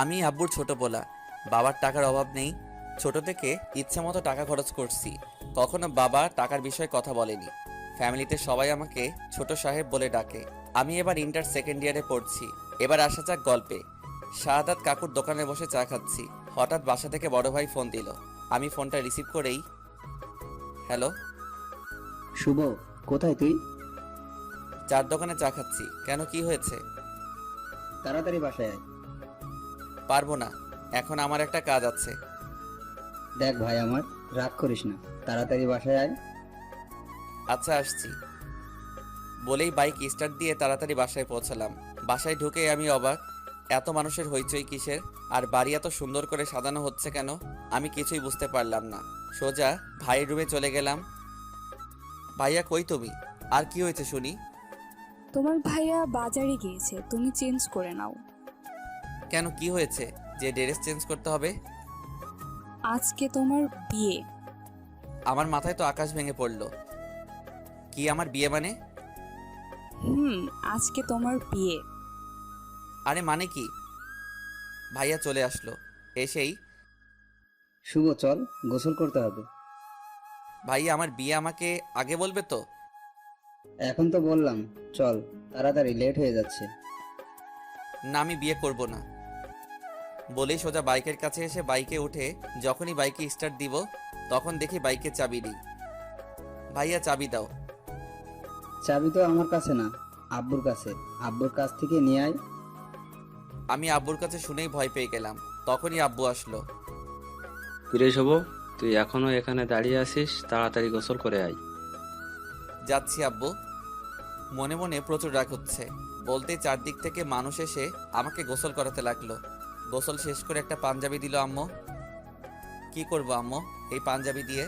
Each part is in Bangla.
আমি আব্বুর ছোট পোলা, বাবার টাকার অভাব নেই। ছোট থেকে ইচ্ছে মতো টাকা খরচ করছি, কখনো বাবা টাকার বিষয়ে কথা বলেনি। ফ্যামিলিতে সবাই আমাকে ছোট সাহেব বলে ডাকে। আমি এবার ইন্টার সেকেন্ড ইয়ারে পড়ছি। এবার আসা যাক গল্পে। শাহাদাত কাকুর দোকানে বসে চা খাচ্ছি, হঠাৎ বাসা থেকে বড় ভাই ফোন দিল। আমি ফোনটা রিসিভ করেই, হ্যালো। শুভ, কোথায় তুই? চার দোকানে চা খাচ্ছি, কেন কি হয়েছে? তাড়াতাড়ি বাসায় আয়। পারবো না, এখন আমার একটা কাজ আছে। দেখ ভাই আমার, রাগ করিস না, তাড়াতাড়ি বাসায় আয়। আচ্ছা আসছি বলেই বাইক স্টার্ট দিয়ে তাড়াতাড়ি বাসায় পৌঁছালাম। বাসায় ঢুকে আমি অবাক, এত মানুষের হইচই কিসের, আর বাড়ি এত সুন্দর করে সাজানো হচ্ছে কেন? আমি কিছুই বুঝতে পারলাম না। সোজা ভাইয়ের রুমে চলে গেলাম। ভাইয়া কই তুমি? আর কি হয়েছে শুনি? তোমার ভাইয়া বাজারে গিয়েছে, তুমি চেঞ্জ করে নাও। কেন, কি হয়েছে যে ড্রেস চেঞ্জ করতে হবে? আজকে তোমার বিয়ে। আমার মাথায় তো আকাশ ভেঙে পড়লো। কি আমার বিয়ে মানে? আজকে তোমার বিয়ে। আরে মানে কি? ভাইয়া চলে আসলো। এসেই, শুভ চল, গোসল করতে হবে। ভাইয়া আমার বিয়ে আমাকে আগে বলবে তো? এখন তো বললাম, চল তাড়াতাড়ি, লেট হয়ে যাচ্ছে। না, আমি বিয়ে করব না বলেই সোজা বাইকের কাছে এসে বাইকে উঠে যখনই বাইকে স্টার্ট দিব তখন দেখি বাইকে চাবি নেই। ভাইয়া চাবি দাও। চাবি তো আমার কাছে না, আব্বুর কাছে। আব্বুর কাছ থেকে নিয়ে আয়। আমি আব্বুর কাছে শুনেই ভয় পেয়ে গেলাম। তখনই আব্বু আসলো। কিরে শুভ, তুই এখনো এখানে দাঁড়িয়ে আছিস? তাড়াতাড়ি গোসল করে আয়। যাচ্ছি আব্বু। মনে মনে প্রচুর রাগ হচ্ছে। বলতে চারদিক থেকে মানুষ এসে আমাকে গোসল করাতে লাগলো। গোসল শেষ করে একটা পাঞ্জাবি দিল আম্মু। কি করব আম্মু এই পাঞ্জাবি দিয়ে?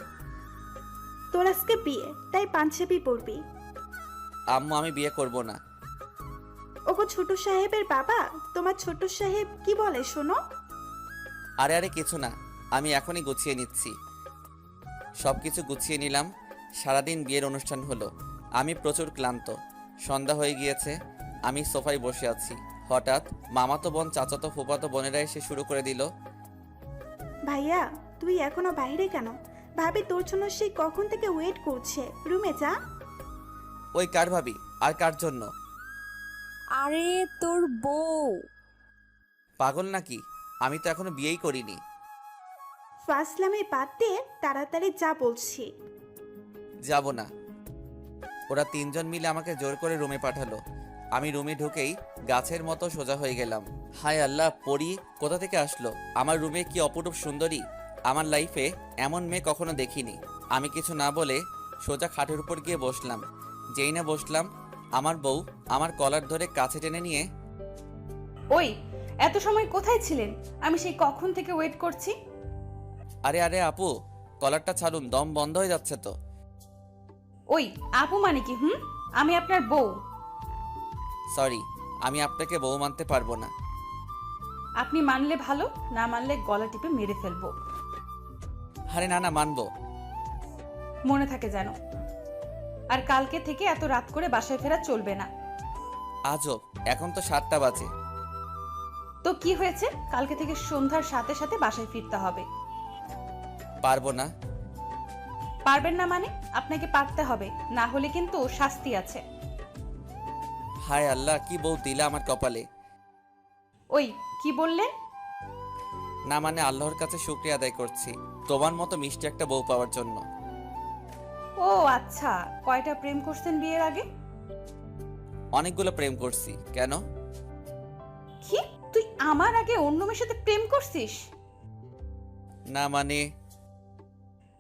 তোর আজকে বিয়ে, তাই পাঞ্জাবি পরবি। আম্মু আমি বিয়ে করব না। ওগো ছোট সাহেবের বাবা, তোমার ছোট সাহেব কি বলে শোনো? আরে আরে কিছু না, আমি এখনই গুছিয়ে নিচ্ছি। সব কিছু গুছিয়ে নিলাম। সারাদিন বিয়ের অনুষ্ঠান হলো। আমি প্রচুর ক্লান্ত। সন্ধ্যা হয়ে গিয়েছে। আমি সোফায় বসে আছি। হঠাৎ মামাতো বোন, চাচাতো, ফুফাতো বোনেরা এসে শুরু করে দিল। ভাইয়া তুই এখনো বাইরে কেন? ভাবি তোর জন্য সেই কখন থেকে ওয়েট করছে, রুমে যা। ওই কার ভাবি? আর কার জন্য? আরে তোর বউ। পাগল নাকি? আমি তো এখনো বিয়েই করিনি। ফাসলামে বাদ দিয়ে তাড়াতাড়ি যা বলছি। যাব না। ওরা তিনজন মিলে আমাকে জোর করে রুমে পাঠালো। আমি রুমে ঢুকেই গাছের মতো সোজা হয়ে গেলাম। হায় আল্লাহ, পরি কোথা থেকে আসলো আমার রুমে? কি অপরূপ সুন্দরী! আমার লাইফে এমন মেয়ে কখনো দেখিনি। আমি কিছু না বলে সোজা খাটের উপর গিয়ে বসলাম। যেই না বসলাম, আমার বউ আমার কলার ধরে কাছে টেনে নিয়ে, ওই, এত সময় কোথায় ছিলেন? আমি সেই কখন থেকে ওয়েট করছি। আরে আরে আপু, কলারটা ছাড়ুন, দম বন্ধ হয়ে যাচ্ছে তো। ওই আপু মানে কি? আমি আপনার বউ। সরি, আমি আপনাকে বউ মানতে পারবো না। আপনি মানলে ভালো, না মানলে গলা টিপে মেরে ফেলবো। আরে না না, মানবো। মনে থাকে যেন। আর কালকে থেকে এত রাত করে বাসায় ফেরা চলবে না। আজব, এখন তো 7টা বাজে। তো কি হয়েছে? কালকে থেকে সন্ধ্যার সাথে সাথে বাসায় ফিরতে হবে। পারবো না। পারবেন না মানে? আপনাকে পারতে হবে, না হলে কিন্তু শাস্তি আছে। হায় আল্লাহ, কি বউ দিলা আমার কপালে। ওই কি বললেন? না মানে আল্লাহর কাছে শুকরিয়া আদায় করছি তোমার মতো মিষ্টি একটা বউ পাওয়ার জন্য। ও আচ্ছা, কয়টা প্রেম করছেন বিয়ের আগে? অনেকগুলো প্রেম করছি। কেন? কি, তুই আমার আগে অন্য মেয়ের সাথে প্রেম করছিস? না মানে,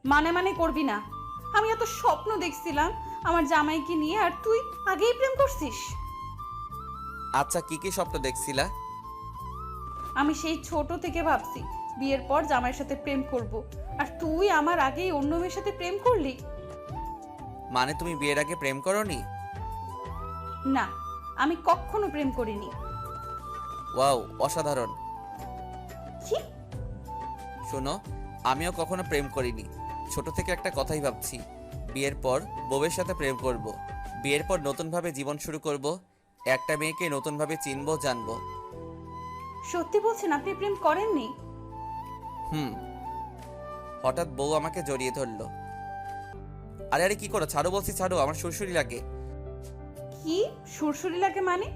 মানে মানে করবি না। আমি এত স্বপ্ন দেখছিলাম আমার জামাইকে নিয়ে, আর তুই আগেই প্রেম করছিস। আচ্ছা কি কি স্বপ্ন দেখছিলা? আমি সেই ছোট থেকে ভাবছি বিয়ের পর জামাইয়ের সাথে প্রেম করব, আর তুই আমার আগেই অন্য মেয়ের সাথে প্রেম করলি। মানে তুমি বিয়ের আগে প্রেম করোনি? না, আমি কখনো প্রেম করিনি। ওয়াও, অসাধারণ। কি? শোনো, আমিও কখনো প্রেম করিনি। ছোট থেকে একটা কথাই ভাবছি, বিয়ের পর বউয়ের সাথে প্রেম করব। বিয়ের পর নতুনভাবে জীবন শুরু করব। একটা মেয়েকে নতুনভাবে চিনবো, জানবো। সত্যি বলছেন আপনি প্রেম করেননি? হুম। হঠাৎ বউ আমাকে জড়িয়ে ধরলো। আরে আরে কি করো, ছাড়ো বলছি, ছাড়ো, আমার সুরসুরি লাগে। কি সুরসুরি লাগে মানে?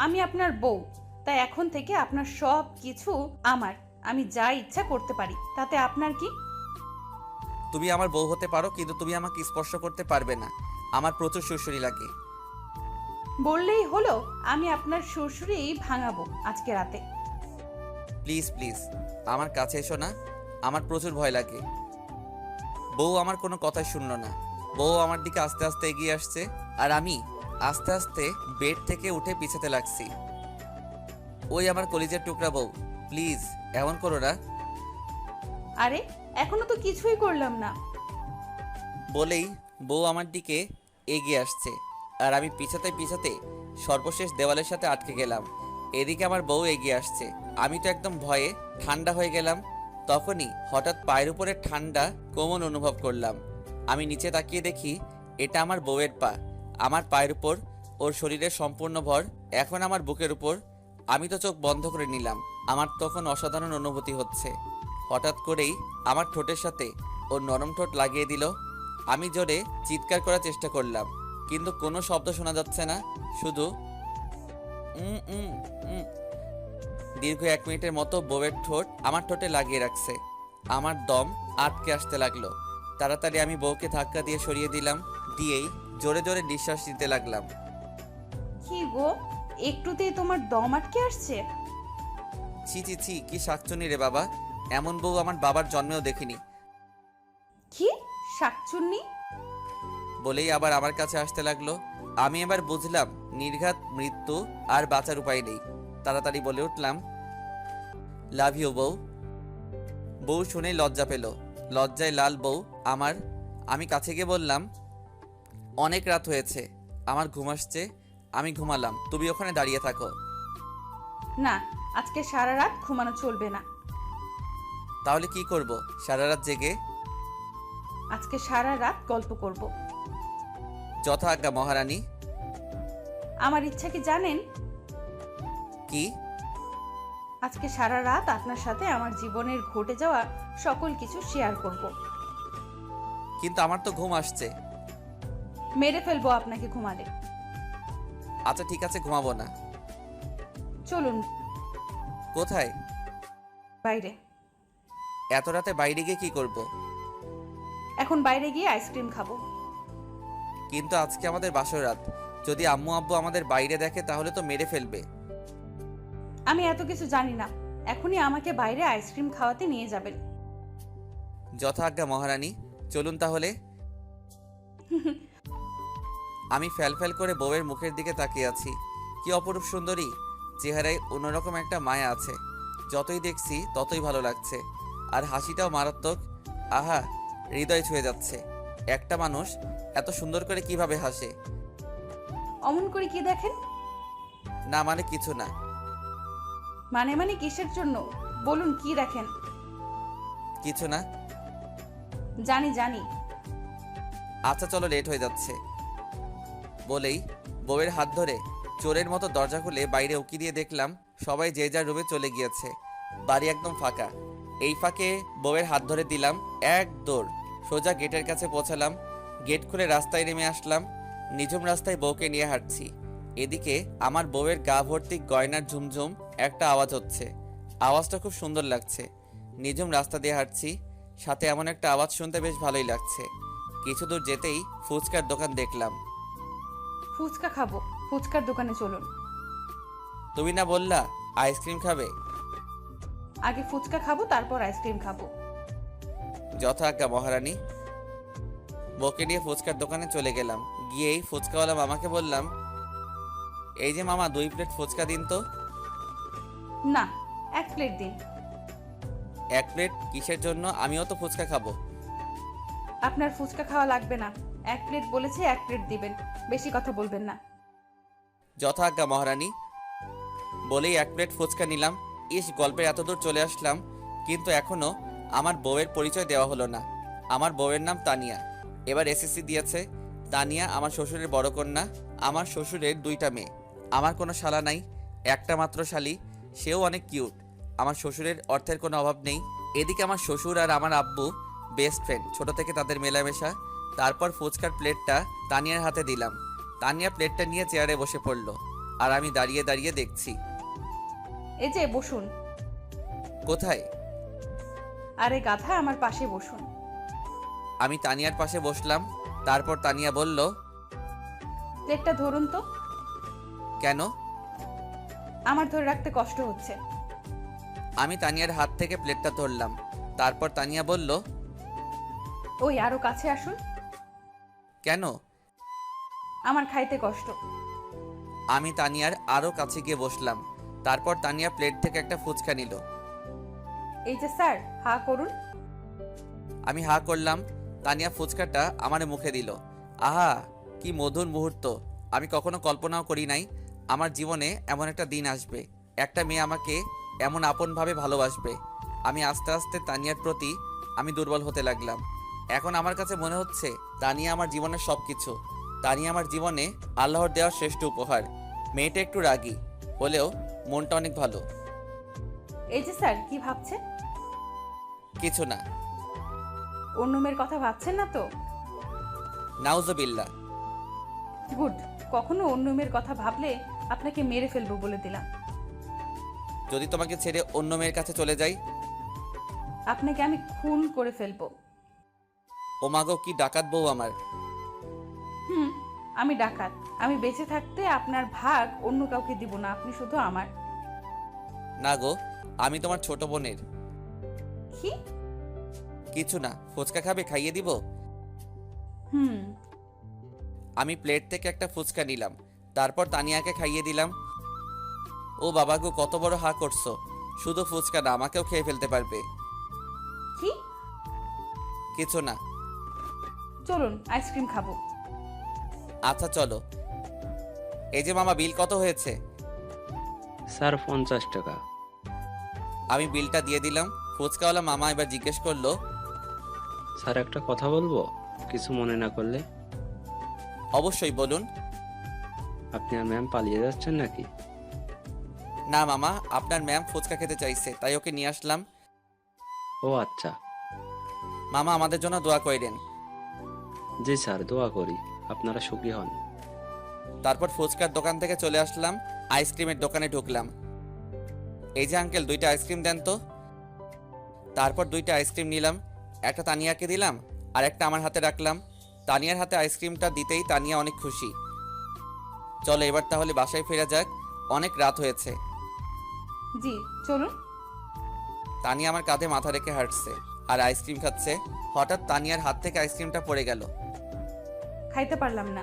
আমি আপনার বউ, তাই এখন থেকে আপনার সব কিছু আমার। আমি যা ইচ্ছা করতে পারি, তাতে আপনার কি? তুমি আমার বউ হতে পারো, কিন্তু তুমি আমাকে স্পর্শ করতে পারবে না। আমার প্রচুর সুরসুরি লাগে। বললেই হলো, আমি আপনার সুরসুরি ভাঙাবো আজকে রাতে। প্লিজ প্লিজ আমার কাছে এসো না, আমার প্রচুর ভয় লাগে। বউ আমার কোনো কথাই শুনলো না। বউ আমার দিকে আস্তে আস্তে এগিয়ে আসছে, আর আমি আস্তে আস্তে বেড থেকে উঠে পিছাতে লাগছি। ওই আমার কলিজার টুকরা বউ, প্লিজ এমন করো না। আরে এখনো তো কিছুই করলাম না। বলেই বউ আমার দিকে এগিয়ে আসছে, আর আমি পিছাতে পিছাতে সর্বশেষ দেওয়ালের সাথে আটকে গেলাম। এদিকে আমার বউ এগিয়ে আসছে, আমি তো একদম ভয়ে ঠান্ডা হয়ে গেলাম। তখনই হঠাৎ পায়ের উপরে ঠান্ডা কোমল অনুভব করলাম। আমি নিচে তাকিয়ে দেখি এটা আমার বউয়ের পা। আমার পায়ের উপর ওর শরীরের সম্পূর্ণ ভর, এখন আমার বুকের উপর। আমি তো চোখ বন্ধ করে নিলাম। আমার তখন অসাধারণ অনুভূতি হচ্ছে। হঠাৎ করেই আমার ঠোঁটের সাথে ওর নরম ঠোঁট লাগিয়ে দিল। আমি জোরে চিৎকার করার চেষ্টা করলাম, কিন্তু কোনো শব্দ শোনা যাচ্ছে না, শুধু উম উম উম। দীর্ঘ 1 মিনিটের মতো বউয়ের ঠোঁট আমার ঠোঁটে লাগিয়ে রাখছে। আমার দম আটকে আসতে লাগলো। তাড়াতাড়ি আমি বউকে ধাক্কা দিয়ে সরিয়ে দিলাম, দিয়েই জোরে জোরে নিঃশ্বাস নিতে লাগলাম। কি গো, একটুতেই তোমার দম আটকে আসছে? ছি ছি ছি, কি শাকচুনি রে বাবা, এমন বউ আমার বাবার জন্মেও দেখিনি। কি শাকচুন্নি? বলেই আবার আমার কাছে আসতে লাগলো। আমি এবার বুঝলাম নির্ঘাত মৃত্যু, আর বাঁচার উপায় নেই। তাড়াতাড়ি বলে উঠলাম, লাভ ইউ বউ। বউ শুনেই লজ্জা পেল, লজ্জায় লাল বউ আমার। আমি কাছে গিয়ে বললাম, অনেক রাত হয়েছে, আমার ঘুম আসছে, আমি ঘুমালাম, তুমি ওখানে দাঁড়িয়ে থাকো। না, আজকে সারা রাত ঘুমানো চলবে না। তাহলে কি করব সারা রাত জেগে? আজকে সারা রাত গল্প করব। যথা আজ্ঞা মহারানী। আমার ইচ্ছা কি জানেন? কি? আজকে সারা রাত আপনার সাথে আমার জীবনের ঘটে যাওয়া সকল কিছু শেয়ার করব। কিন্তু আমার তো ঘুম আসছে। মেরে ফেলবো আপনাকে ঘুমালে। আচ্ছা ঠিক আছে, ঘুমাবো না। চলুন কোথায়? বাইরে। এত রাতে বাইরে গিয়ে কি করব? এখন বাইরে গিয়ে আইসক্রিম খাবো। কিন্তু আজকে আমাদের বাসর রাত, যদি আম্মু আব্বু আমাদের বাইরে দেখে তাহলে তো মেরে ফেলবে। আমি এত কিছু জানি না, এখনই আমাকে বাইরে আইসক্রিম খাওয়াতে নিয়ে যাবেন। যথা আজ্ঞা মহারানী, চলুন তাহলে। আমি ফ্যাল করে বউয়ের মুখের দিকে তাকিয়ে আছি। কি অপরূপ সুন্দরী, চেহারায় অন্যরকম একটা মায়া আছে। যতই দেখছি ততই ভালো লাগছে, আর হাসিটাও মারাত্মক। আহা, হৃদয় ছুঁয়ে যাচ্ছে। একটা মানুষ এত সুন্দর করে কিভাবে হাসে? অমন করে কি দেখেন? না মানে কিছু না। মানে কিসের জন্য বলুন, কি দেখেন? কিছু না। জানি। আচ্ছা চলো, লেট হয়ে যাচ্ছে। বলেই বউয়ের হাত ধরে চোরের মতো দরজা খুলে বাইরে উকি দিয়ে দেখলাম সবাই যে যার রুমে চলে গিয়েছে। বাড়ি একদম ফাঁকা। এই ফাঁকে বউয়ের হাত ধরে দিলাম, এক দৌড় সোজা গেটের কাছে পৌঁছালাম। গেট খুলে রাস্তায় নেমে আসলাম। নিঝুম রাস্তায় বউকে নিয়ে হাঁটছি। এদিকে আমার বউয়ের গা ভর্তি গয়নার ঝুমঝুম একটা আওয়াজ হচ্ছে। আওয়াজটা খুব সুন্দর লাগছে। নিঝুম রাস্তা দিয়ে হাঁটছি, সাথে এমন একটা আওয়াজ শুনতে বেশ ভালোই লাগছে। কিছু দূর যেতেই ফুচকার দোকান দেখলাম। ফুচকা খাবো, ফুচকার দোকানে চলুন। তুমি না বললা আইসক্রিম খাবে? আগে ফুচকা খাবো, তারপর আইসক্রিম খাবো। যথা আজ্ঞা মহারানী। বউকে নিয়ে ফুচকার দোকানে চলে গেলাম। গিয়েই ফুচকাওয়ালা মামাকে বললাম, এই যে মামা 2 প্লেট ফুচকা দিন তো। না, 1 প্লেট দিন। 1 প্লেট কিসের জন্য? আমিও তো ফুচকা খাবো। আপনার ফুচকা খাওয়া লাগবে না, 1 প্লেট বলেছে, 1 প্লেট দিবেন, বেশি কথা বলবেন না। যথা আজ্ঞা মহারানী। বলেই 1 প্লেট ফুচকা নিলাম। ইস, গল্পের এত দূর চলে আসলাম, কিন্তু এখনো আমার বউয়ের পরিচয় দেওয়া হলো না। আমার বউয়ের নাম তানিয়া, এবার এসএসসি দিয়েছে। তানিয়া আমার শ্বশুরের বড় কন্যা। আমার শ্বশুরের 2টা মেয়ে। আমার কোনো শালা নাই, একটা মাত্র শালি, সেও অনেক কিউট। আমার শ্বশুরের অর্থের কোনো অভাব নেই। এদিকে আমার শ্বশুর আর আমার আব্বু বেস্ট ফ্রেন্ড, ছোট থেকে তাদের মেলামেশা। তারপর ফুচকার প্লেটটা তানিয়ার হাতে দিলাম। তানিয়া প্লেটটা নিয়ে চেয়ারে বসে পড়লো, আর আমি দাঁড়িয়ে দাঁড়িয়ে দেখছি। এই যে বসুন। কোথায়? আরে গাধা, আমার পাশে বসুন। আমি তানিয়ার পাশে বসলাম। তারপর তানিয়া বলল, প্লেটটা ধরুন তো। কেন? আমার ধরে রাখতে কষ্ট হচ্ছে। আমি তানিয়ার হাত থেকে প্লেটটা ধরলাম। তারপর তানিয়া বলল, ওই আরো কাছে আসুন। কেন? আমার খাইতে কষ্ট। আমি তানিয়ার আরও কাছে গিয়ে বসলাম। তারপর তানিয়া প্লেট থেকে একটা ফুচকা নিল। এই যে স্যার, হা করুন। আমি হা করলাম। তানিয়া ফুচকাটা আমার মুখে দিল। আহা, কি মধুর মুহূর্ত! আমি কখনো কল্পনাও করি নাই আমার জীবনে এমন একটা দিন আসবে, একটা মেয়ে আমাকে এমন আপনভাবে ভালোবাসবে। আমি আস্তে আস্তে তানিয়ার প্রতি আমি দুর্বল হতে লাগলাম। এখন আমার কাছে মনে হচ্ছে তানিয়া আমার জীবনের সব কিছু। তানিয়া আমার জীবনে আল্লাহর দেওয়া শ্রেষ্ঠ উপহার। মেয়েটা একটু রাগী হলেও মনটা অনেক ভালো। এই যে স্যার, কি ভাবছে? কিছু না। অন্য মেয়ের কথা ভাবছেন না তো? নাউজুবিল্লাহ। গুড। কখনো অন্য মেয়ের কথা ভাবলে আপনাকে মেরে ফেলবো বলে দিলাম। যদি তোমাকে ছেড়ে অন্য মেয়ের কাছে চলে যাই? আপনাকে আমি খুন করে ফেলবো। ও মাগো, কি ডাকাত বউ আমার! হুম, আমি ডাকাত। আমি বেঁচে থাকতে আপনার ভাগ অন্য কাউকে দিব না, আপনি শুধু আমার। না গো, আমি তোমার ছোট বোনের। কি? কিছু না। ফুচকা খাবে? খাইয়ে দিব। হুম। আমি প্লেট থেকে একটা ফুচকা নিলাম। তারপর তানিয়াকে খাইয়ে দিলাম। ও বাবা গো, কত বড় হা করছো! শুধু ফুচকা না, আমাকেও খেয়ে ফেলতে পারবে। কি? কিছু না। চলুন আইসক্রিম খাবো। আচ্ছা চলো। এই যে মামা, বিল কত হয়েছে? স্যার 50 টাকা। আমি বিলটা দিয়ে দিলাম। ফুচকাওয়ালা মামা এবার জিজ্ঞেস করলো, স্যার একটা কথা বলবো, কিছু মনে না করলে? অবশ্যই বলুন। আপনি আর ম্যাম পালিয়ে যাচ্ছেন নাকি? না মামা, আপনার ম্যাম ফুচকা খেতে চাইছে, তাই ওকে নিয়ে আসলাম। ও আচ্ছা। মামা, আমাদের জন্য দোয়া করেন। জি স্যার, দোয়া করি আপনারা সুখী হন। তারপর ফুচকার দোকান থেকে চলে আসলাম, আইসক্রিমের দোকানে ঢুকলাম। এই যে আঙ্কেল, 2টা আইসক্রিম দেন তো। তারপর 2টা আইসক্রিম নিলাম। একটা তানিয়াকে দিলাম, আর একটা আমার হাতে রাখলাম। তানিয়ার হাতে আইসক্রিমটা দিতেই তানিয়া অনেক খুশি। চলো এবার তাহলে বাসায় ফেরা যাক, অনেক রাত হয়েছে। জি চলুন। তানিয়া আমার কাঁধে মাথা রেখে হাঁটছে আর আইসক্রিম খাচ্ছে। হঠাৎ তানিয়ার হাত থেকে আইসক্রিমটা পড়ে গেল। খাইতে পারলাম না।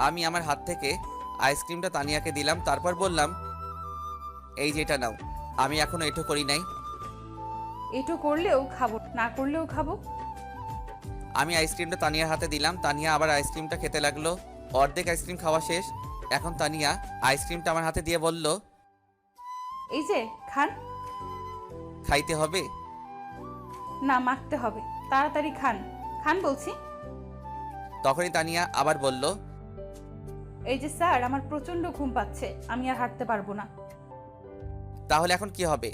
আমি আমার হাত থেকে আইসক্রিমটা তানিয়াকে দিলাম। তারপর বললাম, এই যেটা নাও। আমি এখনো এটো করি নাই। এটু করলেও খাবো, না করলেও খাবো। আমি আইসক্রিমটা তানিয়ার হাতে দিলাম। তানিয়া আবার আইসক্রিমটা খেতে লাগলো। অর্ধেক আইসক্রিম খাওয়া শেষ। এখন তানিয়া আইসক্রিমটা আমার হাতে দিয়ে বলল, এই যে খান। খাইতে হবে? না, মাখতে হবে। তাড়াতাড়ি খান, খান বলছি। তখনই তানিয়া আবার বলল, এই যে স্যার, আমার প্রচন্ড ঘুম পাচ্ছে, আমি আর হাঁটতে পারবো না। তাহলে এখন কি হবে?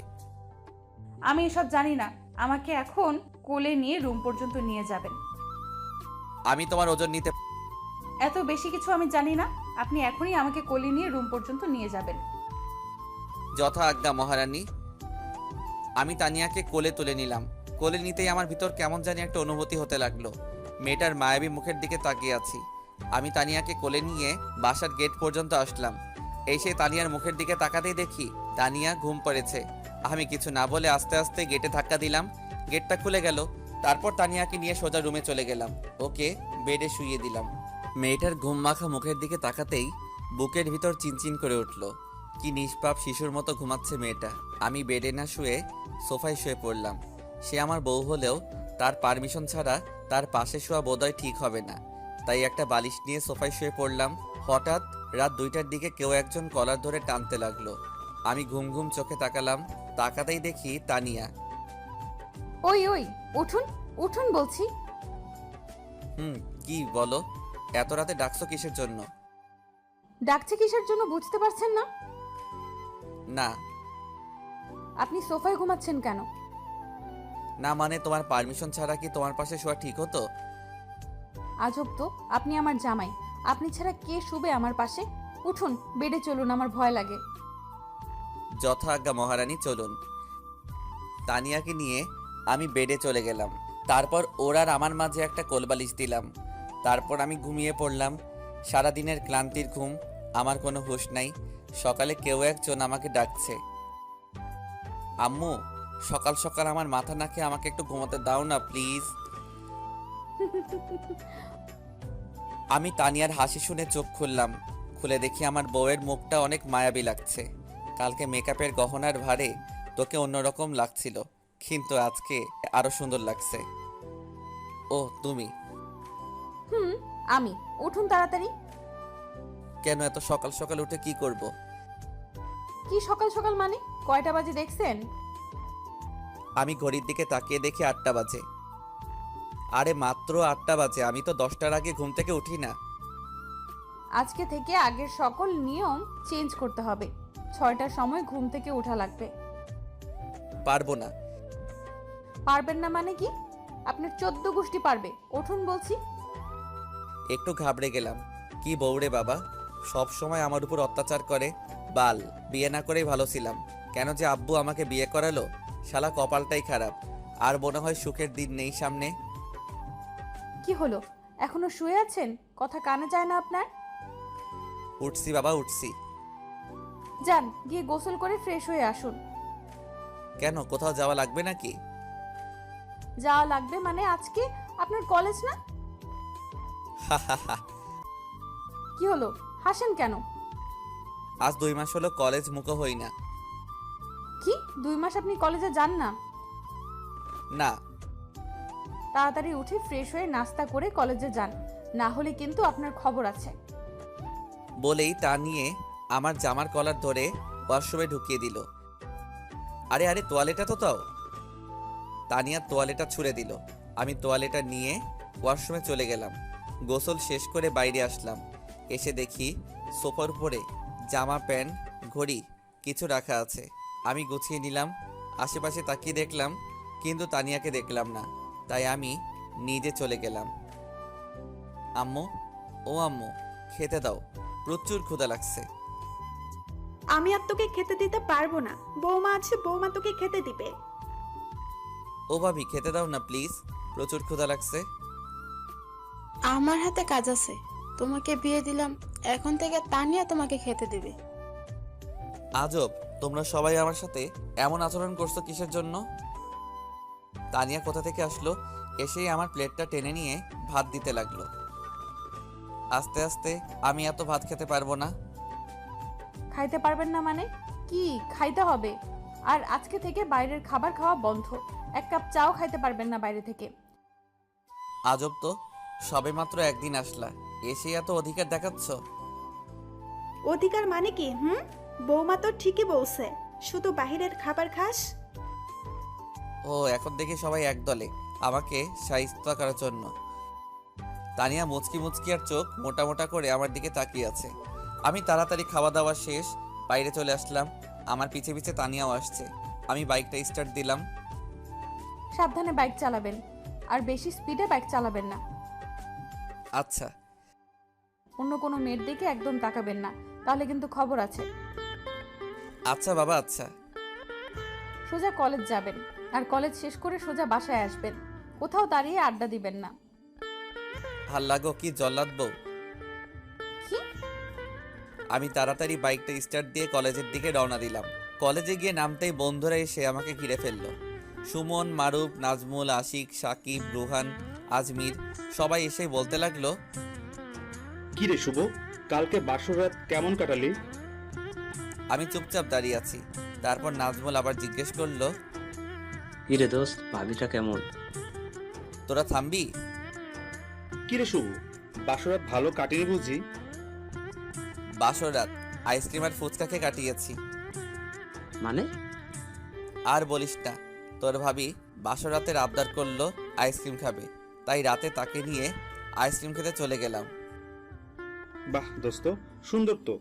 আমি এসব জানি না। আমাকে এখন কোলে নিয়ে রুম পর্যন্ত নিয়ে যাবেন। আমি তোমার ওজন নিতে। এত বেশি কিছু আমি জানি না। আপনি এখনই আমাকে কোলে নিয়ে রুম পর্যন্ত নিয়ে যাবেন। যথা আজ্ঞা মহারানী। আমি তানিয়াকে কোলে তুলে নিলাম। কোলে নিতেই আমার ভিতর কেমন জানি একটা অনুভূতি হতে লাগলো। মেয়েটার মায়াবী মুখের দিকে তাকিয়ে আছি। আমি তানিয়াকে কোলে নিয়ে বাসার গেট পর্যন্ত আসলাম। এসে তানিয়ার মুখের দিকে তাকাতেই দেখি তানিয়া ঘুম পড়েছে। আমি কিছু না বলে আস্তে আস্তে গেটে ধাক্কা দিলাম। গেটটা খুলে গেল। তারপর তানিয়াকে নিয়ে সোজা রুমে চলে গেলাম। ওকে বেডে শুইয়ে দিলাম। মেয়েটার ঘুম মাখা মুখের দিকে তাকাতেই বুকের ভিতর চিনচিন করে উঠল। কি নিষ্পাপ শিশুর মতো ঘুমাচ্ছে মেয়েটা। আমি বেডে না শুয়ে সোফায় শুয়ে পড়লাম। সে আমার বউ হলেও তার পারমিশন ছাড়া তার পাশে শোয়া বোধহয় ঠিক হবে না, তাই একটা বালিশ নিয়ে সোফায় শুয়ে পড়লাম। হঠাৎ রাত 2টার দিকে কেউ একজন কলার ধরে টানতে লাগলো। আমি ঘুম ঘুম চোখে তাকালাম। তাকাতেই দেখি তানিয়া। ওই ওই, উঠুন উঠুন বলছি। কি বলো? এত রাতে ডাকছো কিসের জন্য? ডাকছে কিসের জন্য বুঝতে পারছেন না? না। আপনি সোফায় ঘুমাচ্ছেন কেন? না মানে তোমার পারমিশন ছাড়া কি তোমার পাশে শোয়া ঠিক হতো? আজব তো, আপনি আমার জামাই, আপনি ছাড়া কে শুবে আমার পাশে? উঠুন, বেডে চলুন, আমার ভয় লাগে। যথা আজ্ঞা মহারানী, চলুন। তানিয়াকে নিয়ে আমি বেডে চলে গেলাম। তারপর ওর আর আমার মাঝে একটা কোলবালিশ দিলাম। তারপর আমি ঘুমিয়ে পড়লাম। সারাদিনের ক্লান্তির ঘুম, আমার কোনো হুঁশ নাই। সকালে কেউ একজন আমাকে ডাকছে, আম্মু সকাল সকাল আমার মাথা না খেয়ে আমাকে একটু ঘুমাতে দাও না প্লিজ। আমি তানিয়ার হাসি শুনে চোখ খুললাম। খুলে দেখি আমার বউয়ের মুখটা অনেক মায়াবী লাগছে। কালকে মেকআপের গহনার ভারে তোকে অন্যরকম লাগছিল, কিন্তু আজকে আরো সুন্দর লাগছে। ও তুমি? হুম, আমি। উঠুন তাড়াতাড়ি। কেন এত সকাল সকাল উঠে কি করব? কি সকাল সকাল মানে? কয়টা বাজে দেখছেন? আমি ঘড়ির দিকে তাকিয়ে দেখি 8টা বাজে। আরে মাত্র 8টা বাজে, আমি তো 10টার আগে ঘুম থেকে উঠি না। আজকে থেকে আগের সকল নিয়ম চেঞ্জ করতে হবে। 6টার সময় ঘুম থেকে ওঠা লাগবে। পারবো না। পারবেন না মানে কি? আপনার 14 গোষ্ঠী পারবে। উঠুন বলছি। একটু ঘাবড়ে গেলাম। কি বউরে বাবা, সব সময় আমার উপর অত্যাচার করে। বাল, বিয়ে না করেই ভালো ছিলাম। কেন যে আব্বু আমাকে বিয়ে করালো, শালা কপালটাই খারাপ। আর মনে হয় সুখের দিন নেই সামনে। কি হলো, এখনো শুয়ে আছেন? কথা কানে যায় না আপনার? উঠছি বাবা, উঠছি। যান, গিয়ে গোসল করে ফ্রেশ হয়ে আসুন। কেন, কোথাও যাওয়া লাগবে নাকি? যাওয়া লাগবে মানে আজকে আপনার কলেজ না? কি হলো, হাসেন কেন? আজ 2 মাস হলো কলেজ মুখো হই না। কি 2 মাস আপনি কলেজে যান না? না। তাড়াতাড়ি উঠে ফ্রেশ হয়ে নাস্তা করে কলেজে যান, না হলে কিন্তু আপনার খবর আছে। বলেই তা নিয়ে আমার জামার কলার ধরে ওয়াশরুমে ঢুকিয়ে দিল। আরে আরে, তোয়ালেটা তো দাও। তানিয়া তোয়ালেটা ছুঁড়ে দিল। আমি তোয়ালেটা নিয়ে ওয়াশরুমে চলে গেলাম। গোসল শেষ করে বাইরে আসলাম। এসে দেখি সোফার উপরে জামা, প্যান্ট, ঘড়ি কিছু রাখা আছে। আমি গুছিয়ে নিলাম। আশেপাশে তাকিয়ে দেখলাম, কিন্তু তানিয়াকে দেখলাম না। তাই আমি নিজে চলে গেলাম। আম্মু, ও আম্মু, খেতে দাও, প্রচুর ক্ষুধা লাগছে। আমি আর তোকে খেতে দিতে পারবো না। বৌমা আছে, বৌমা তোকে খেতে দিবে। ও ভাবি, খেতে দাও না প্লিজ, প্রচুর ক্ষুধা লাগছে। আমার হাতে কাজ আছে, তোমাকে বিয়ে দিলাম, এখন থেকে তানিয়া তোমাকে খেতে দেবে। আজব, তোমরা সবাই আমার সাথে এমন আচরণ করছো কিসের জন্য? তানিয়া কোথা থেকে আসলো? এসেই আমার প্লেটটা টেনে নিয়ে ভাত দিতে লাগলো। আস্তে আস্তে আমি এত ভাত খেতে পারবো না। খাইতে পারবেন না মানে কি? খাইতে হবে। আর আজকে থেকে বাইরের খাবার খাওয়া বন্ধ। 1 কাপ চাও খাইতে পারবেন না বাইরে থেকে। আজব তো, সবে মাত্র একদিন আসলা, এসেই এত অধিকার দেখাচ্ছ। অধিকার মানে কি? বৌমা তো ঠিকই বলছে, শুধু বাহিরের খাবার খাস। ও, এখন দেখি সবাই এক দলে আমাকে শায়েস্তা করার জন্য। তানিয়া মুচকি মুচকি আর চোখ মোটা মোটা করে আমার দিকে তাকিয়ে আছে। আমি তাড়াতাড়ি খাওয়া দাওয়া শেষ বাইরে চলে আসলাম। আমার পিছে পিছে তানিয়াও আসছে। আমি বাইকটা স্টার্ট দিলাম। সাবধানে বাইক চালাবেন, আর বেশি স্পিডে বাইক চালাবেন না। আচ্ছা। অন্য কোনো মেয়ের দিকে একদম তাকাবেন না, তাহলে কিন্তু খবর আছে। আচ্ছা বাবা, আচ্ছা। সোজা কলেজ যাবেন, আর কলেজ শেষ করে সোজা বাসায় আসবেন। কোথাও দাঁড়িয়ে আড্ডা দিবেন না। ভাল লাগো কি জল্লাদ বউ। কি? আমি তাড়াতাড়ি বাইকটা স্টার্ট দিয়ে কলেজের দিকে রওনা দিলাম। কলেজে গিয়ে নামতেই বন্ধুরা এসে আমাকে ঘিরে ফেললো। সুমন, মারুফ, নাজমুল, আশিক, সাকিব, রুহান, আজমির সবাই এসে বলতে লাগলো, কি রে শুভ, কালকে বাসর রাত কেমন কাটালি? আমি চুপচাপ দাঁড়িয়ে আছি। তারপর নাজমুল আবার জিজ্ঞেস করলো, কি রে দোস্ত, ভাবিটা কেমন? তোরা থামবি? কি রে শুভ, বাসর রাত ভালো কাটিনি বুঝি? বাসর রাত আইসক্রিম আর ফুচকাকে কাটিয়েছি। মানে? আর বলিস না, তোর ভাবি বাসর রাতের আবদার করলো আইসক্রিম খাবে, তাই রাতে তাকে নিয়ে আইসক্রিম খেতে চলে গেলাম। বাহ দোস্ত, সুন্দর তো।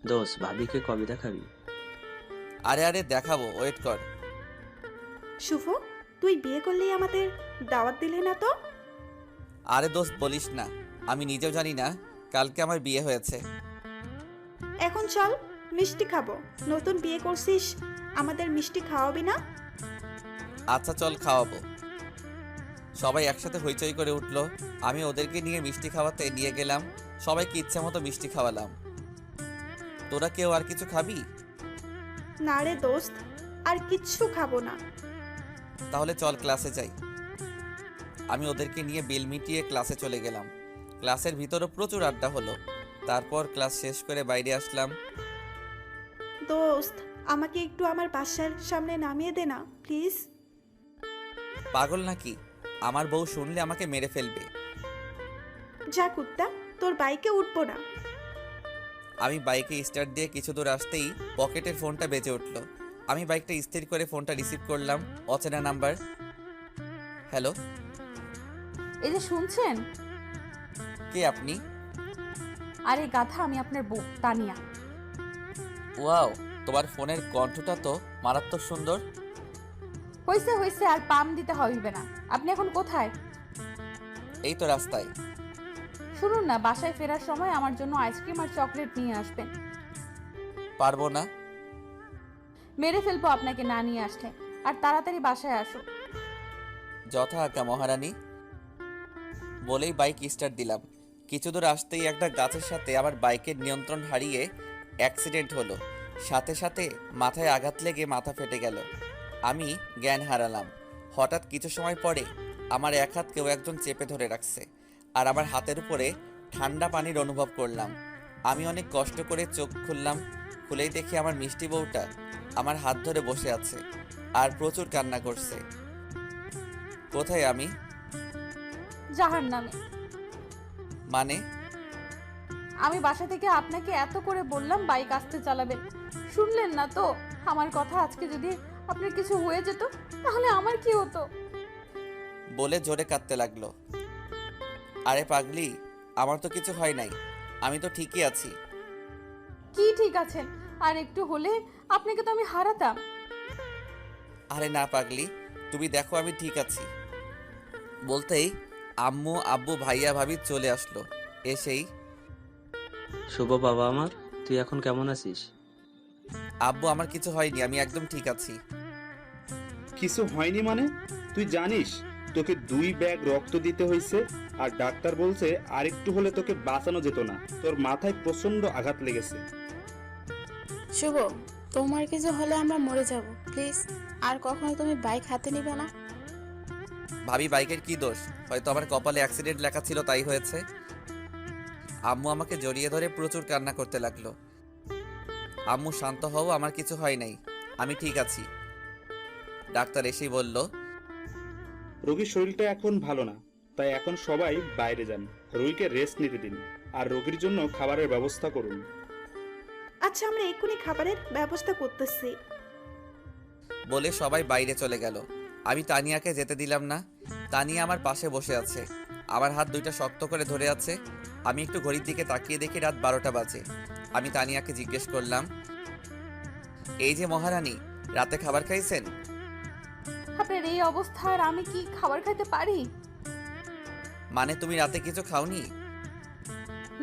দোস্ত, ভাবিকে কবে দেখাবি? আরে আরে দেখাবো, ওয়েট কর। শুভ, তুই বিয়ে করলেই আমাদের দাওয়াত দিলে না তো? আরে দোস্ত বলিস না, আমি নিজেও জানি না কালকে আমার বিয়ে হয়েছে। এখন চল, মিষ্টি খাবো। নতুন বিয়ে করছিস, আমাদের মিষ্টি খাওয়াবি না? আচ্ছা চল খাওয়াবো। সবাই একসাথে হইচই করে উঠলো। আমি ওদেরকে নিয়ে মিষ্টি খাওয়াতে নিয়ে গেলাম। সবাইকে ইচ্ছা মতো মিষ্টি খাওয়ালাম। তোরা কেউ আর কিছু খাবি? না রে দোস্ত, আর কিচ্ছু খাবো না। তাহলে চল ক্লাসে যাই। আমি ওদেরকে নিয়ে বিল মিটিয়ে ক্লাসে চলে গেলাম। ক্লাসের ভিতরও প্রচুর আড্ডা হলো। তারপর ক্লাস শেষ করে বাইরে আসলাম। দোস্ত, আমাকে একটু আমার বাসার সামনে নামিয়ে দে না প্লিজ। পাগল নাকি? আমার বউ শুনলে আমাকে মেরে ফেলবে। যা কুত্তা, তোর বাইকে উঠবো না। আমি বাইকে স্টার্ট দিয়ে কিছু দূর আসতেই পকেটের ফোনটা বেজে উঠল। আমি বাইকটা স্থির করে ফোনটা রিসিভ করলাম। অচেনা নাম্বার। হ্যালো, এই যে শুনছেন? কে আপনি? আরে গাধা, আমি আপনার বউ তানিয়া। ওয়াও, তোমার ফোনের কণ্ঠটা তো মারাত্মক সুন্দর। হয়েছে হয়েছে, আর পাম দিতে হইবে না। আপনি এখন কোথায়? এই তো রাস্তায়। শুনুন না, বাসায় ফেরার সময় আমার জন্য আইসক্রিম আর চকলেট নিয়ে আসবেন। পারবো না। মেরে ফেলবো আপনাকে না নিয়ে আসলে। আর তাড়াতাড়ি বাসায় আসো। যথা আজ্ঞা মহারানী। বলেই বাইক স্টার্ট দিলাম। কিছু দূর আসতেই একটা গাছের সাথে আমার বাইকের নিয়ন্ত্রণ হারিয়ে অ্যাক্সিডেন্ট হলো। সাথে সাথে মাথায় আঘাত লেগে মাথা ফেটে গেল। আমি জ্ঞান হারালাম। হঠাৎ কিছু সময় পরে আমার এক হাত কেউ একজন চেপে ধরে রাখছে, আর আমার হাতের উপরে ঠান্ডা পানির অনুভব করলাম। আমি অনেক কষ্ট করে চোখ খুললাম। খুলেই দেখি আমার মিষ্টি বউটা আমার হাত ধরে বসে আছে আর প্রচুর কান্না করছে। কোথায় আমি? জাহান্নামে। মানে? আমি বাসা থেকে আপনাকে এত করে বললাম বাইক আস্তে চালাবেন, শুনলেন না তো আমার কথা। আজকে যদি আপনার কিছু হয়ে যেত তাহলে আমার কি হতো? বলে জোরে কাঁদতে লাগলো। আরে পাগলি, আমার তো কিছু হয় নাই, আমি তো ঠিকই আছি। কি ঠিক আছেন? আর একটু হলে আপনাকে তো আমি হারাতাম। আরে না পাগলি, তুমি দেখো আমি ঠিক আছি। বলতেই আম্মু আব্বু ভাইয়া ভাবি চলে আসলো। এসেই শুভ বাবা আমার, তুই এখন কেমন আছিস? আব্বু আমার কিছু হয়নি, আমি একদম ঠিক আছি। কিছু হয়নি মানে? তুই জানিস তোকে 2 ব্যাগ রক্ত দিতে হয়েছে, আর ডাক্তার বলছে আর একটু হলে তোকে বাঁচানো যেত না। তোর মাথায় প্রচন্ড আঘাত লেগেছে। শুভ, তোমার কিছু হলে আমরা মরে যাব। প্লিজ, আর কখনো তুমি বাইক হাতে নিবে না। ভাবি বাইকের কি দোষ? হয়তো আমার কপালে অ্যাক্সিডেন্ট লেখা ছিল, তাই হয়েছে। আম্মু আমাকে জড়িয়ে ধরে প্রচুর কান্না করতে লাগলো। আম্মু শান্ত হও, আমার কিছু হয় নাই, আমি ঠিক আছি। ডাক্তার এসেই বলল, রোগীর শরীরটা এখন ভালো না, তাই এখন সবাই বাইরে যান। রোগীকে রেস্ট নিতে দিন, আর রোগীর জন্য খাবারের ব্যবস্থা করুন। আচ্ছা, আমরা এক্ষুনি খাবারের ব্যবস্থা করতেছি। বলে সবাই বাইরে চলে গেল। আমি তানিয়াকে যেতে দিলাম না। তানিয়া আমার পাশে বসে আছে, আমার হাত দুইটা শক্ত করে ধরে আছে। আমি একটু ঘড়ির দিকে তাকিয়ে দেখি রাত 12টা বাজে। আমি তানিয়াকে জিজ্ঞেস করলাম, এই যে মহারানী, রাতে খাবার খাইছেন? আপনার এই অবস্থা আর আমি কি খাবার খেতে পারি? মানে তুমি রাতে কিছু খাওনি?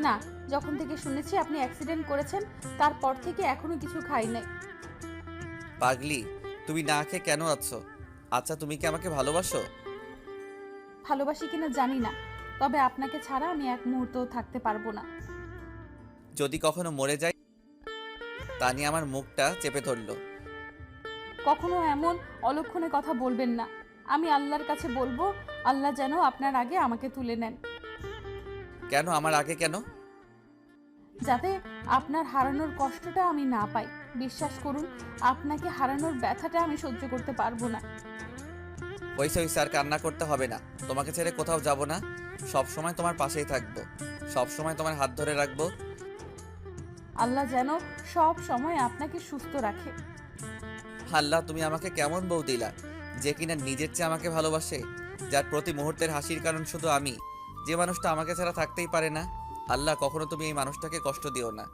না, যখন থেকে শুনেছি আপনি অ্যাক্সিডেন্ট করেছেন তারপর থেকে এখনো কিছু খাই নাই। পাগলি, তুমি না খেয়ে কেন আছো? আচ্ছা তুমি কি আমাকে ভালোবাসো? ভালোবাসি কিনা জানি না, তবে আপনাকে ছাড়া আমি এক মুহূর্তও থাকতে পারবো না। যদি কখনো মরে যাই? তানিয়া আমার মুখটা চেপে ধরলো। কখনো এমন অলক্ষণে কথা বলবেন না। আমি আল্লাহর কাছে বলবো, আল্লাহ যেন আপনার আগে আমাকে তুলে নেন। কেন আমার আগে কেন? যাতে আপনার হারানোর কষ্টটা আমি না পাই। বিশ্বাস করুন, আপনাকে হারানোর ব্যথাটা আমি সহ্য করতে পারবো না। হইছে হইছে, আর কান্না করতে হবে না। তোমাকে ছেড়ে কোথাও যাব না, সব সময় তোমার পাশেই থাকবো, সব সময় তোমার হাত ধরে রাখবো। আল্লাহ যেন সব সময় আপনাকে সুস্থ রাখে। আল্লাহ, তুমি আমাকে কেমন বউ দিলা, যে কিনা নিজের চেয়ে আমাকে ভালোবাসে, যার প্রতি মুহূর্তের হাসির কারণ শুধু আমি, যে মানুষটা আমাকে ছাড়া থাকতেই পারে না। আল্লাহ, কখনো তুমি এই মানুষটাকে কষ্ট দিও না,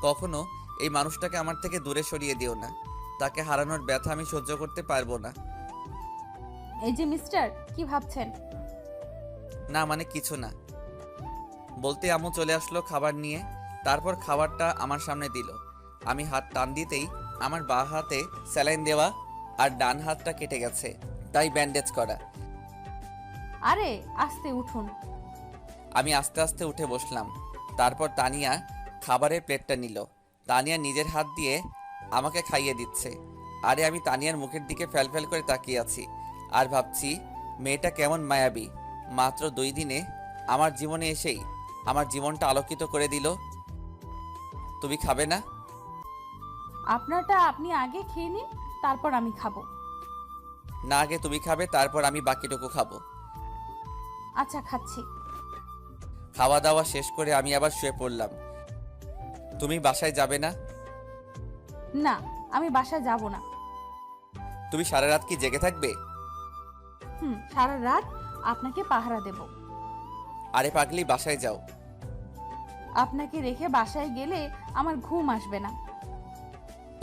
কখনো এই মানুষটাকে আমার থেকে দূরে সরিয়ে দিও না। তাকে হারানোর ব্যথা আমি সহ্য করতে পারবো না। এই যে মিস্টার, কি ভাবছেন? না মানে কিছু না বলতে আম্মু চলে আসলো খাবার নিয়ে। তারপর খাবারটা আমার সামনে দিল। আমি হাত টান দিতেই আমার বাঁ হাতে স্যালাইন দেওয়া আর ডান হাতটা কেটে গেছে, তাই ব্যান্ডেজ করা। আরে আস্তে উঠুন। আমি আস্তে আস্তে উঠে বসলাম। তারপর তানিয়া খাবারের প্লেটটা নিল। তানিয়া নিজের হাত দিয়ে আমাকে খাইয়ে দিচ্ছে। আরে আমি তানিয়ার মুখের দিকে ফ্যাল করে তাকিয়ে আছি আর ভাবছি মেয়েটা কেমন মায়াবী। মাত্র 2 দিনে আমার জীবনে এসেই আমার জীবনটা আলোকিত করে দিল। তুমি খাবে না? আপনারটা আপনি আগে খেয়ে নিন, তারপর আমি খাবো। না আগে তুমি খাবে, তারপর আমি বাকিটুকু খাবো। আচ্ছা খাচ্ছি। খাওয়া দাওয়া শেষ করে আমি আবার শুয়ে পড়লাম। তুমি বাসায় যাবে না? না, আমি বাসায় যাব না। তুমি সারা রাত কি জেগে থাকবে? সারা রাত আপনাকে পাহারা দেব। আরে পাগলি, বাসায় যাও। আপনাকে রেখে বাসায় গেলে আমার ঘুম আসবে না।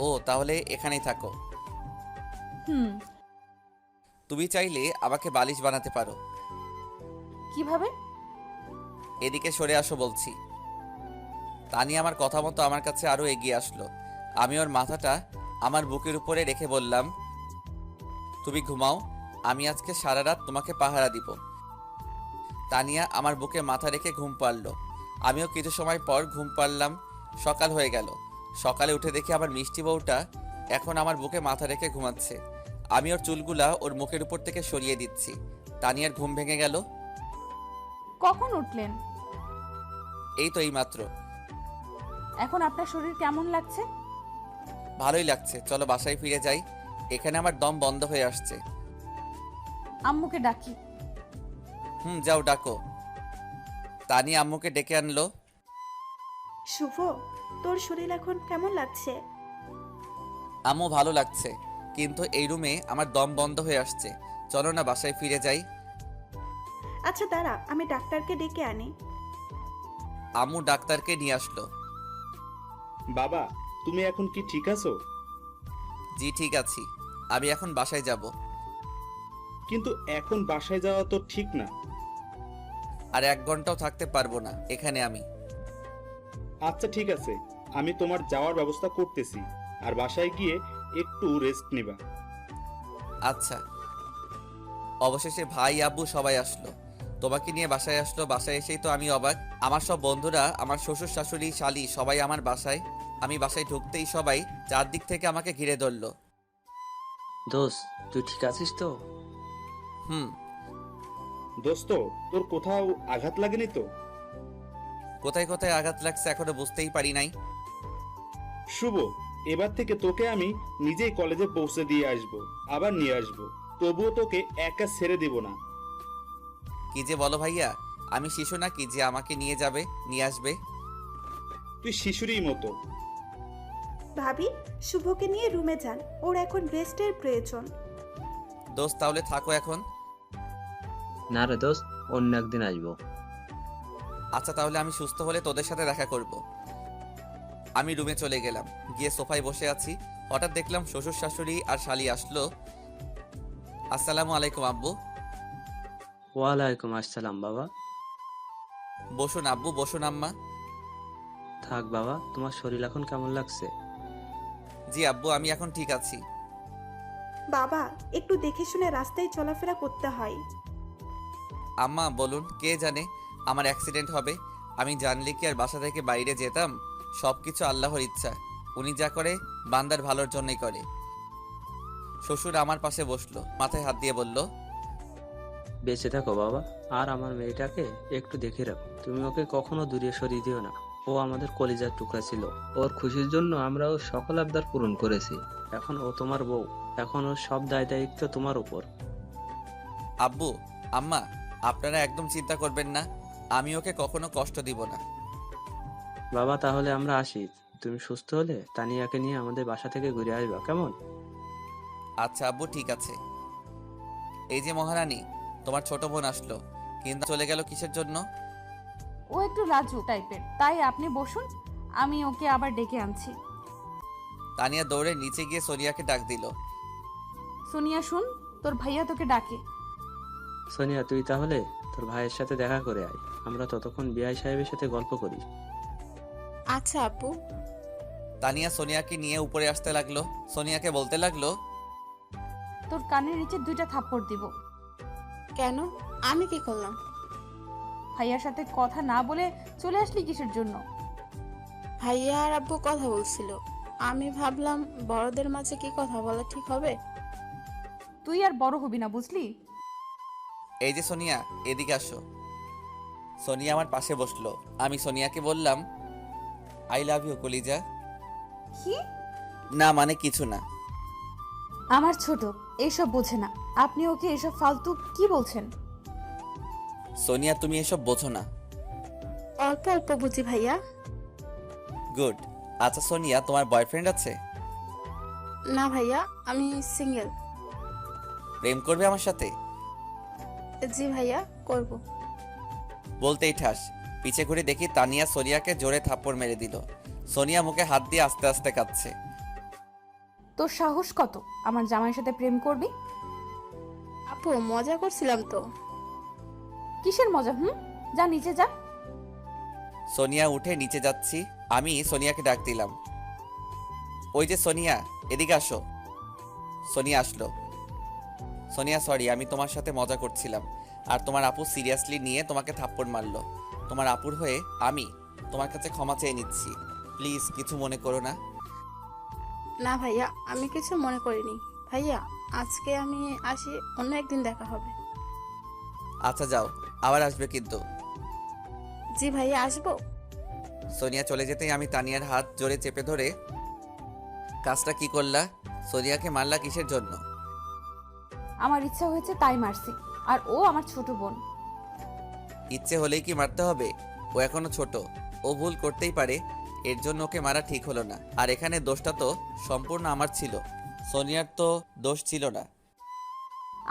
ও তাহলে এখানেই থাকো। হুম। তুমি চাইলে আমাকে বালিশ বানাতে পারো। কিভাবে? এদিকে সরে আসো বলছি। তানিয়া আমার কথা মতো আমার কাছে আরো এগিয়ে আসলো। আমি ওর মাথাটা আমার বুকের উপরে রেখে বললাম, তুমি ঘুমাও, আমি আজকে সারা রাত তোমাকে পাহারা দিব। তানিয়া আমার বুকে মাথা রেখে ঘুম পাড়লো। আমিও কিছু সময় পর ঘুম পাড়লাম। সকাল হয়ে গেল। সকালে উঠে দেখি আমার মিষ্টি বউটা এখন আমার বুকে মাথা রেখে ঘুমাচ্ছে। আমি ওর চুলগুলা ওর মুখের উপর থেকে সরিয়ে দিচ্ছি। তানিয়ার ঘুম ভেঙে গেল। কখন উঠলেন? এই তো এইমাত্র। এখন আপনার শরীর কেমন লাগছে? ভালোই লাগছে, চলো বাসায় ফিরে যাই। এখানে আমার দম বন্ধ হয়ে আসছে। আম্মুকে ডাকি। যাও ডাকো। তানি আম্মুকে ডেকে আনলো। শুভ, তোর শরীর এখন কেমন লাগছে? আম্মু ভালো লাগছে, কিন্তু এই রুমে আমার দম বন্ধ হয়ে আসছে। চলো না বাসায় ফিরে যাই। আচ্ছা দাঁড়া, আমি ডাক্তারকে ডেকে আনি। আম্মু ডাক্তারকে নিয়ে আসলো। বাবা, তুমি এখন কি ঠিক আছো? জি ঠিক আছি, আমি এখন বাসায় যাব। কিন্তু এখন বাসায় যাওয়া তো ঠিক না। আর 1 ঘন্টাও থাকতে পারবো না এখানে আমি। আচ্ছা ঠিক আছে, আমি তোমার যাওয়ার ব্যবস্থা করতেছি। আর বাসায় গিয়ে একটু রেস্ট নিবা। আচ্ছা। অবশেষে ভাই আব্বু সবাই আসলো। তোমাকে নিয়ে বাসায় আসলো। বাসায় এসেই তো আমি অবাক। আমার সব বন্ধুরা, আমার শ্বশুর শাশুড়ি শালি সবাই আমার বাসায়। আমি বাসায় ঢুকতেই সবাই চারদিক থেকে আমাকে ঘিরে ধরলো। দোস্ত, তুই ঠিক আছিস তো? হুম। দোস্ত, তোর কোথাও আঘাত লাগেনি তো? কোথায় কোথায় আঘাত লাগছে এখনো বুঝতেই পারি নাই। শুভ, এবার থেকে তোকে আমি নিজেই কলেজে পৌঁছে দিয়ে আসব, আবার নিয়ে আসব। তবুও তোকে একা ছেড়ে দিব না। কি যে বলো ভাইয়া, আমি শিশু নাকি যে আমাকে নিয়ে যাবে নিয়ে আসবে? তুই শিশুরই মতো। ভাবি, শুভকে নিয়ে রুমে যান, ওর এখন রেস্টের প্রয়োজন। দোস্ত তাহলে থাকো এখন। না রে দোস্ত, অন্য একদিন আসবো। আচ্ছা তাহলে আমি সুস্থ হলে তোদের সাথে দেখা করব। আমি রুমে চলে গেলাম। গিয়ে সোফায় বসে আছি। হঠাৎ দেখলাম শ্বশুর শাশুড়ি আর শালি আসলো। আসসালামু আলাইকুম আব্বু। ওয়ালাইকুম আসসালাম বাবা। বসুন আব্বু, বসুন আম্মা। থাক বাবা, তোমার শরীর এখন কেমন লাগছে? জি আব্বু, আমি এখন ঠিক আছি। বাবা, একটু দেখে শুনে রাস্তায় চলাফেরা করতে হয়। আম্মা বলুন, কে জানে আমার অ্যাক্সিডেন্ট হবে। আমি জানলে কি আর বাসা থেকে বাইরে যেতাম? সব কিছু আল্লাহর ইচ্ছা। উনি যা করে বান্দার ভালোর জন্যই করে। শ্বশুর আমার পাশে বসলো, মাথায় হাত দিয়ে বলল, বেঁচে থাকো বাবা। আর আমার মেয়েটাকে একটু দেখে রাখো। তুমি ওকে কখনো দূরে সরিয়ে দিও না। ও আমাদের কলিজার টুকরা ছিল। ওর খুশির জন্য আমরা ওর সকল আবদার পূরণ করেছি। এখন ও তোমার বউ। এখন ওর সব দায় দায়িত্ব তোমার উপর। আব্বু আম্মা, আপনারা একদম চিন্তা করবেন না। আমি ওকে কখনো কষ্ট দিব না। বাবা তাহলে আমরা আসি। তুমি সুস্থ হলে তানিয়াকে নিয়ে আমাদের বাসা থেকে ঘুরে আসবা, কেমন? আচ্ছা আব্বু, ঠিক আছে। এই যে মহারানী, তোমার ছোট বোন আসলো, কিন্তু চলে গেল কিসের জন্য? ও একটু লাজুক টাইপের, তাই আপনি বসুন, আমি ওকে আবার ডেকে আনছি। তানিয়া দৌড়ে নিচে গিয়ে সোনিয়াকে ডাক দিল। সোনিয়া শুন, তোর ভাইয়া তোকে ডাকে। সোনিয়া, তুই তাহলে তোর ভাইয়ের সাথে দেখা করে আয়, আমরা ততক্ষণ বিআই সাহেবের সাথে গল্প করি। আচ্ছা আব্বু। তানিয়া সোনিয়াকে নিয়ে উপরে আসতে লাগলো। সোনিয়াকে বলতে লাগলো, তোর কানের নিচে 2টা থাপ্পড় দিব। কেন? আমি কি করলাম? ভাইয়ার সাথে কথা না বলে চলে আসলি কিসের জন্য? ভাইয়া আর আব্বু কথা বলছিল, আমি ভাবলাম বড়দের মাঝে কি কথা বলা ঠিক হবে। তুই আর বড় হবি না, বুঝলি? এই যে সোনিয়া, এদিকে আসো। সোনিয়া আমার পাশে বসলো। আমি সোনিয়াকে বললাম, আই লাভ ইউ কলিজা। কি? না মানে কিছু না। আমার ছোট এইসব বোঝে না, আপনি ওকে এসব ফালতু কি বলছেন? সোনিয়া, তুমি এসব বোঝো না। অল্প অল্প বুঝি ভাইয়া। গুড। আচ্ছা সোনিয়া, তোমার বয়ফ্রেন্ড আছে? না ভাইয়া, আমি সিঙ্গেল। প্রেম করবে আমার সাথে? জি ভাইয়া, করব। বলতেই ঠাস পিছে ঘুরে দেখি তানিয়া সোনিয়াকে জোরে থাপ্পড় মেরে দিল। সোনিয়া মুখে হাত দিয়ে আস্তে আস্তে কাঁদছে। তোর সাহস কত আমার জামাইয়ের সাথে প্রেম করবি? আপু, মজা করছিলাম তো। কিসের মজা? যা নিচে যা। সোনিয়া উঠে নিচে যাচ্ছি। আমি সোনিয়াকে ডাক দিলাম, ওই যে সোনিয়া, এদিকে আসো। সোনিয়া আসলো। সোনিয়া সরি, আমি তোমার সাথে মজা করছিলাম, আর তোমার আপু সিরিয়াসলি নিয়ে তোমাকে থাপ্পড় মারলো। তোমার আপুর হয়ে আমি তোমার কাছে ক্ষমা চেয়ে নিচ্ছি, প্লিজ কিছু মনে করো না। না ভাইয়া, আমি কিছু মনে করিনি। ভাইয়া, আজকে আমি আসি, অন্য একদিন দেখা হবে। আচ্ছা যাও, আবার আসবে কিন্তু। জি ভাইয়া, আসবো। সোনিয়া চলে যেতেই আমি তানিয়ার হাত জোরে চেপে ধরে, কাজটা কি করলা? সোনিয়াকে মারলা কিসের জন্য? আমার ইচ্ছা হয়েছে তাই মারছি, আর ও আমার ছোট বোন। ইচ্ছে হলেই কি মারতে হবে? ও এখনো ছোট, ও ভুল করতেই পারে, এর জন্য ওকে মারা ঠিক হলো না। আর এখানে দোষটা তো সম্পূর্ণ আমার ছিল, সোনিয়ার তো দোষ ছিল না।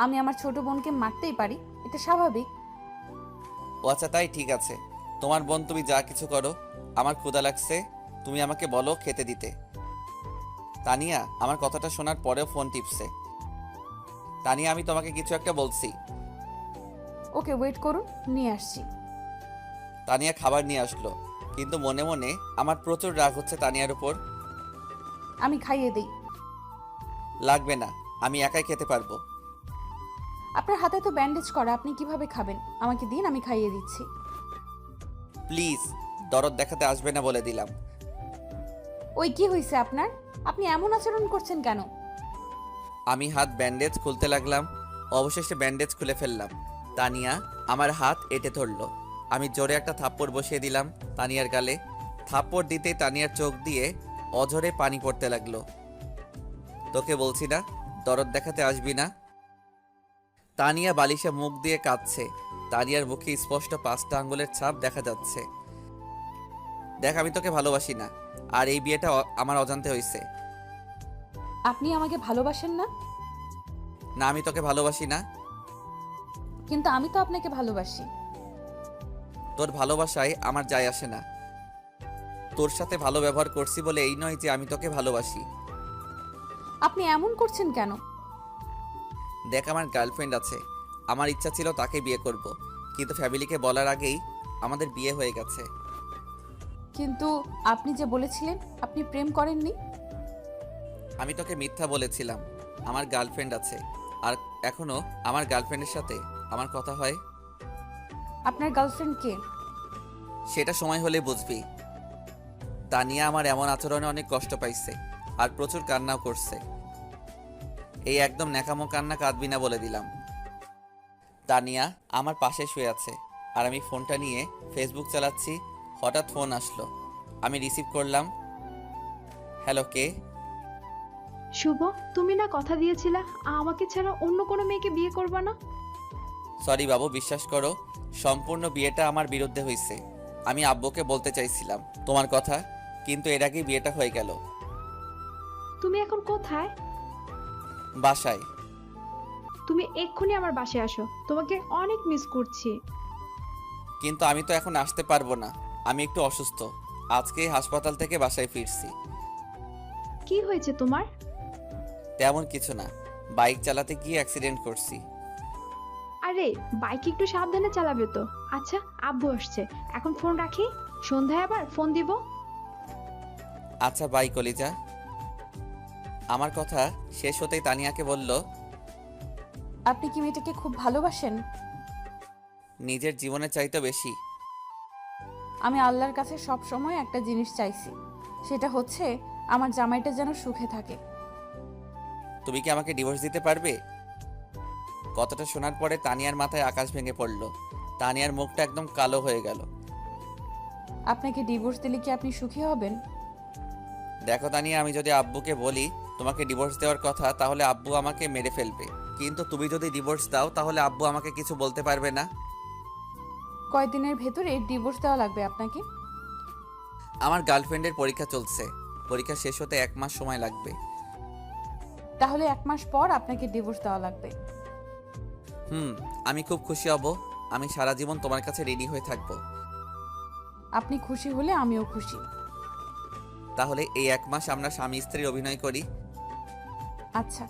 আমি আমার ছোট বোনকে মারতেই পারি, এটা স্বাভাবিক। ও আচ্ছা, তাই ঠিক আছে। তোমার বোন, তুমি যা কিছু করো। আমার ক্ষুধা লাগছে, তুমি আমাকে বলো খেতে দিতে। তানিয়া আমার কথাটা শোনার পরেও ফোন টিপছে। তানিয়া, আমি তোমাকে কিছু একটা বলছি। ওকে, ওয়েট করুন, নিয়ে আসছি। তানিয়া খাবার নিয়ে আসলো, কিন্তু মনে মনে আমার প্রচুর রাগ হচ্ছে তানিয়ার উপর। আমি খাইয়ে দিই। লাগবে না, আমি একাই খেতে পারবো। আপনার হাতে তো ব্যান্ডেজ করা, আপনি কিভাবে খাবেন? আমাকে দিন, আমি খাইয়ে দিচ্ছি। প্লিজ, দরদ দেখাতে আসবে না বলে দিলাম। ওই কি হয়েছে আপনার? আপনি এমন আচরণ করছেন কেন? আমি হাত ব্যান্ডেজ খুলতে লাগলাম, অবশেষে ব্যান্ডেজ খুলে ফেললাম। তানিয়া আমার হাত এঁটে ধরলো। আমি জোরে একটা থাপ্পড় বসিয়ে দিলাম তানিয়ার গালে। থাপ্পড় দিতেই তানিয়ার চোখ দিয়ে অঝরে পানি পড়তে লাগলো। তোকে বলছি না দরদ দেখাতে আসবি না। তানিয়া বালিশে মুখ দিয়ে কাঁদছে। তানিয়ার মুখে স্পষ্ট 5টা আঙ্গুলের ছাপ দেখা যাচ্ছে। দেখ, আমি তোকে ভালোবাসি না, আর এই বিয়েটা আমার অজান্তে হয়েছে। আপনি আমাকে ভালোবাসেন না? না, আমি তোকে ভালোবাসি না। কিন্তু আমি তো আপনাকে ভালোবাসি। তোর ভালোবাসায় আমার যায় আসে না। তোর সাথে ভালো ব্যবহার করছি বলে এই নয় যে আমি তোকে ভালোবাসি। আপনি এমন করছেন কেন? দেখ, আমার গার্লফ্রেন্ড আছে, আমার ইচ্ছা ছিল তাকে বিয়ে করব, কিন্তু ফ্যামিলিকে বলার আগেই আমাদের বিয়ে হয়ে গেছে। কিন্তু আপনি যে বলেছিলেন আপনি প্রেম করেননি। আমি তোকে মিথ্যা বলেছিলাম। আমার গার্লফ্রেন্ড আছে, আর এখনো আমার গার্লফ্রেন্ডের সাথে আমার কথা হয়। আপনার গার্লফ্রেন্ড কে? সেটা সময় হলে বুঝবি। তানিয়া আমার এমন আচরণে অনেক কষ্ট পাইছে, আর প্রচুর কান্নাও করছে। এই একদম ন্যাকামো কান্না কাঁদবি না বলে দিলাম। তানিয়া আমার পাশে শুয়ে আছে, আর আমি ফোনটা নিয়ে ফেসবুক চালাচ্ছি। হঠাৎ ফোন আসলো, আমি রিসিভ করলাম। হ্যালো, কে? শুভ, তুমি না কথা দিয়েছিলা আমাকে ছাড়া অন্য কোনো মেয়েকে বিয়ে করবা না? সরি বাবু, বিশ্বাস করো, সম্পূর্ণ বিয়েটা আমার বিরুদ্ধে হয়েছে। আমি আব্বুকে বলতে চাইছিলাম তোমার কথা, কিন্তু এর আগেই বিয়েটা হয়ে গেল। তুমি এখন কোথায়? বাসায়। তুমি এক্ষুনি আমার বাসায় আসো, তোমাকে অনেক মিস করছি। কিন্তু আমি তো এখন আসতে পারবো না, আমি একটু অসুস্থ। আজকে হাসপাতাল থেকে বাসায় ফিরছি। কি হয়েছে তোমার? তেমন কিছু না, বাইক চালাতে গিয়ে অ্যাক্সিডেন্ট করছি। আরে বাইক একটু সাবধানে চালাবে তো। আচ্ছা আব্বু আসছে, এখন ফোন রাখি, সন্ধ্যায় আবার ফোন দিব। আচ্ছা বাই কলিজা। আমার কথা শেষ হতেই তানিয়াকে বলল, আপনি কি মেয়েটাকে খুব ভালোবাসেন? নিজের জীবনের চাইতে বেশি। আমি আল্লাহর কাছে সব সময় একটা জিনিস চাইছি, সেটা হচ্ছে আমার জামাইটা যেন সুখে থাকে। তুমি কি আমাকে ডিভোর্স দিতে পারবে? কথাটা শোনার পরে তানিয়ার মাথায় আকাশ ভেঙে পড়ল। তানিয়ার মুখটা একদম কালো হয়ে গেল। আপনাকে ডিভোর্স দিলে কি আপনি সুখী হবেন? দেখো তানিয়া, আমি যদি আব্বুকে বলি তোমাকে ডিভোর্স দেওয়ার কথা, তাহলে আব্বু আমাকে মেরে ফেলবে। কিন্তু তুমি যদি ডিভোর্স দাও, তাহলে আব্বু আমাকে কিছু বলতে পারবে না। কয়দিনের ভেতরে ডিভোর্স দেওয়া লাগবে আপনাকে? আমার গার্লফ্রেন্ডের পরীক্ষা চলছে, পরীক্ষা শেষ হতে 1 মাস সময় লাগবে। তাহলে 1 মাস পর আপনাকে ডিভোর্স দেওয়া লাগবে। আমি খুব খুশি হব। আমি সারা জীবন তোমার কাছে রেডি হয়ে থাকবো। আপনি খুশি হলে আমিও খুশি। তাহলে এই 1 মাস আমরা স্বামী স্ত্রীর অভিনয় করি। আচ্ছা।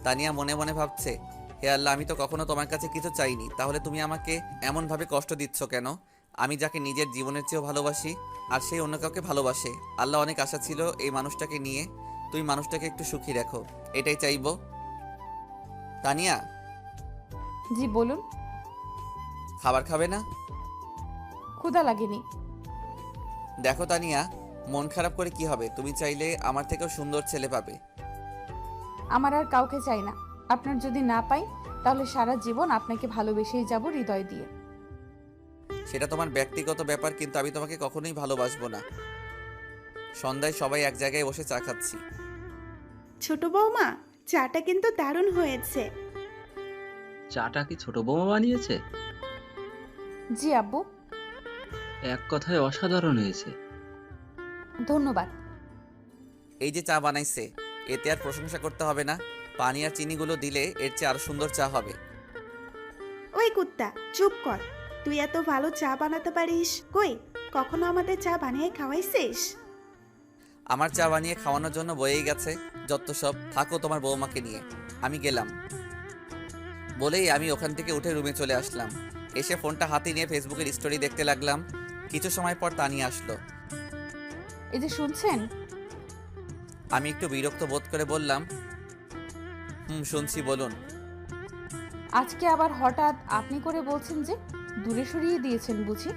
তানিয়া মনে মনে ভাবছে, হে আল্লাহ, আমি তো কখনো তোমার কাছে কিছু চাইনি, তাহলে তুমি আমাকে এমনভাবে কষ্ট দিচ্ছ কেন? আমি যাকে নিজের জীবনের চেয়েও ভালোবাসি, আর সেই অন্য কাউকে ভালোবাসে। আল্লাহ, অনেক আশা ছিল এই মানুষটাকে নিয়ে, তুমি মানুষটাকে একটু সুখী রাখো, এটাই চাইবো। তানিয়া, জি বলুন। খাবার খাবে না? ক্ষুধা লাগেনি। দেখো তানিয়া, মন খারাপ করে কি হবে? তুমি চাইলে আমার থেকেও সুন্দর ছেলে পাবে। আমার আর কাউকে চাই না। আপনার যদি না পাই, তাহলে সারা জীবন আপনাকে ভালোবেসেই যাব হৃদয় দিয়ে। সেটা তোমার ব্যক্তিগত ব্যাপার, কিন্তু আমি তোমাকে কখনোই ভালোবাসবো না। সন্ধ্যায় সবাই এক জায়গায় বসে চা খাচ্ছি। ছোট বৌমা, চাটা কিন্তু দারুণ হয়েছে। চাটা কি ছোট বৌমা বানিয়েছে? জি আব্বু। এক কথায় অসাধারণ হয়েছে। ধন্যবাদ। এই যে চা বানাইছে, এতে আর প্রশংসা করতে হবে না। পানি আর চিনিগুলো দিলে এর চেয়ে আরো সুন্দর চা হবে। ওই কুত্তা, চুপ কর। তুই এত ভালো চা বানাতে পারিস, কই কখনো আমাদের চা বানিয়ে খাওয়াইছিস? আমার চা বানিয়ে খাওয়ানোর জন্য বয়েই গেছে যত সব। থাকো তোমার বৌমাকে নিয়ে, আমি গেলাম। বলেই আমি ওখান থেকে উঠে রুমে চলে আসলাম। এসে ফোনটা হাতে নিয়ে ফেসবুকের স্টোরি দেখতে লাগলাম। কিছু সময় পর তানিয়া আসলো। এই যে শুনছেন? আমি একটু বিরক্ত বোধ করে বললাম, শুনছি, বলুন। আজকে আবার হঠাৎ আপনি করে বলছেন যে? দূরে সরিয়ে দিয়েছেন বুঝি?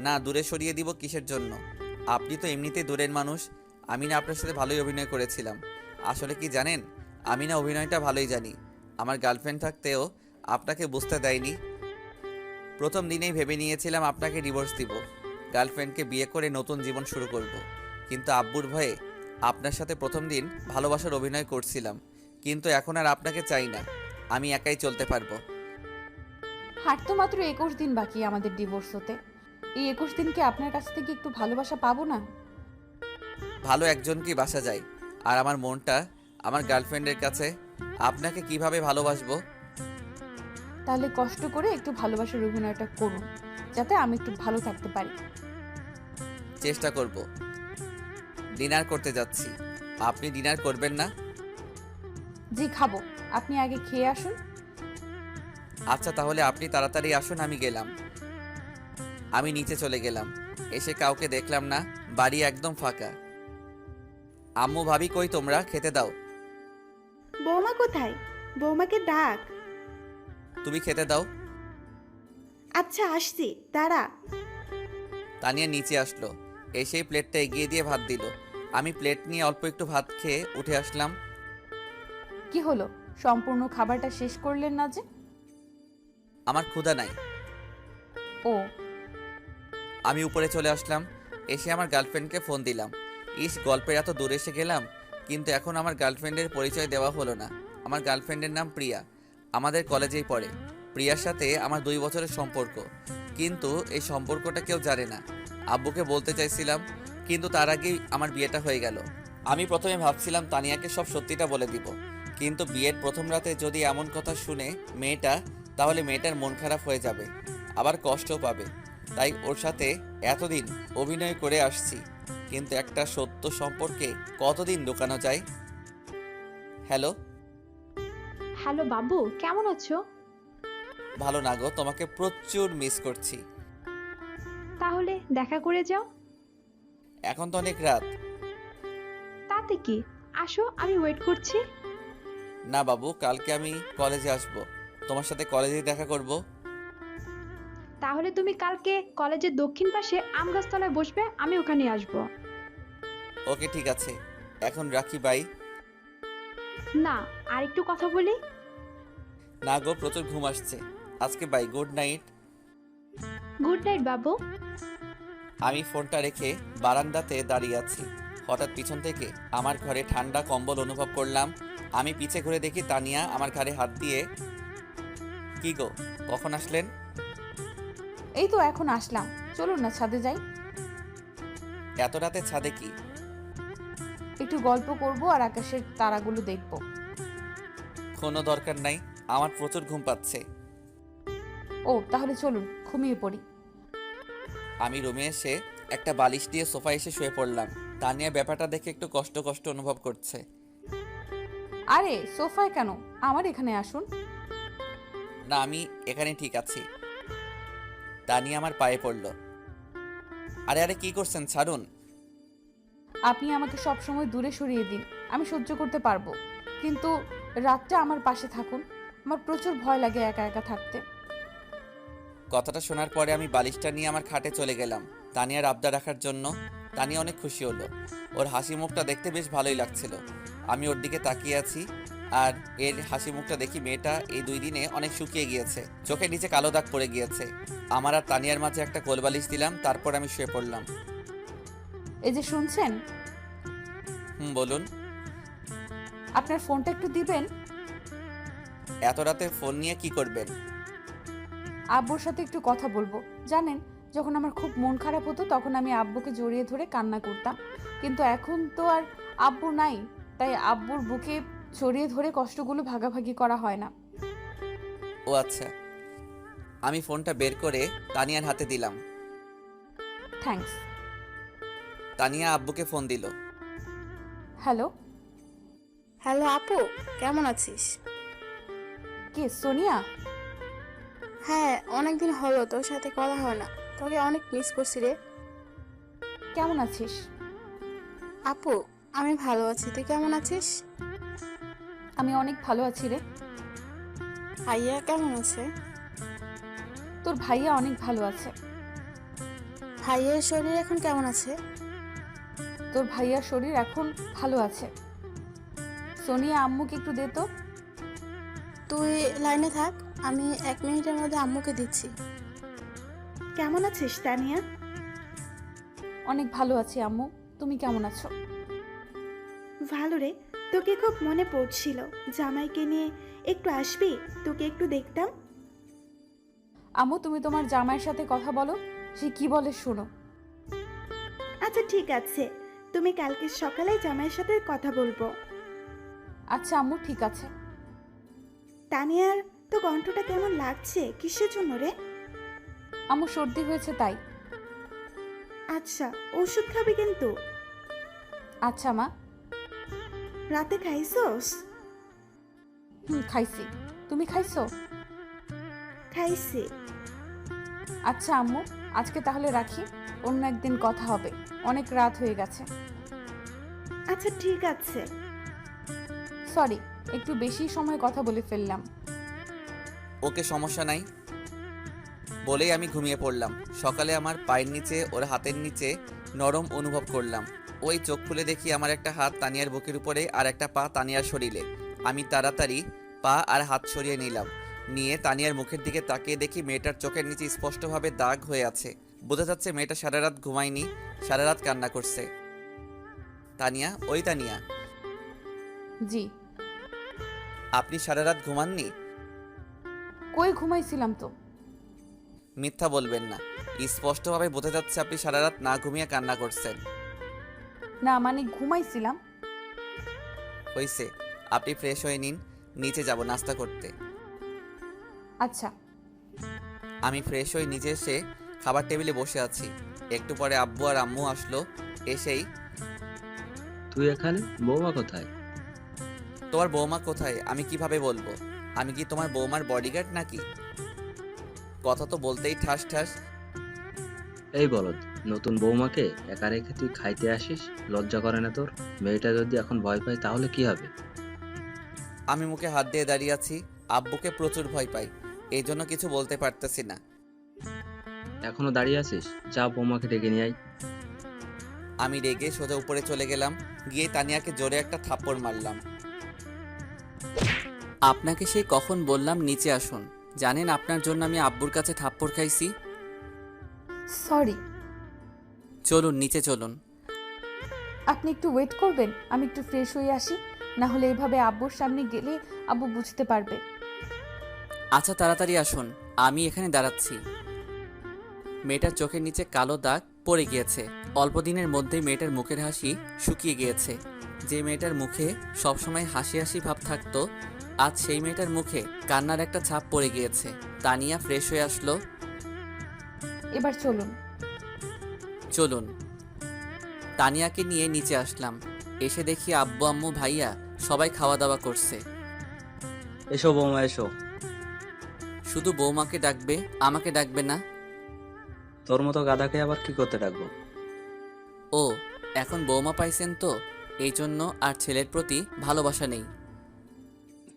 না, দূরে সরিয়ে দিব কিসের জন্য? আপনি তো এমনিতেই দূরের মানুষ। আমি না আপনার সাথে ভালোই অভিনয় করেছিলাম। আসলে কি জানেন, আমি না অভিনয়টা ভালোই জানি। আমার গার্লফ্রেন্ড থাকতেও আপনাকে বুঝতে দেয়নি। প্রথম দিনেই ভেবে নিয়েছিলাম আপনাকে ডিভোর্স দিব, গার্লফ্রেন্ডকে বিয়ে করে নতুন জীবন শুরু করব। কিন্তু আব্বুর ভয়ে আপনার সাথে প্রথম দিন ভালোবাসার অভিনয় করছিলাম। কিন্তু এখন আর আপনাকে চাই না, আমি একাই চলতে পারবো। হার তো মাত্র 21 দিন বাকি আমাদের ডিভোর্স হতে। এই 21 দিনকে আপনার কাছ থেকে একটু ভালোবাসা পাবো না? ভালো একজনকেই বাসা যায়, আর আমার মনটা আমার গার্লফ্রেন্ডের কাছে। আপনাকে কিভাবে ভালোবাসবো? তাহলে কষ্ট করে একটু ভালোবাসার অভিনয়টা করুন, যাতে আমি একটু ভালো থাকতে পারি। চেষ্টা করব। ডিনার করতে যাচ্ছি, আপনি ডিনার করবেন না? জি খাবো, আপনি আগে খেয়ে আসুন। আচ্ছা, তাহলে আপনি তাড়াতাড়ি আসুন, আমি গেলাম। আমি নিচে চলে গেলাম। এসে কাউকে দেখলাম না, বাড়ি একদম ফাঁকা। আম্মু, ভাবি কই তোমরা? খেতে দাও। বৌমা কোথায়? বৌমাকে ডাক। তুমি খেতে দাও। আচ্ছা আসছি, দাঁড়া। তানিয়া নিচে আসলো, এসেই প্লেটটা এগিয়ে দিয়ে ভাত দিল। আমি প্লেট নিয়ে অল্প একটু ভাত খেয়ে উঠে আসলাম। কি হলো, সম্পূর্ণ খাবারটা শেষ করলেন না যে? আমার ক্ষুধা নাই। ও। আমি উপরে চলে আসলাম। এসে আমার গার্লফ্রেন্ডকে ফোন দিলাম। গল্পের এত দূরে এসে গেলাম, কিন্তু এখন আমার গার্লফ্রেন্ডের পরিচয় দেওয়া হলো না। আমার গার্লফ্রেন্ডের নাম প্রিয়া, আমাদের কলেজেই পড়ে। প্রিয়ার সাথে আমার 2 বছরের সম্পর্ক, কিন্তু এই সম্পর্কটা কেউ জানে না। আব্বুকে বলতে চাইছিলাম, কিন্তু তার আগেই আমার বিয়েটা হয়ে গেল। আমি প্রথমে ভাবছিলাম তানিয়াকে সব সত্যিটা বলে দিব, কিন্তু বিয়ের প্রথম রাতে যদি এমন কথা শুনে মেয়েটা, তাহলে মেয়েটার মন খারাপ হয়ে যাবে, আবার কষ্টও পাবে। তাই ওর সাথে এতদিন অভিনয় করে আসছি, কিন্তু একটা সত্য সম্পর্কে কতদিন লুকানো যায়? হ্যালো। হ্যালো বাবু, কেমন আছো? ভালো না গো, তোমাকে প্রচুর মিস করছি। তাহলে দেখা করে যাও। এখন তো অনেক রাত। তাতে কি, আসো, আমি ওয়েট করছি। না বাবু, কালকে আমি কলেজে আসব, তোমার সাথে কলেজে দেখা করব। তাহলে তুমি কালকে কলেজের দক্ষিণ পাশে আম গাছতলায় বসবে, আমি ওখানে আসবো। ওকে ঠিক আছে, এখন রাখি, বাই। না, আর একটু কথা বলি। না গো, প্রচুর ঘুম আসছে আজকে, bye, good night. Good night বাবু। আমি ফোনটা রেখে বারান্দাতে দাঁড়িয়ে আছি। হঠাৎ পিছন থেকে আমার ঘরে ঠান্ডা কম্বল অনুভব করলাম। আমি পিছে ঘুরে দেখি তানিয়া আমার ঘাড়ে হাত দিয়ে। কি গো, কখন আসলেন? এই তো এখন আসলাম, চলুন না ছাদে যাই, এত রাতে ছাদে কি? একটু গল্প করব আর আকাশের তারাগুলো দেখব। কোনো দরকার নাই, আমার প্রচুর ঘুম পাচ্ছে। ও তাহলে চলুন ঘুমিয়ে পড়ি। আমি রুমে এসে একটা বালিশ দিয়ে সোফায় এসে শুয়ে পড়লাম। তানিয়া ব্যাপারটা দেখে একটু কষ্ট কষ্ট অনুভব করছে। আরে সোফায় কেন, আমার এখানে আসুন। না, আমি এখানে ঠিক আছি। তানিয়া আমার পায়ে পড়ল। আরে আরে, কি করছেন, ছাড়ুন। আপনি আমাকে সব সময় দূরে সরিয়ে দিন, আমি সহ্য করতে পারবো, কিন্তু রাতটা আমার পাশে থাকুন। আমার প্রচুর ভয় লাগে একা একা থাকতে। কথাটা শোনার পরে আমি বালিশটা নিয়ে আমার খাটে চলে গেলাম তানিয়ার আবদার রাখার জন্য। তানিয়া অনেক খুশি হলো, ওর হাসি মুখটা দেখতে বেশ ভালোই লাগছিল। আমি ওর দিকে তাকিয়ে আছি, আর এর হাসি মুখটা দেখি মেয়েটা এই 2 দিনে অনেক শুকিয়ে গিয়েছে, চোখের নিচে কালো দাগ পড়ে গিয়েছে। আমার আর তানিয়ার মাঝে একটা কোলবালিশ দিলাম, তারপর আমি শুয়ে পড়লাম। এই যে শুনছেন, বলুন। আপনার ফোনটা একটু দিবেন। এত রাতে ফোন নিয়ে কি করবেন? আব্বুর সাথে একটু কথা বলবো। জানেন, যখন আমার খুব মন খারাপ হতো তখন আমি আব্বুকে জড়িয়ে ধরে কান্না করতাম, কিন্তু এখন তো আর আব্বু নাই, তাই আব্বুর বুকে জড়িয়ে ধরে কষ্টগুলো ভাগাভাগি করা হয় না। ও আচ্ছা। আমি ফোনটা বের করে তানিয়ার হাতে দিলাম। থ্যাঙ্কস। তানিয়া আব্বুকে ফোন দিল। হ্যালো। হ্যালো আপু, কেমন আছিস? কে, সোনিয়া? হ্যাঁ, অনেকদিন হলো তোর সাথে কথা হয় না, তোকে অনেক মিস করছি রে। কেমন আছিস? আপু, আমি ভালো আছি, তুই কেমন আছিস? আমি অনেক ভালো আছি রে। ভাইয়া কেমন আছে? তোর ভাইয়া অনেক ভালো আছে। ভাইয়ের শরীর এখন কেমন আছে? তোর ভাইয়ার শরীর এখন ভালো আছে। সোনিয়া, আম্মুকে একটু দে তো। তুই লাইনে থাক, আমি 1 মিনিটের মধ্যে আম্মুকে দিচ্ছি। কেমন আছিস তানিয়া? অনেক ভালো আছি আম্মু, তুমি কেমন আছো? ভালো রে, তোকে খুব মনে পড়ছিল। জামাইকে নিয়ে একটু আসবি, তোকে একটু দেখতাম। আম্মু, তুমি তোমার জামাইয়ের সাথে কথা বলো, সে কি বলে শোনো। আচ্ছা ঠিক আছে, তুমি কালকে সকালে জামাইয়ের সাথে কথা বলবো। আচ্ছা আম্মু, ঠিক আছে। তানিয়ার তো কণ্ঠটা কেমন লাগছে, কিসের জন্য রে? আম্মু, সর্দি হয়েছে তাই। আচ্ছা, ওষুধ খাবি কিন্তু। আচ্ছা মা। রাতে খাইছোস? খাইছি, তুমি খাইছো? খাইছি। আচ্ছা আম্মু, আজকে তাহলে রাখি, অন্য একদিন কথা হবে, অনেক রাত হয়ে গেছে। আচ্ছা ঠিক আছে। সরি, একটু বেশি সময় কথা বলে ফেললাম। ওকে, সমস্যা নাই বলেই আমি ঘুমিয়ে পড়লাম। সকালে আমার পায়ের নিচে ওর হাতের নিচে নরম অনুভব করলাম। ওই চোখ খুলে দেখি আমার একটা হাত তানিয়ার বুকের উপরে আর একটা পা তানিয়ার শরীরে। আমি তাড়াতাড়ি পা আর হাত সরিয়ে নিলাম, নিয়ে তানিয়ার মুখের দিকে তাকিয়ে দেখি মেয়েটার চোখের নিচে স্পষ্টভাবে দাগ হয়ে আছে। বোঝা যাচ্ছে মেয়েটা সারা রাত ঘুমায়নি, সারা রাত কান্না করছে। তানিয়া, ওই তানিয়া, জি। আপনি সারা রাত ঘুমাননি? কই ঘুমাইছিলাম তো। মিথ্যা বলবেন না, স্পষ্টভাবে বোঝা যাচ্ছে আপনি সারা রাত না ঘুমিয়ে কান্না করছেন। না মানে ঘুমাইছিলাম। হয়েছে, আপনি ফ্রেশ হয়ে নিন, নিচে যাব নাস্তা করতে। আচ্ছা। আমি ফ্রেশ হয়ে নিচে এসে খাবার টেবিলে বসে আছি। একটু পরে আব্বু আর আম্মু আসলো। এসেই, তুই এখানে? বৌমা কোথায়? তোমার বৌমা কোথায় আমি কিভাবে বলবো? আমি কি তোমার বৌমার বডিগার্ড নাকি? কথা তো বলতেই ঠাস ঠাস। এই বলদ, নতুন বৌমাকে একা রেখে তুই খাইতে আসিস? লজ্জা করে না তোর? মেয়েটা যদি এখন ভয় পায় তাহলে কি হবে? আমি মুখে হাত দিয়ে দাঁড়িয়ে আছি। আব্বুকে প্রচুর ভয় পাই, এই জন্য কিছু বলতে পারতেছি না। এখনো দাঁড়িয়ে আছিস? যা বৌমাকে ডেকে নিয়ে আয়। আমি রেগে সোজা উপরে চলে গেলাম, গিয়ে তানিয়াকে জোরে একটা থাপ্পড় মারলাম। আপনাকে সেই কখন বললাম নিচে আসুন। জানেন আপনার জন্য আমি আব্বুর কাছে থাপ্পড় খাইছি। সরি। চলুন নিচে চলুন। আপনি একটু ওয়েট করবেন, আমি একটু ফ্রেশ হয়ে আসি, না হলে এভাবে আব্বুর সামনে গেলে আব্বু বুঝতে পারবে। আচ্ছা তাড়াতাড়ি আসুন, আমি এখানে দাঁড়াচ্ছি। মেয়েটার চোখের নিচে কালো দাগ পড়ে গিয়েছে। অল্প দিনের মধ্যেই মেয়েটার মুখের হাসি শুকিয়ে গিয়েছে। যে মেয়েটার মুখে সবসময় হাসি হাসি ভাব থাকতো, আজ সেই মেয়েটার মুখে কান্নার একটা ছাপ পড়ে গিয়েছে। তানিয়া ফ্রেশ হয়ে আসলো। এবার চলুন। চলুন। তানিয়াকে নিয়ে নিচে আসলাম। এসে দেখি আব্বু আম্মু ভাইয়া সবাই খাওয়া দাওয়া করছে। এসো বৌমা এসো। শুধু বৌমাকে ডাকবে, আমাকে ডাকবে না? তোর মতো গাধাকে আবার কি করতে ডাকবো? ও, এখন বৌমা পাইছেন তো, এই জন্য আর ছেলের প্রতি ভালোবাসা নেই।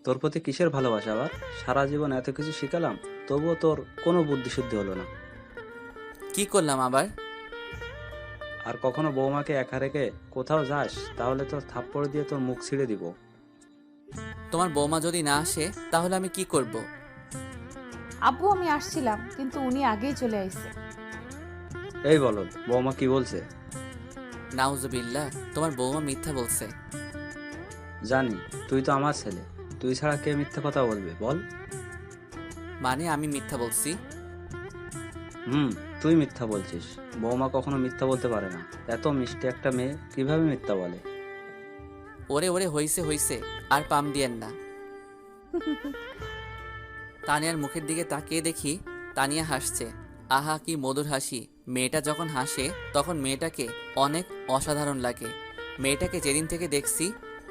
তোর প্রতি কিসের ভালোবাসা আবার? সারা জীবন এত কিছু শিখালাম, তবুও তোর কোনো বুদ্ধি শুদ্ধি হলো না। কি করলাম আবার? আর কখনো বৌমাকে একা রেখে কোথাও যাস তাহলে তোর থাপ্পড় দিয়ে তোর মুখ ছিঁড়ে দিব। তোমার বৌমা যদি না আসে তাহলে আমি কি করব? আব্বু আমি আসছিলাম, কিন্তু উনি আগেই চলে আসছে। এই বলদ, বৌমা কি বলছে? নাউজুবিল্লাহ, তোমার বৌমা মিথ্যা বলছে। জানি, তুই তো আমার ছেলে, তুই ছাড়া কে মিথ্যা কথা বলবে বল? মানে আমি মিথ্যা বলছি? তুই মিথ্যা বলছিস। বৌমা কখনো মিথ্যা বলতে পারে না। এত মিষ্টি একটা মেয়ে কিভাবে মিথ্যা বলে? ওরে ওরে, হইছে হইছে, আর পাম দিয়েন না। তানিয়ার মুখের দিকে তাকিয়ে দেখি তানিয়া হাসছে। আহা কি মধুর হাসি। মেয়েটা যখন হাসে তখন মেয়েটাকে অনেক অসাধারণ লাগে। মেয়েটাকে যেদিন থেকে দেখছি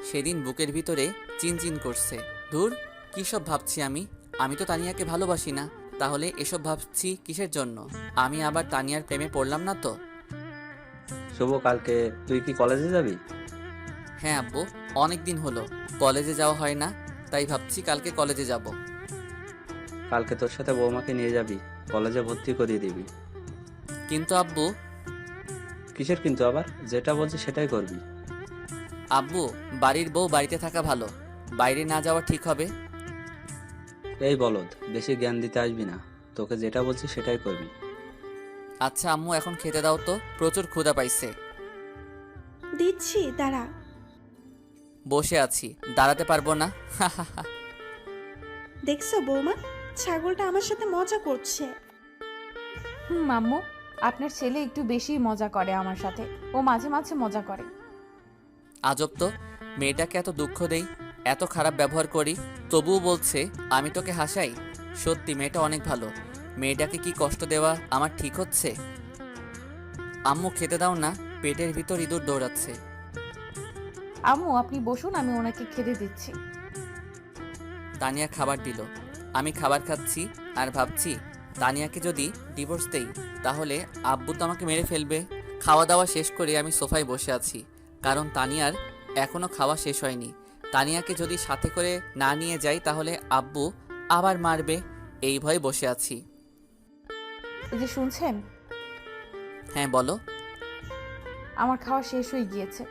সেদিন বুকের ভিতরে চিনচিন করছে। ধুর, কী সব ভাবছি আমি। আমি তো তানিয়াকে ভালোবাসি না, তাহলে এসব ভাবছি কিসের জন্য? আমি আবার তানিয়ার প্রেমে পড়লাম না তো? শুভ, কালকে তুই কি কলেজে যাবি? হ্যাঁ আব্বু, অনেক দিন হলো কলেজে যাওয়া হয় না, তাই ভাবছি কালকে কলেজে যাব। কালকে তোর সাথে বৌমাকে নিয়ে যাবি, কলেজে ভর্তি করিয়ে দিবি। কিন্তু আব্বু। কিসের কিন্তু আবার? যেটা বলছি সেটাই করবি। আব্বু, বাড়ির বউ বাড়িতে থাকা ভালো, বাইরে না যাওয়া ঠিক হবে? এই বলদ, বেশি জ্ঞান দিতে আসবি না। তোকে যেটা বলছি সেটাই করবি। আচ্ছা আম্মু, এখন খেতে দাও তো, প্রচুর ক্ষুধা পাইছে। দিচ্ছি, দাঁড়া। বসে আছি, দাঁড়াতে পারবো না। দেখছো বৌমা, ছাগলটা আমার সাথে মজা করছে। আম্মু, আপনার ছেলে একটু বেশি মজা করে আমার সাথে, ও মাঝে মাঝে মজা করে। আজব তো, মেয়েটাকে এত দুঃখ দেই, এত খারাপ ব্যবহার করি, তবুও বলছে আমি তোকে হাসাই। সত্যি মেয়েটা অনেক ভালো। মেয়েটাকে কি কষ্ট দেওয়া আমার ঠিক হচ্ছে? আম্মু খেতে দাও না, পেটের ভিতর ইঁদুর দৌড়াচ্ছে। আম্মু আপনি বসুন, আমি ওনাকে খেতে দিচ্ছি। তানিয়া খাবার দিল। আমি খাবার খাচ্ছি আর ভাবছি তানিয়াকে যদি ডিভোর্স দেই তাহলে আব্বু তো আমাকে মেরে ফেলবে। খাওয়া দাওয়া শেষ করে আমি সোফায় বসে আছি, কারণ তানিয়ার এখনো খাওয়া শেষ হয়নি। তানিয়াকে যদি সাথে করে না নিয়ে যাই তাহলে আব্বু আবার মারবে, এই ভয়ে বসে আছি। এই যে শুনছেন? হ্যাঁ বলো। আমার খাওয়া শেষ হয়ে গিয়েছে।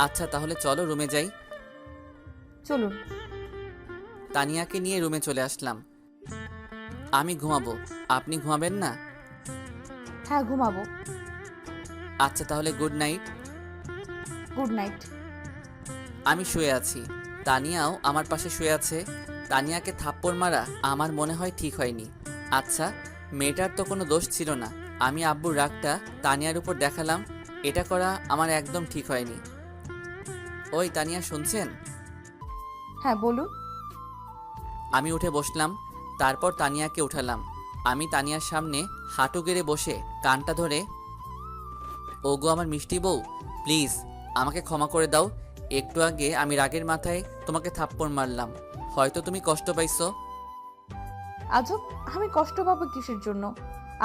আচ্ছা তাহলে চলো রুমে যাই। চলুন। তানিয়াকে নিয়ে রুমে চলে আসলাম। আমি ঘুমাবো, আপনি ঘুমাবেন না? হ্যাঁ ঘুমাবো। আচ্ছা তাহলে গুড নাইট। Good night. আমি শুয়ে আছি, তানিয়াও আমার পাশে শুয়ে আছে। তানিয়াকে থাপ্পড় মারা আমার মনে হয় ঠিক হয়নি। আচ্ছা, মেয়েটার তো কোনো দোষ ছিল না, আমি আব্বুর রাগটা তানিয়ার উপর দেখালাম, এটা করা আমার একদম ঠিক হয়নি। ওই তানিয়া, শুনছেন? হ্যাঁ বলুন। আমি উঠে বসলাম, তারপর তানিয়াকে উঠালাম। আমি তানিয়ার সামনে হাঁটু গেড়ে বসে কানটা ধরে ওগো আমার মিষ্টি বউ, প্লিজ আমাকে ক্ষমা করে দাও। একটু আগে আমি রাগের মাথায় তোমাকে থাপ্পড় মারলাম, হয়তো তুমি কষ্ট পাইছো। আজব, আমি কষ্ট পাবো কিসের জন্য?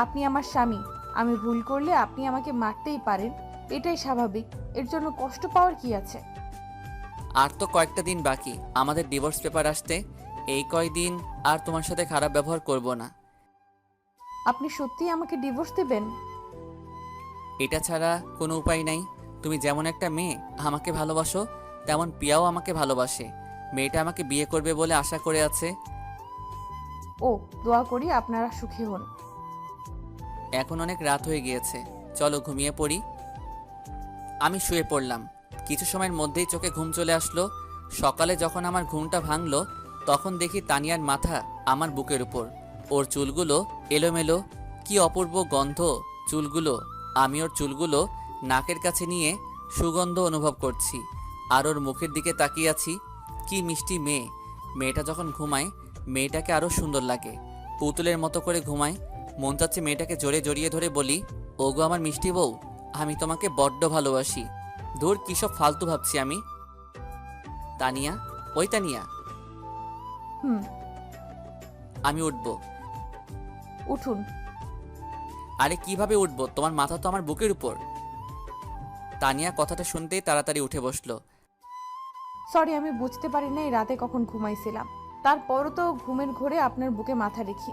আপনি আমার স্বামী, আমি ভুল করলে আপনি আমাকে মারতেই পারেন, এটাই স্বাভাবিক। এর জন্য কষ্ট পাওয়ার কি আছে? আর তো কয়েকটা দিন বাকি আমাদের ডিভোর্স পেপার আসতে, এই কয়দিন আর তোমার সাথে খারাপ ব্যবহার করব না। আপনি সত্যিই আমাকে ডিভোর্স দেবেন? এটা ছাড়া কোনো উপায় নাই। তুমি যেমন একটা মেয়ে আমাকে ভালোবাসো, তেমন পিয়াও আমাকে ভালোবাসে। মেয়েটা আমাকে বিয়ে করবে বলে আশা করে আছে। ও, দোয়া করি আপনারা সুখী হন। এখন অনেক রাত হয়ে গিয়েছে, চলো ঘুমিয়ে পড়ি। আমি শুয়ে পড়লাম। কিছু সময়ের মধ্যেই চোখে ঘুম চলে আসলো। সকালে যখন আমার ঘুমটা ভাঙলো, তখন দেখি তানিয়ার মাথা আমার বুকের উপর। ওর চুলগুলো এলোমেলো, কি অপূর্ব গন্ধ চুলগুলো। আমি ওর চুলগুলো নাকের কাছে নিয়ে সুগন্ধ অনুভব করছি, আর ওর মুখের দিকে তাকিয়ে আছি। কি মিষ্টি মেয়ে। মেয়েটা যখন ঘুমায়, মেয়েটাকে আরও সুন্দর লাগে, পুতুলের মতো করে ঘুমায়। মন চাচ্ছে মেয়েটাকে জোরে জড়িয়ে ধরে বলি, ওগো আমার মিষ্টি বউ, আমি তোমাকে বড্ড ভালোবাসি। ধুর, কী সব ফালতু ভাবছি আমি। তানিয়া, ওই তানিয়া। হুম। আমি উঠবো। উঠুন। আরে কিভাবে উঠবো, তোমার মাথা তো আমার বুকের উপর। তানিয়া কথাটা শুনতেই তাড়াতাড়ি উঠে বসলো। সরি, আমি বুঝতে পারি নাই রাতে কখন ঘুমাইছিলাম। তারপরও তো ঘুমের ঘোরে আপনার বুকে মাথা রেখি।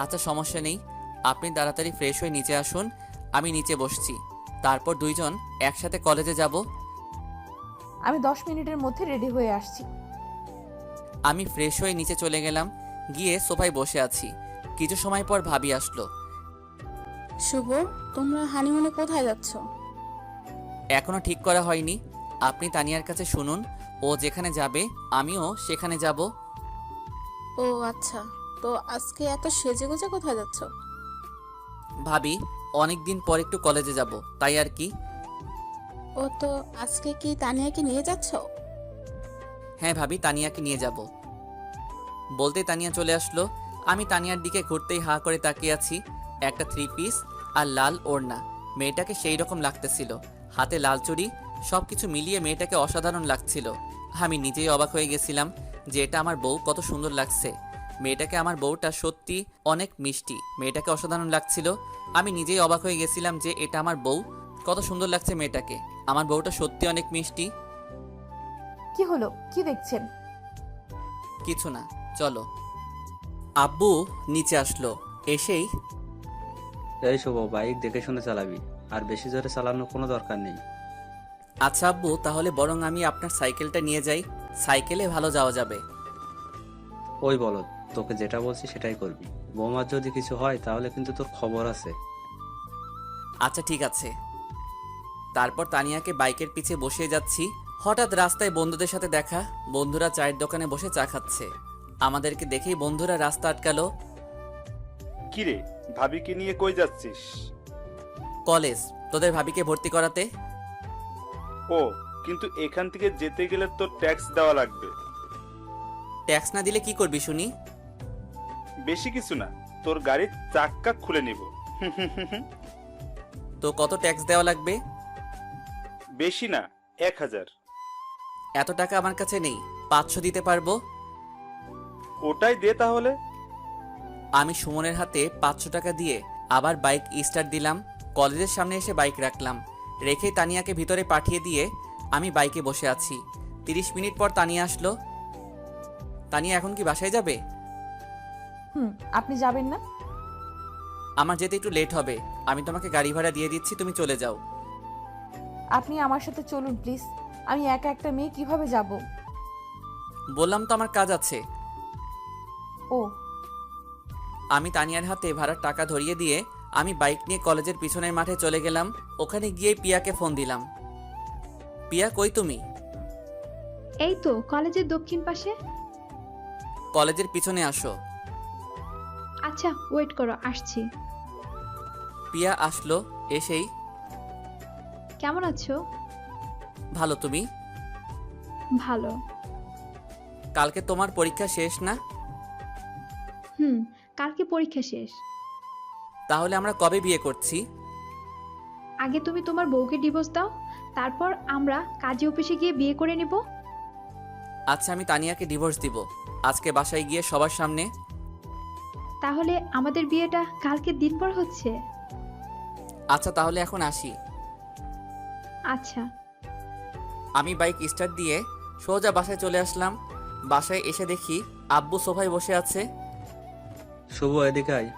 আচ্ছা সমস্যা নেই, আপনি তাড়াতাড়ি ফ্রেশ হয়ে নিচে আসুন, আমি নিচে বসছি। তারপর দুইজন একসাথে কলেজে যাব। আমি 10 মিনিটের মধ্যে রেডি হয়ে আসছি। আমি ফ্রেশ হয়ে নিচে চলে গেলাম, গিয়ে সোফায় বসে আছি। কিছু সময় পর ভাবি আসলো। শুভ, তোমরা হানিমুনে কোথায় যাচ্ছ? এখনো ঠিক করা হয়নি, আপনি তানিয়ার কাছে শুনুন। ও যেখানে যাবে আমিও সেখানে যাব। ও আচ্ছা, তো আজকে এত সেজেগুজে কোথায় যাচ্ছ? ভাবি, অনেক দিন পর একটু কলেজে যাব, তাই আর কি। ও তো আজকে কি তানিয়াকে নিয়ে যাচ্ছ? হ্যাঁ ভাবি, তানিয়াকে নিয়ে যাব। বলতে তানিয়া চলে আসলো। আমি তানিয়ার দিকে ঘুরতেই হা করে তাকিয়ে আছি। একটা 3 পিস আর লাল ওড়না, মেয়েটাকে সেই রকম লাগতেছিল। হাতে লাল চুড়ি, সব কিছু মিলিয়ে মেয়েটাকে অসাধারণ লাগছিল। আমি নিজেই অবাক হয়ে গেছিলাম যে এটা আমার বউ, কত সুন্দর লাগছে মেয়েটাকে। আমার বউটা সত্যি অনেক মিষ্টি, মেয়েটাকে অসাধারণ লাগছিল। আমি নিজেই অবাক হয়ে গেছিলাম যে এটা আমার বউ, কত সুন্দর লাগছে মেয়েটাকে। আমার বউটা সত্যি অনেক মিষ্টি। কি হলো, কি দেখছেন? কিছু না, চলো। আব্বু নিচে আসলো, এসেই এই শুভ, বাইক দেখে শুনে চালাবি, আর বেশি জোরে চালানোর কোনো দরকার নেই। আচ্ছা আব্বু, তাহলে বরং আমি আপনার সাইকেলটা নিয়ে যাই, সাইকেলে ভালো যাওয়া যাবে। ওই বলো, তোকে যেটা বলছি সেটাই করবি। বৌমার যদি কিছু হয় তাহলে কিন্তু তোর খবর আছে। আচ্ছা ঠিক আছে। তারপর তানিয়াকে বাইকের পিছে বসিয়ে যাচ্ছি। হঠাৎ রাস্তায় বন্ধুদের সাথে দেখা। বন্ধুরা চায়ের দোকানে বসে চা খাচ্ছে। আমাদেরকে দেখেই বন্ধুরা রাস্তা আটকালো। কিরে, ভাবিকে নিয়ে কই যাচ্ছিস? কলেজ, তোদের ভাবিকে ভর্তি করাতে। ও, কিন্তু এখান থেকে যেতে গেলে তোর ট্যাক্স দেওয়া লাগবে। ট্যাক্স না দিলে কি করবি শুনি? বেশি কিছু না, তোর গাড়ির চাক্কা খুলে নিব। তো কত ট্যাক্স দেওয়া লাগবে? বেশি না, 1000। এত টাকা আমার কাছে নেই, 500 দিতে পারবো। ওটাই দে তাহলে। আমি সুমনের হাতে 500 টাকা দিয়ে আবার বাইক স্টার্ট দিলাম। কলেজের সামনে এসে বাইক রাখলাম, রেখে তানিয়াকে ভিতরে পাঠিয়ে দিয়ে আমি বাইকে বসে আছি। 30 মিনিট পর তানিয়া আসলো। তানিয়া এখন কি বাসায় যাবে? হুম। আপনি যাবেন না? আমার যেতে একটু লেট হবে, আমি তোমাকে গাড়ি ভাড়া দিয়ে দিচ্ছি, তুমি চলে যাও। আপনি আমার সাথে চলুন প্লিজ। আমি একা একটা মেয়ে কিভাবে যাব? বললাম তো আমার কাজ আছে। ও, আমি তানিয়ার হাতে ভাড়ার টাকা ধরিয়ে দিয়ে আমি বাইক নিয়ে কলেজের পিছনের মাঠে চলে গেলাম। ওখানে গিয়ে পিয়াকে ফোন দিলাম। পিয়া, কই তুমি? এই তো কলেজের দক্ষিণ পাশে। কলেজের পিছনে আসো। আচ্ছা ওয়েট করো, আসছি। পিয়া আসলো, এসেই কেমন আছো? ভালো, তুমি? ভালো। কালকে তোমার পরীক্ষা শেষ না? হুম, কালকে পরীক্ষা শেষ। তাহলে আমরা কবে বিয়ে করছি? আগে তুমি তোমার বউকে ডিভোর্স দাও, তারপর আমরা কাজী অফিসে গিয়ে বিয়ে করে নেব। আচ্ছা, আমি তানিয়াকে ডিভোর্স দিব আজকে বাসায় গিয়ে সবার সামনে। তাহলে আমাদের বিয়েটা কালকের দিন পর হচ্ছে। আচ্ছা তাহলে এখন আসি। আচ্ছা। আমি বাইক স্টার্ট দিয়ে সোজা বাসায় চলে আসলাম। বাসায় এসে দেখি আব্বু সোফায় বসে আছে। শুভ, এদিকে আয়।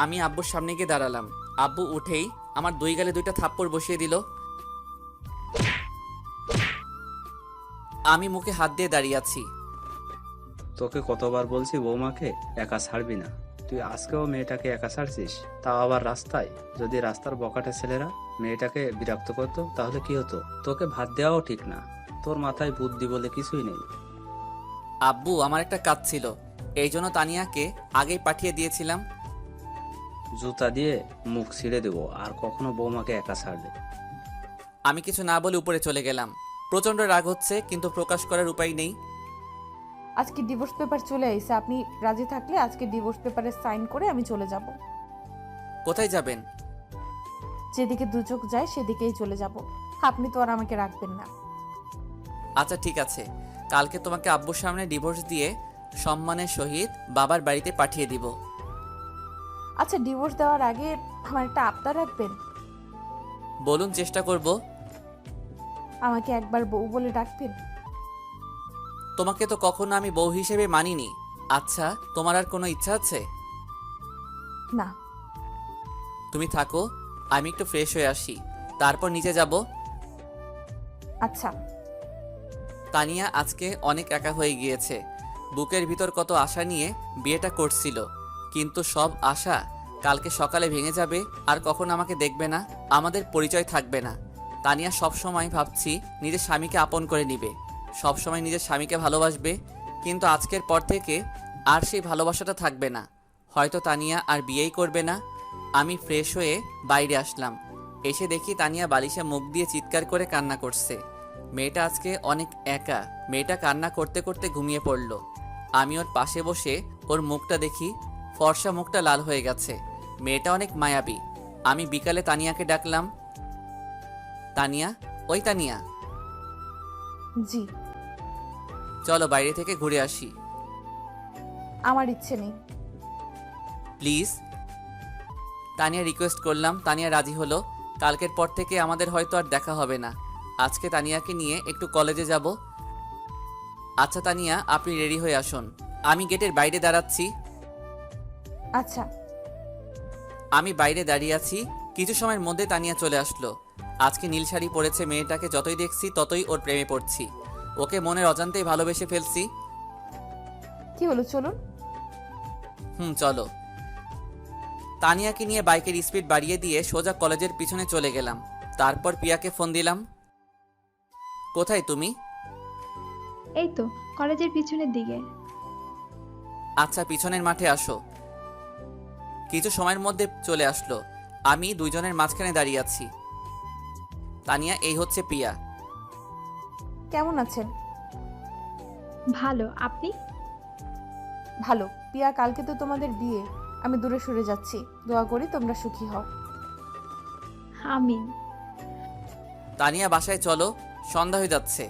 আমি আব্বুর সামনে গিয়ে দাঁড়ালাম। আব্বু উঠেই আমার দুই গালে দুইটা থাপ্পড় বসিয়ে দিল। আমি মুখে হাত দিয়ে দাঁড়িয়ে আছি। তোকে কতবার বলছি বৌমাকে একা ছাড়বি না, তুই আজকেও মেয়েটাকে একা ছাড়ছিস, তাও আবার রাস্তায়। যদি রাস্তার বকাটে ছেলেরা মেয়েটাকে বিরক্ত করতো তাহলে কি হতো? তোকে ভাত দেওয়াও ঠিক না, তোর মাথায় বুদ্ধি বলে কিছুই নেই। আব্বু, আমার একটা কাজ ছিল, এই জন্য তানিয়াকে আগেই পাঠিয়ে দিয়েছিলাম। জুতা দিয়ে মুখ ছিঁড়ে দেবো আর কখনো বৌমাকে একা ছাড়বে। আমি কিছু না বলে উপরে চলে গেলাম। প্রচণ্ড রাগ হচ্ছে কিন্তু প্রকাশ করার উপায় নেই। আজকে ডিভোর্স পেপার চলে আইছে, আপনি রাজি থাকলে আজকে ডিভোর্স পেপারে সাইন করে আমি চলে যাব। কোথায় যাবেন? যেদিকে দু চোখ যায় সেদিকেই চলে যাব। আপনি তো আর আমাকে রাখবেন না। আচ্ছা ঠিক আছে, কালকে তোমাকে আব্বুর সামনে ডিভোর্স দিয়ে সম্মানের সহিত বাবার বাড়িতে পাঠিয়ে দিব। আচ্ছা, ডিভোর্স দেওয়ার আগে আমার একটা আবদার রাখবেন? বলুন, চেষ্টা করব। আমাকে একবার বউ বলে ডাকবেন? তোমাকে তো কখনো আমি বউ হিসেবে মানিনি। আচ্ছা, তোমার আর কোনো ইচ্ছা আছে? না। তুমি থাকো, আমি একটু ফ্রেশ হয়ে আসি, তারপর নিচে যাব। আচ্ছা। তানিয়া আজকে অনেক একা হয়ে গিয়েছে। বুকের ভিতর কত আশা নিয়ে বিয়েটা করছিল, কিন্তু সব আশা কালকে সকালে ভেঙে যাবে। আর কখন আমাকে দেখবে না, আমাদের পরিচয় থাকবে না। তানিয়া সব সময় ভাবছি নিজের স্বামীকে আপন করে নিবে, সব সময় নিজের স্বামীকে ভালোবাসবে, কিন্তু আজকের পর থেকে আর সেই ভালোবাসাটা থাকবে না। হয়তো তানিয়া আর বিয়েই করবে না। আমি ফ্রেশ হয়ে বাইরে আসলাম। এসে দেখি তানিয়া বালিশে মুখ দিয়ে চিৎকার করে কান্না করছে। মেয়েটা আজকে অনেক একা। মেয়েটা কান্না করতে করতে ঘুমিয়ে পড়ল। আমি ওর পাশে বসে ওর মুখটা দেখি, ফর্সা মুখটা লাল হয়ে গেছে। মেয়েটা অনেক মায়াবী। আমি বিকালে তানিয়াকে ডাকলাম। তানিয়া, ওই তানিয়া, জি। চলো বাইরে থেকে ঘুরে আসি। আমার ইচ্ছে নেই। প্লিজ। তানিয়া রিকোয়েস্ট করলাম। তানিয়া রাজি হলো। কালকের পর থেকে আমাদের হয়তো আর দেখা হবে না। আজকে তানিয়াকে নিয়ে একটু কলেজে যাব। আচ্ছা তানিয়া, আপনি রেডি হয়ে আসুন, আমি গেটের বাইরে দাঁড়াচ্ছি। আচ্ছা। আমি বাইরে দাঁড়িয়ে আছি। কিছু সময়ের মধ্যে তানিয়া চলে আসলো। আজকে নীল শাড়ি পরেছে। মেয়েটাকে যতই দেখছি ততই ওর প্রেমে পড়ছি। ওকে মনের অজান্তেই ভালোবেসে ফেলছি। কি হলো, চলুন। চলো। তানিয়াকে নিয়ে বাইকের স্পিড বাড়িয়ে দিয়ে সোজা কলেজের পিছনে চলে গেলাম। তারপর পিয়াকে ফোন দিলাম। কোথায় তুমি? এই তো কলেজের পিছনের দিকে। আচ্ছা, পিছনের মাঠে আসো। কিছু সময়ের মধ্যে চলে আসলো। আমি দুইজনের মাঝখানে দাঁড়িয়ে আছি। তানিয়া, এই হচ্ছে পিয়া। কেমন আছেন? ভালো, আপনি? ভালো। পিয়া, কালকে তো তোমাদের বিয়ে। আমি দূরে সরে যাচ্ছি, দোয়া করি তোমরা সুখী হও। আমিন। তানিয়া, বাসায় চলো, সন্ধ্যা হয়ে যাচ্ছে।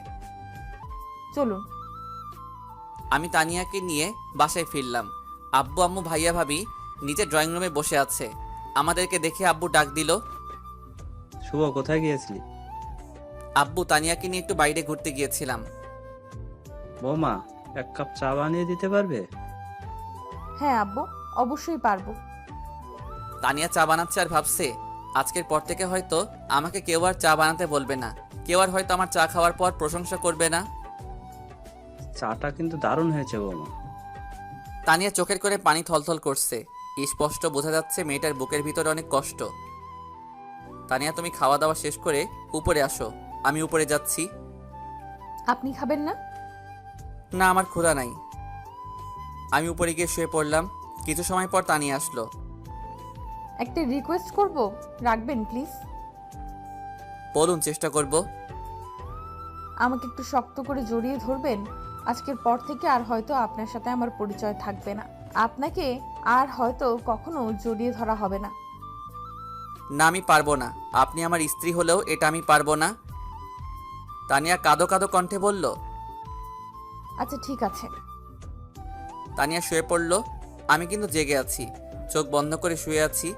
চলুন। আমি তানিয়াকে নিয়ে বাসায় ফিরলাম। আব্বু, আম্মু, ভাইয়া, ভাবি নিচে ড্রয়িং রুমে বসে আছে। আমাদেরকে দেখে আব্বু ডাক দিল। শুভ, কোথায় গিয়েছিলি? আব্বু, তানিয়াকে নিয়ে একটু বাইরে ঘুরতে গিয়েছিলাম। বৌমা, এক কাপ চা বানিয়ে দিতে পারবে? হ্যাঁ আব্বু, অবশ্যই পারবো। তানিয়া চা বানাচ্ছে আর ভাবছে আজকের পর থেকে হয়তো আমাকে কেউ আর চা বানাতে বলবে না। কেউ আর হয়তো আমার চা খাওয়ার পর প্রশংসা করবে না। চাটা কিন্তু দারুণ হয়েছে বৌমা। তানিয়া চোখের করে পানি থলথল করছে। স্পষ্ট বোঝা যাচ্ছে মেয়েটার বুকের ভিতরে অনেক কষ্ট। তানিয়া, তুমি খাওয়া দাওয়া শেষ করে উপরে আসো, আমি উপরে যাচ্ছি। আপনি খাবেন না? না, আমার ক্ষুধা নাই। আমি উপরে গিয়ে শুয়ে পড়লাম। কিছু সময় পর তানিয়া আসলো। একটা রিকোয়েস্ট করব, রাখবেন প্লিজ? বলুন, চেষ্টা করব। আমাকে একটু শক্ত করে জড়িয়ে ধরবেন। আজকের পর থেকে আর হয়তো আপনার সাথে আমার পরিচয় থাকবে না। আপনাকে আর হয়তো কখনো জড়িয়ে ধরা হবে না। না আমি পারবো না, আপনি আমার স্ত্রী হলেও এটা আমি পারবো না। তানিয়া কাঁদো কাঁদো কণ্ঠে বলল। আচ্ছা ঠিক আছে। তানিয়া শুয়ে পড়ল। আমি কিন্তু জেগে আছি, চোখ বন্ধ করে শুয়ে আছি।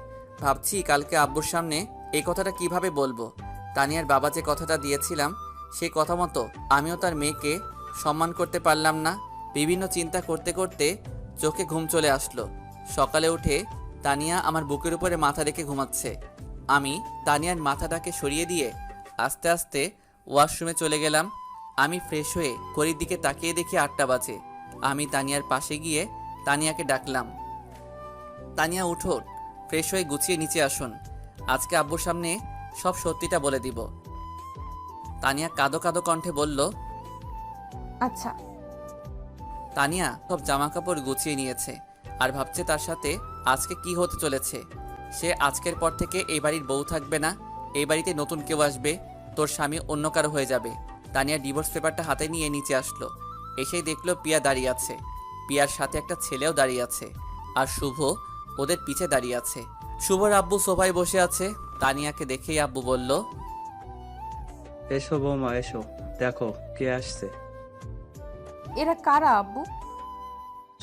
ভাবছি কালকে আব্বুর সামনে এই কথাটা কিভাবে বলবো। তানিয়ার বাবা যে কথাটা দিয়েছিলাম সেই কথা মতো আমিও তার মেয়েকে সম্মান করতে পারলাম না। বিভিন্ন চিন্তা করতে করতে চোখে ঘুম চলে আসলো। সকালে উঠে তানিয়া আমার বুকের উপরে মাথা রেখে ঘুমাচ্ছে। আমি তানিয়ার মাথাটাকে সরিয়ে দিয়ে আস্তে আস্তে ওয়াশরুমে চলে গেলাম। আমি ফ্রেশ হয়ে ঘড়ির দিকে তাকিয়ে দেখি 8টা বাজে। আমি তানিয়ার পাশে গিয়ে তানিয়াকে ডাকলাম, তানিয়া উঠো, ফ্রেশ হয়ে গুছিয়ে নিচে আসুন, আজকে আব্বুর সামনে সব সত্যিটা বলে দিব। তানিয়া কাঁদো কাঁদো কণ্ঠে বলল। আচ্ছা। তানিয়া সব জামা কাপড় গুছিয়ে নিয়েছে আর ভাবছে তার সাথে আজকে কি হতে চলেছে। সে আজকের পর থেকে এই বাড়ির বউ থাকবে না, এই বাড়িতে নতুন কেউ আসবে, তোর স্বামী অন্য কারো হয়ে যাবে। তানিয়া ডিভোর্স পেপারটা হাতে নিয়ে নিচে আসলো। এসেই দেখলো পিয়া দাঁড়িয়ে আছে, পিয়ার সাথে একটা ছেলেও দাঁড়িয়ে আছে, আর শুভ ওদের পিছে দাঁড়িয়ে আছে। শুভর আব্বু সোফায় বসে আছে। তানিয়াকে দেখেই আব্বু বলল, এসো বৌমা এসো, দেখো কে আসছে। এরা কারা আব্বু?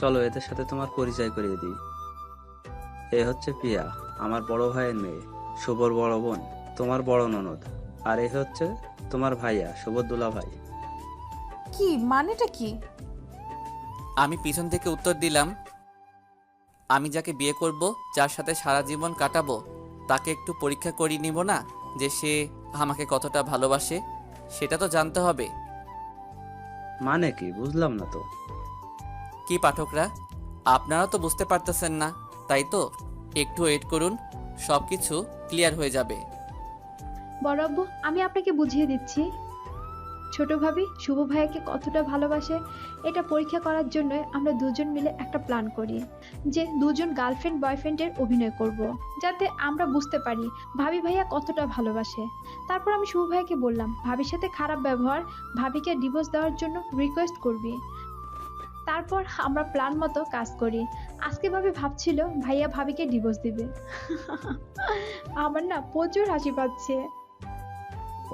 চলো এদের সাথে তোমার পরিচয় করিয়ে দিই। এ হচ্ছে পিয়া, আমার বড় ভাইয়ের মেয়ে, শুভর বড় বোন, তোমার বড় ননদ। আর এ হচ্ছে তোমার ভাইয়া, শুভর দুলা ভাই। কি মানেটা কি? আমি পিছন থেকে উত্তর দিলাম, আমি যাকে বিয়ে করব, যার সাথে সারা জীবন কাটাবো, তাকে একটু পরীক্ষা করিয়ে নিব না যে সে আমাকে কতটা ভালোবাসে? সেটা তো জানতে হবে। মানে কি বুঝলাম না তো। কি পাঠকরা, আপনারা তো বুঝতে পারতেছেন না, তাই তো? একটু ওয়েট করুন, সব কিছু ক্লিয়ার হয়ে যাবে। বড় আব্বু, আমি আপনাকে বুঝিয়ে দিচ্ছি। ছোট ভাবি শুভ ভাইয়াকে কতটা ভালোবাসে এটা পরীক্ষা করার জন্য আমরা দুজন মিলে একটা প্ল্যান করি যে দুজন গার্লফ্রেন্ড বয়ফ্রেন্ডের অভিনয় করব, যাতে আমরা বুঝতে পারি ভাবি ভাইয়া কতটা ভালোবাসে। তারপর আমি শুভ ভাইয়াকে বললাম, ভাবির সাথে খারাপ ব্যবহার, ভাবিকে ডিভোর্স দেওয়ার জন্য রিকোয়েস্ট করবি। তারপর আমরা প্ল্যান মতো কাজ করি। আজকে ভাবি ভাবছিল ভাইয়া ভাবিকে ডিভোর্স দিবে। আমার না প্রচুর হাসি পাচ্ছে।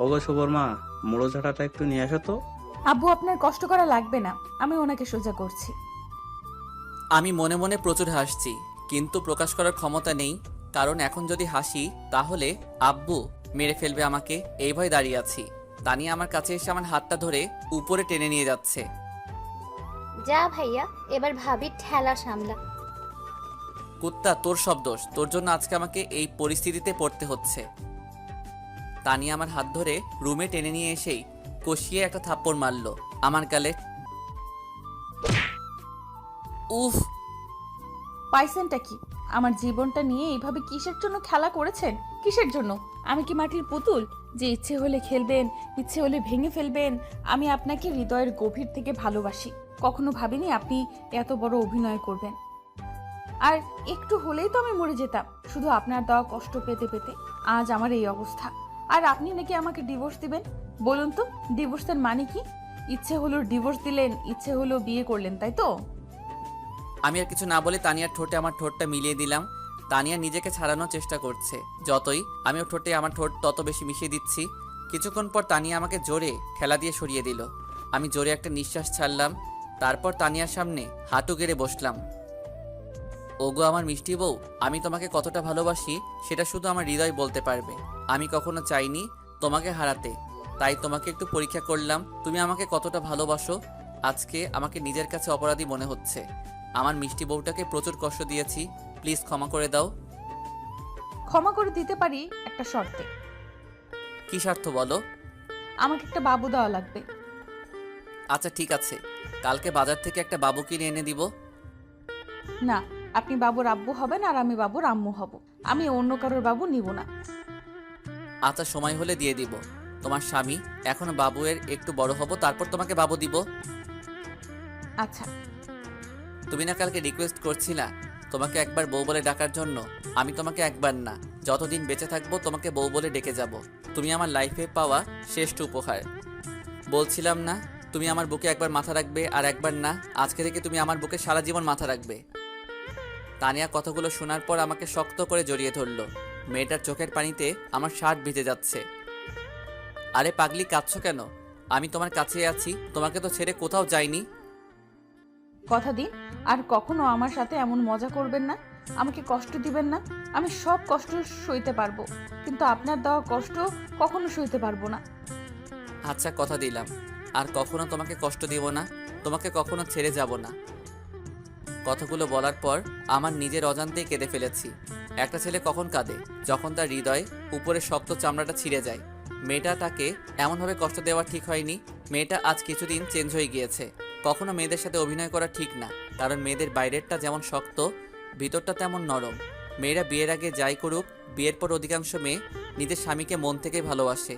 ওগো শুভর মা, মোড়ো ঝাঁটাটা একটু নিয়ে আসো তো। আব্বু আপনার কষ্ট করা লাগবে না, আমি ওনাকে সোজা করছি। আমি মনে মনে প্রচুর হাসছি, কিন্তু প্রকাশ করার ক্ষমতা নেই, কারণ এখন যদি হাসি তাহলে আব্বু মেরে ফেলবে আমাকে। এই ভয় দাঁড়িয়ে আছি। তানিয়া আমার কাছে এসে আমার হাতটা ধরে উপরে টেনে নিয়ে যাচ্ছে। যা ভাইয়া, এবার ভাবির ঠেলা সামলা। কুত্তা, তোর সব দোষ, তোর জন্য আজকে আমাকে এই পরিস্থিতিতে পড়তে হচ্ছে। তানিয়া আমার হাত ধরে রুমে টেনে নিয়ে এসেই কষিয়ে একটা থাপ্পড় মারলো আমার গালে। উফ! পাইছেনটা কি? আমার জীবনটা নিয়ে এইভাবে কিসের জন্য খেলা করেছেন? কিসের জন্য? আমি কি মাটির পুতুল যে ইচ্ছে হলে খেলবেন, ইচ্ছে হলে ভেঙে ফেলবেন? আমি আপনাকে হৃদয়ের গভীর থেকে ভালোবাসি। কখনো ভাবিনি আপনি এত বড় অভিনয় করবেন। আর একটু হলেই তো আমি মরে যেতাম, শুধু আপনার দেওয়া কষ্ট পেতে পেতে আজ আমার এই অবস্থা। আর আপনি নাকি আমাকে ডিভোর্স দিবেন? বলুন তো, ডিভোর্সের মানে কি? ইচ্ছে হলো ডিভোর্স দিলেন, ইচ্ছে হলো বিয়ে করলেন, তাই তো? আমি আর কিছু না বলে তানিয়ার ঠোঁটে আমার ঠোঁটটা মিলিয়ে দিলাম। তানিয়া নিজেকে ছাড়ানোর চেষ্টা করছে, যতই আমি ওর ঠোঁটে আমার ঠোঁট তত বেশি মিশিয়ে দিচ্ছি। কিছুক্ষণ পর তানিয়া আমাকে জোরে ঠেলা দিয়ে সরিয়ে দিল। আমি জোরে একটা নিঃশ্বাস ছাড়লাম, তারপর তানিয়ার সামনে হাঁটু গেড়ে বসলাম। ওগো আমার মিষ্টি বউ, আমি তোমাকে কতটা ভালোবাসি সেটা শুধু আমার হৃদয় বলতে পারবে। আমি কখনো চাইনি তোমাকে হারাতে, তাই তোমাকে একটু পরীক্ষা করলাম তুমি আমাকে কতটা ভালোবাসো। আজকে আমাকে নিজের কাছে অপরাধী মনে হচ্ছে। আমার মিষ্টি বউটাকে প্রচুর কষ্ট দিয়েছি, প্লিজ ক্ষমা করে দাও। ক্ষমা করে দিতে পারি একটা শর্তে। কি স্বার্থ বলো? আমাকে একটা বাবু দেওয়া লাগবে। আচ্ছা ঠিক আছে, কালকে বাজার থেকে একটা বাবু কিনে এনে দিব। না, আপনি বাবুর আব্বু হবেন আর আমি বাবুর আম্মু হব। আমি অন্য কারোর বাবু নিব না। আচ্ছা সময় হলে দিয়ে দিব। তোমার স্বামী এখনো বাবুয়ের একটু বড় হব, তারপর তোমাকে বাবু দিব। আচ্ছা। তুমি না কালকে রিকোয়েস্ট করছিলা তোমাকে একবার বউ বলে ডাকার জন্য? আমি তোমাকে একবার না, যতদিন বেঁচে থাকবো তোমাকে বউ বলে ডেকে যাব। তুমি আমার লাইফে পাওয়া শ্রেষ্ঠ উপহার। বলছিলাম না তুমি আমার বুকে একবার মাথা রাখবে, আর একবার না, আজকে থেকে তুমি আমার বুকে সারা জীবন মাথা রাখবে। তানিয়া কথাগুলো শোনার পর আমাকে শক্ত করে জড়িয়ে ধরলো। মেয়েটার চোখের পানিতে আমার শার্ট ভিজে যাচ্ছে। আরে পাগলি, কাঁদছো কেন? আমি তোমার কাছে আছি, তোমাকে তো ছেড়ে কোথাও যাইনি। কথা দিন আর কখনো আমার সাথে এমন মজা করবেন না, আমাকে কষ্ট দিবেন না। আমি সব কষ্ট সইতে পারবো, কিন্তু আপনার দেওয়া কষ্ট কখনো সইতে পারবো না। আচ্ছা, কথা দিলাম আর কখনো তোমাকে কষ্ট দিব না, তোমাকে কখনো ছেড়ে যাব না। কথাগুলো বলার পর আমার নিজের অজান্তেই কেঁদে ফেলেছি। একটা ছেলে কখন কাঁদে? যখন তার হৃদয় উপরের শক্ত চামড়াটা ছিঁড়ে যায়। মেয়েটা তাকে এমনভাবে কষ্ট দেওয়া ঠিক হয়নি। মেয়েটা আজ কিছুদিন চেঞ্জ হয়ে গিয়েছে। কখনো মেয়েদের সাথে অভিনয় করা ঠিক না, কারণ মেয়েদের বাইরেরটা যেমন শক্ত, ভিতরটা তেমন নরম। মেয়েরা বিয়ের আগে যাই করুক, বিয়ের পর অধিকাংশ মেয়ে নিজের স্বামীকে মন থেকে ভালোবাসে।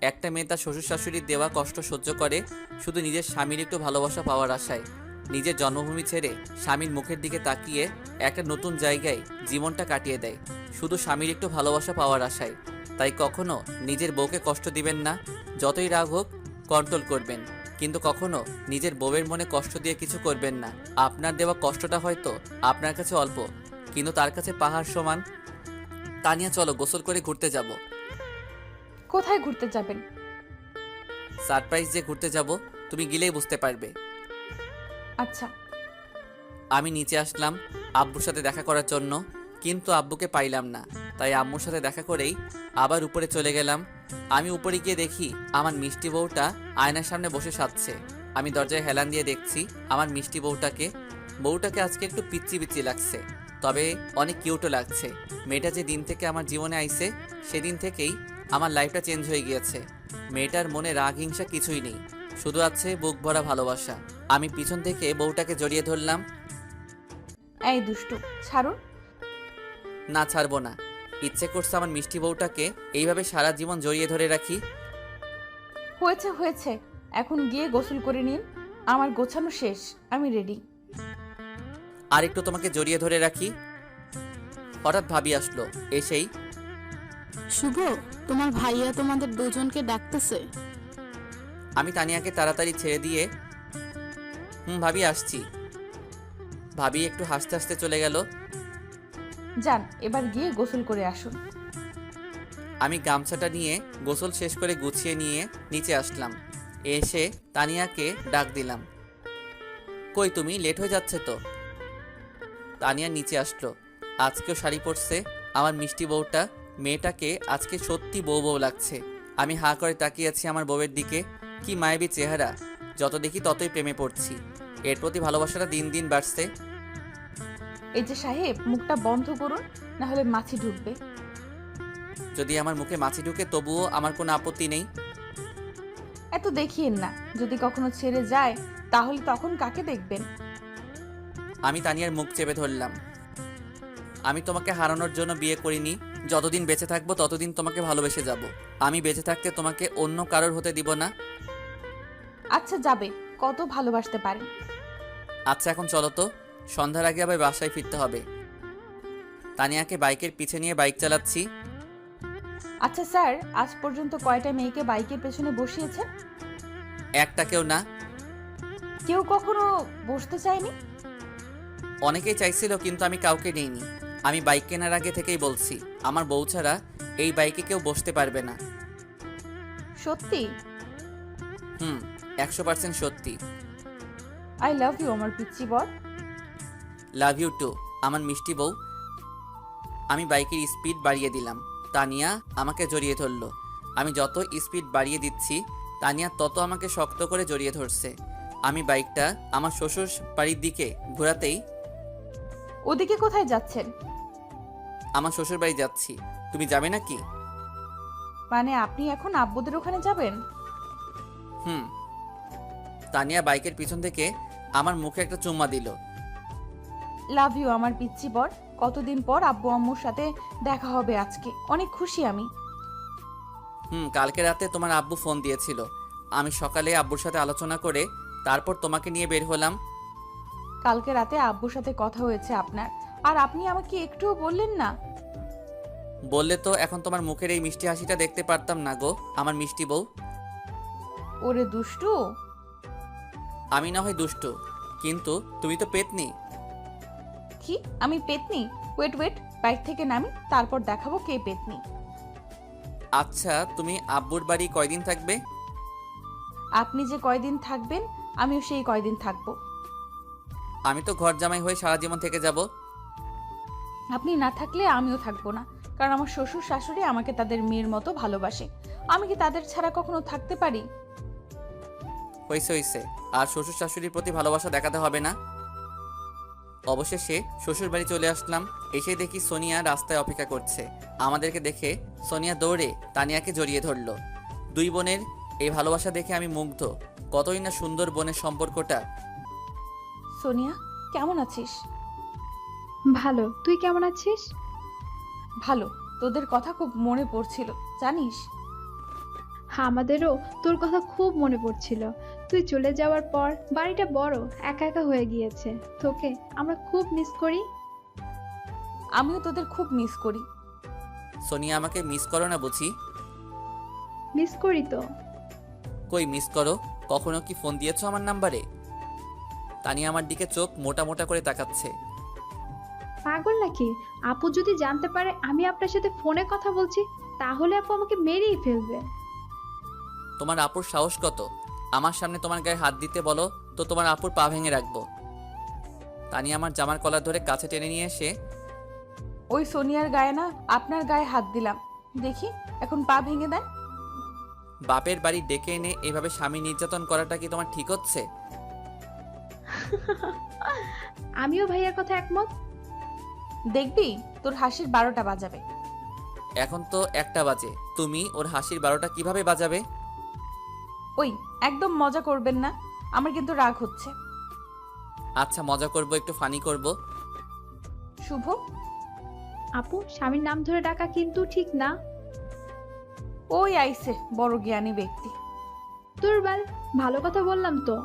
একটা মেয়ে তার শ্বশুর শাশুড়ির দেওয়া কষ্ট সহ্য করে শুধু নিজের স্বামীর একটু ভালোবাসা পাওয়ার আশায়। নিজের জন্মভূমি ছেড়ে স্বামীর মুখের দিকে তাকিয়ে একটা নতুন জায়গায় জীবনটা কাটিয়ে দেয় শুধু স্বামীর একটু ভালোবাসা পাওয়ার আশায়। তাই কখনো নিজের বউকে কষ্ট দিবেন না। যতই রাগ হোক কন্ট্রোল করবেন, কিন্তু কখনো নিজের বউয়ের মনে কষ্ট দিয়ে কিছু করবেন না। আপনার দেওয়া কষ্টটা হয়তো আপনার কাছে অল্প, কিন্তু তার কাছে পাহাড় সমান। তানিয়া, চলো গোসল করে ঘুরতে যাব। কোথায় ঘুরতে যাবেন? সারপ্রাইজ যে ঘুরতে যাব, তুমি গেলেই বুঝতে পারবে। আচ্ছা। আমি নিচে আসলাম আব্বুর সাথে দেখা করার জন্য, কিন্তু আব্বুকে পাইলাম না। তাই আম্মুর সাথে দেখা করেই আবার উপরে চলে গেলাম। আমি উপরে গিয়ে দেখি আমার মিষ্টি বউটা আয়নার সামনে বসে সাজছে। আমি দরজায় হেলান দিয়ে দেখছি আমার মিষ্টি বউটাকে আজকে একটু পিচ্চি পিচ্চি লাগছে, তবে অনেক কিউটও লাগছে। মেয়েটা যে দিন থেকে আমার জীবনে আইছে সেদিন থেকেই আমার লাইফটা চেঞ্জ হয়ে গিয়েছে। মেয়েটার মনে রাগ হিংসা কিছুই নেই, শুধু আছে বুক ভরা ভালোবাসা। আমি পিছন থেকে বউটাকে জড়িয়ে ধরলাম। এই দুষ্টু, ছাড়ুন। না, ছাড়বো না। ইচ্ছে করছে আমার মিষ্টি বউটাকে এইভাবে সারা জীবন জড়িয়ে ধরে রাখি। হয়েছে হয়েছে, এখন গিয়ে গোসল করে নিন। আমার গোছানো শেষ, আমি রেডি। আর একটু তোমাকে জড়িয়ে ধরে রাখি। হঠাৎ ভাবি আসলো, এসেই শুভ, তোমার ভাইয়া তোমাদের দুজনকে ডাকতেছে। আমি তানিয়াকে তাড়াতাড়ি ছেড়ে দিয়ে ভাবি আসছি। ভাবি একটু হাসতে হাসতে চলে গেল। যান, এবার গিয়ে গোসল করে আসুন। আমি গামছাটা নিয়ে গোসল শেষ করে গুছিয়ে নিয়ে নিচে আসলাম। এসে তানিয়াকে ডাক দিলাম, কই তুমি? লেট হয়ে যাচ্ছে তো। তানিয়া নিচে আসলো। আজকেও শাড়ি পরছে আমার মিষ্টি বউটা। মেয়েটাকে আজকে সত্যি বউ বউ লাগছে। আমি হাঁ করে তাকিয়ে আছি আমার বউয়ের দিকে। কি মায়াবী চেহারা! যত দেখি ততই প্রেমে পড়ছি। এর প্রতি ভালোবাসাটা দিন দিন বাড়ছে। এই যে সাহেব, মুখটা বন্ধ করুন, না হলে মাছি ঢুকবে। যদি আমার মুখে মাছি ঢুকে তবুও আমার কোনো আপত্তি নেই। এত দেখিয়েন না, যদি কখনো ছেড়ে যায় তাহলে তখন কাকে দেখবেন? আমি তানিয়ার মুখ চেপে ধরলাম। আমি তোমাকে হারানোর জন্য বিয়ে করিনি। যতদিন বেঁচে থাকবো ততদিন তোমাকে ভালোবেসে যাব। আমি বেঁচে থাকতে তোমাকে অন্য কারোর হতে দিব না। আচ্ছা, যাবে, কত ভালোবাসতে পারেন। আচ্ছা, এখন চলো তো, সন্ধ্যার আগে আবার বাসায় ফিরতে হবে। তানিয়াকে বাইকের পিছে নিয়ে বাইক চালাচ্ছি। আচ্ছা স্যার, আজ পর্যন্ত কয়টা মেয়েকে বাইকের পেছনে বসিয়েছেন? একটাকেও না। কেউ কখনো বসতে চায়নি? অনেকেই চাইছিল, কিন্তু আমি কাউকে নিইনি। আমি বাইক কেনার আগে থেকেই বলছি আমার বউ ছাড়া এই বাইকে কেউ বসতে পারবে না। সত্যি? 100% সত্যি। আই লাভ ইউ আমার পিচ্চি বর। লাভ ইউ টু আমার মিষ্টি বউ। আমি বাইকের স্পিড বাড়িয়ে দিলাম। তানিয়া আমাকে জড়িয়ে ধরলো। আমি যত স্পিড বাড়িয়ে দিচ্ছি তানিয়া তত আমাকে শক্ত করে জড়িয়ে ধরছে। আমি বাইকটা আমার শ্বশুর বাড়ির দিকে ঘোরাতেই, ওদিকে কোথায় যাচ্ছেন? আমার শ্বশুর বাড়ি যাচ্ছি। তুমি যাবে নাকি? মানে আপনি এখন আব্বুদের ওখানে যাবেন? তানিয়া বাইকের পিছন থেকে আমার মুখে একটা চুম্মা দিল। লাভ ইউ আমার পিচ্চি বর। কতদিন পর আব্বু আম্মুর সাথে দেখা হবে আজকে, অনেক খুশি আমি। কালকে রাতে তোমার আব্বু ফোন দিয়েছিল। আমি সকালে আব্বুর সাথে আলোচনা করে তারপর তোমাকে নিয়ে বের হলাম। কালকে রাতে আব্বুর সাথে কথা হয়েছে আপনার, আর আপনি আমাকে একটুও বললেন না। বললে তো এখন তোমার মুখের এই মিষ্টি হাসিটা দেখতে পারতাম না গো আমার মিষ্টি বউ। ওরে দুষ্টু। আমি না হয় দুষ্টু, কিন্তু তুমি তো পেতনি। কি আমি পেতনি? ওয়েট ওয়েট, বাইক থেকে নামি, তারপর দেখাবো কে পেতনি। আচ্ছা, তুমি আব্বুর বাড়ি কয়দিন থাকবে? আপনি যে কয়দিন থাকবেন আমিও সেই কয়দিন থাকবো। আমি তো ঘর জামাই হয়ে সারা জীবন থেকে যাব। আপনি না থাকলে আমিও থাকবো না, কারণ আমার শ্বশুর শাশুড়ি আমাকে তাদের মেয়ের মতো ভালোবাসে। আমি কি তাদের ছাড়া কখনো থাকতে পারি? হয়েছে হয়েছে, আর শ্বশুর শাশুড়ির প্রতি ভালোবাসা দেখাতে হবে না। অবশেষে শ্বশুর বাড়ি চলে আসলাম। এসে দেখি সোনিয়া রাস্তায় অপেক্ষা করছে। আমাদেরকে দেখে সোনিয়া দৌড়ে তানিয়াকে জড়িয়ে ধরলো। দুই বোনের এই ভালোবাসা দেখে আমি মুগ্ধ। কতই না সুন্দর বোনের সম্পর্কটা। সোনিয়া, কেমন আছিস? ভালো, তুই কেমন আছিস? ভালো। তোদের কথা খুব মনে পড়ছিল জানিস। হ্যাঁ, আমাদেরও তোর কথা খুব মনে পড়ছিল। তুই চলে যাওয়ার পর বাড়িটা বড় একা একা হয়ে গিয়েছে। তোকে আমরা খুব মিস করি। আমিও তোদের খুব মিস করি। সোনিয়া, আমাকে মিস করো না বুঝি? মিস করি তো। কই মিস করো? কখনো কি ফোন দিয়েছো আমার নাম্বারে? তানিয়া আমার দিকে চোখ মোটা মোটা করে তাকাচ্ছে। পাগল নাকি? আপু যদি জানতে পারে আমি আপনার সাথে ফোনে কথা বলছি, তাহলে আপু আমাকে মেরেই ফেলবে। তোমার আপুর সাহস কত? আমার সামনে তোমার গায়ে হাত দিতে বলো তো তোমার আপুর পা ভেঙে রাখবো। তানিয়া আমার জামার কলার ধরে কাছে টেনে নিয়ে এসে, ওই সোনিয়ার গায়ে না আপনার গায়ে হাত দিলাম, দেখি এখন পা ভেঙে দেন। বাপের বাড়ি ডেকে এনে এভাবে স্বামী নির্যাতন করাটা কি তোমার ঠিক হচ্ছে? আমিও ভাইয়ার কথা একমত। দেখবি তোর হাসির 12টা বাজাবে। এখন তো 1টা বাজে, তুমি ওর হাসির 12টা কিভাবে বাজাবে? ওই একদম মজা করবেন না, আমার কিন্তু রাগ হচ্ছে। আচ্ছা, মজা করব, একটু ফানি করব। শুভ, আপু, স্বামীর নাম ধরে ডাকা কিন্তু ঠিক না। ওই আইছে বড় জ্ঞানী ব্যক্তি। দুর্বল, ভালো কথা বললাম তো।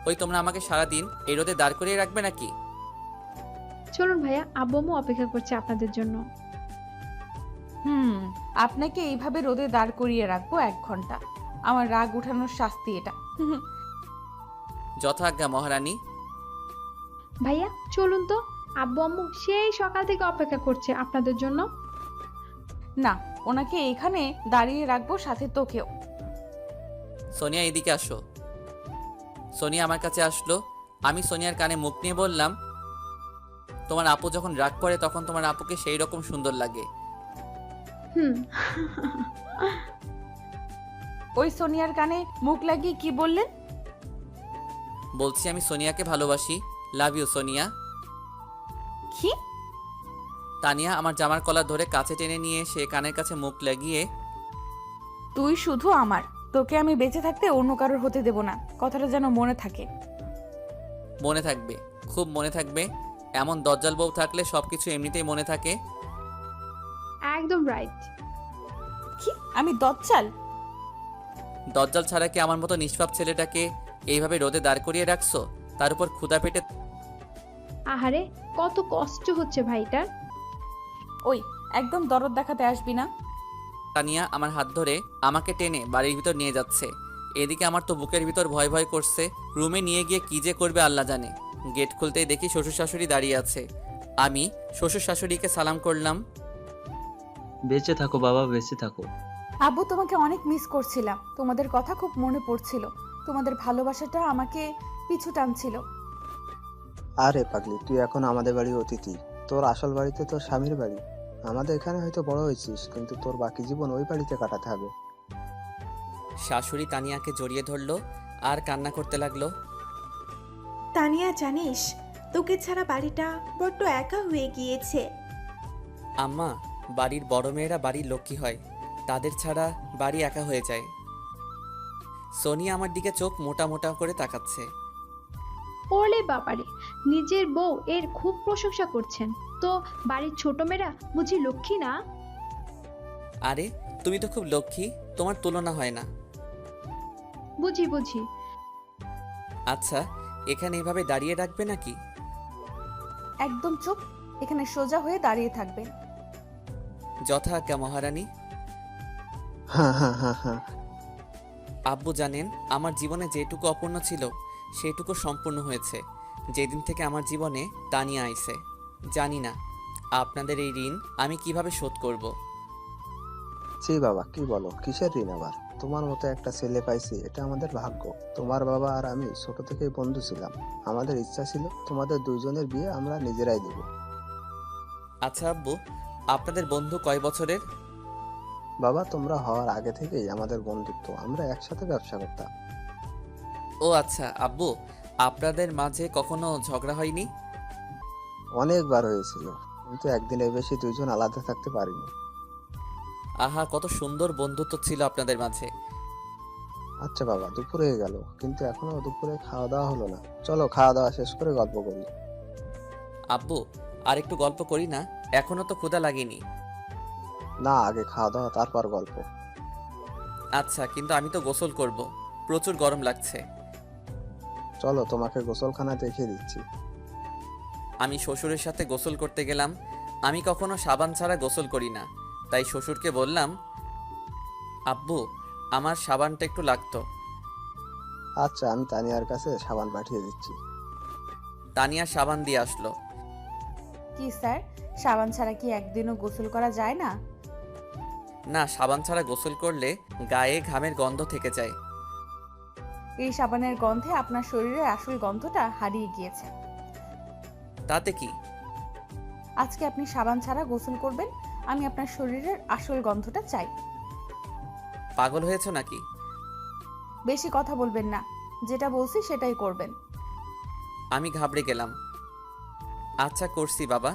ওই তোমরা আমাকে সারাদিন এই রোদে দাঁড় করিয়ে রাখবে নাকি? চলুন ভাইয়া, আব্বু আম্মু অপেক্ষা করছে আপনাদের জন্য। আপনাকে এইভাবে রোদে দাঁড় করিয়ে রাখবো 1 ঘন্টা। আমার রাগ উঠানোর শাস্তি এটা। যথাজ্ঞা মহারানী। ভাইয়া চলুন তো, আব্বু আম্মু সেই সকাল থেকে অপেক্ষা করছে আপনাদের জন্য। না, ওনাকে এখানে দাঁড়িয়ে রাখবো, সাথে তোকেও। সোনিয়া, এদিকে আসো। সোনিয়া আমার কাছে আসলো। আমি সোনিয়ার কানে মুখ নিয়ে বললাম, তোমার আপু যখন রাগ করে তখন তোমার আপুকে সেই রকম সুন্দর লাগে। হুম। ওই সোনিয়ার কানে মুখ লাগিয়ে কি বললেন? বলছি আমি সোনিয়াকে ভালোবাসি। Love you Sonia. কি? তানিয়া আমার জামার কলার ধরে কাছে টেনে নিয়ে সে কানের কাছে মুখ লাগিয়ে, তুই শুধু আমার, তোকে আমি বেঁচে থাকতে অন্য কারোর হতে দেব না। কথাটা যেন মনে থাকে। মনে থাকবে, খুব মনে থাকবে। এমন দজ্জাল বউ থাকলে সবকিছু এমনিতেই মনে থাকে। একদম রাইট। কি? আমি দজ্জাল? দজ্জাল ছাড়া কি আমার মতো নিষ্পাপ ছেলেটাকে এইভাবে রোদে দাঁড় করিয়ে রাখছো, তার উপর ক্ষুধা পেটে? আহারে, কত কষ্ট হচ্ছে ভাইটার। ওই একদম দরদ দেখাতে আসবি না। তানিয়া আমার হাত ধরে আমাকে টেনে বাড়ির ভিতর নিয়ে যাচ্ছে। এদিকে আমার তো বুকের ভিতর ভয় ভয় করছে। রুমে নিয়ে গিয়ে কি যে করবে আল্লাহ জানে। গেট খুলতেই দেখি শ্বশুর শাশুড়ি দাঁড়িয়ে আছে। আমি শ্বশুর শাশুড়িকে সালাম করলাম। বেঁচে থাকো বাবা, বেঁচে থাকো। আব্বু, তোমাকে অনেক মিস করছিলাম। তোমাদের কথা খুব মনে পড়ছিল। তোমাদের ভালোবাসাটা আমাকে পিছু টানছিল। আরে পাগলি, তুই এখন আমাদের বাড়ির অতিথি। তোর আসল বাড়িতে তোর স্বামীর বাড়ি। আমাদের এখানে হয়তো বড় হয়েছিস, কিন্তু তোর বাকি জীবন ওই বাড়িতে কাটাতে হবে। শাশুড়ি তানিয়াকে জড়িয়ে ধরলো আর কান্না করতে লাগলো। তানিয়া, জানিস তোকে ছাড়া বাড়িটা বড্ড একা হয়ে গিয়েছে। আম্মা, বাড়ির বড় মেয়েরা বাড়ির লক্ষ্মী হয়, তাদের ছাড়া বাড়ি একা হয়ে যায়। সোনিয়া আমার দিকে চোখ মোটা মোটা করে তাকাচ্ছে। ওলে বাবারে, নিজের বউ এর খুব প্রশংসা করছেন তো। বাড়ির ছোট মেয়েরা বুঝি লক্ষ্মী না? আরে তুমি তো খুব লক্ষ্মী, তোমার তুলনা হয় না। বুঝি বুঝি। আচ্ছা, এখানে এভাবে দাঁড়িয়ে রাখবে নাকি? একদম চুপ, এখানে সোজা হয়ে দাঁড়িয়ে থাকবে। যথাজ্ঞা মহারানী। হ্যাঁ হ্যাঁ হ্যাঁ হ্যাঁ। আব্বু জানেন, আমার জীবনে যেটুকু অপূর্ণ ছিল সেটুকু সম্পূর্ণ হয়েছে যেদিন থেকে আমার জীবনে তানিয়া আইছে। জানি না আপনাদের এই ঋণ আমি কিভাবে শোধ করব? ছি বাবা, কি বলো, কিসের ঋণ আবার? তোমার মতো একটা ছেলে পাইছি, এটা আমাদের ভাগ্য। তোমার বাবা আর আমি ছোট থেকেই বন্ধু ছিলাম। আমাদের ইচ্ছা ছিল তোমাদের দুইজনের বিয়ে আমরা নিজেরাই দেব। আচ্ছা আব্বু, আপনাদের বন্ধু কয় বছরের? বাবা, তোমরা হওয়ার আগে থেকেই আমাদের বন্ধুত্ব, আমরা একসাথে ব্যবসা করতাম। ও আচ্ছা আব্বু, আপনাদের মাঝে কখনো ঝগড়া হয়নি? অনেকবার হয়েছিল, কিন্তু একদিনের বেশি দুইজন আলাদা থাকতে পারিনি। আহা, কত সুন্দর বন্ধুত্ব ছিল আপনাদের মাঝে। আচ্ছা বাবা, দুপুর হয়ে গেল, কিন্তু এখনো দুপুরে খাওয়া দাওয়া হলো না। চলো খাওয়া দাওয়া শেষ করে গল্প করি। আব্বু, আর একটু গল্প করি না? এখনো তো ক্ষুধা লাগেনি। না, আগে খাওয়া দাওয়া তারপর গল্প। আচ্ছা, কিন্তু আমি তো গোসল করব, প্রচুর গরম লাগছে। চলো তোমাকে গোসলখানা দেখিয়ে দিচ্ছি। আমি শ্বশুরের সাথে গোসল করতে গেলাম। আমি কখনো সাবান ছাড়া গোসল করি না, তাই শ্বশুরকে বললাম, আব্বু আমার সাবানটা একটু লাগতো। আচ্ছা, আমি তানিয়ার কাছে সাবান পাঠিয়ে দিচ্ছি। তানিয়া সাবান দিয়ে আসলো। কি স্যার, সাবান ছাড়া কি একদিনও গোসল করা যায় না? না, সাবান ছাড়া গোসল করলে গায়ে ঘামের গন্ধ থেকে যায়। এই সাবানের গন্ধে আপনার শরীরের আসল গন্ধটা হারিয়ে গিয়েছে। তাতে কি? আজকে আপনি সাবান ছাড়া গোসল করবেন, আমি আপনার শরীরের আসল গন্ধটা চাই। পাগল হয়েছো নাকি? বেশি কথা বলবেন না, যেটা বলছি সেটাই করবেন। আমি ঘাবড়ে গেলাম। আচ্ছা করছি বাবা।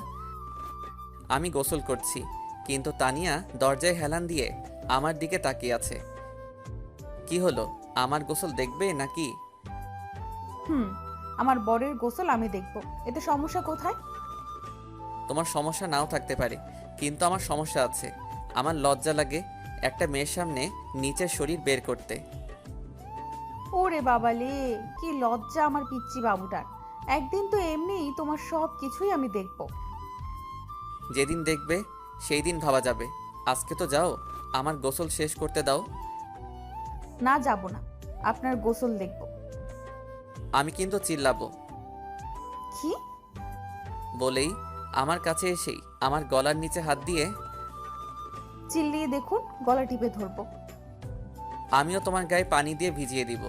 আমি গোসল করছি, কিন্তু তানিয়া দরজায় হেলান দিয়ে আমার দিকে তাকিয়ে আছে। কি হলো, আমার গোসল দেখবে নাকি? আমার বরের গোসল আমি দেখব, এতে সমস্যা কোথায়? তোমার সমস্যা নাও থাকতে পারে, কিন্তু আমার সমস্যা আছে। আমার লজ্জা লাগে একটা মেয়ের সামনে নিচের শরীর বের করতে। ওরে বাবালে, কি লজ্জা আমার পিচ্চি বাবুটার। একদিন তো এমনিই তোমার সব কিছুই আমি দেখব। যেদিন দেখবে সেই দিন ভাবা যাবে। আজকে তো যাও, আমার গোসল শেষ করতে দাও। না, যাব না, আপনার গোসল দেখব। আমি কিন্তু চিল্লাবো। কি? বলেই আমার কাছে এসেই আমার গলার নিচে হাত দিয়ে, চিল্লিয়ে দেখুন, গলা টিপে ধরবো। আমিও তোমার গায়ে পানি দিয়ে ভিজিয়ে দিব।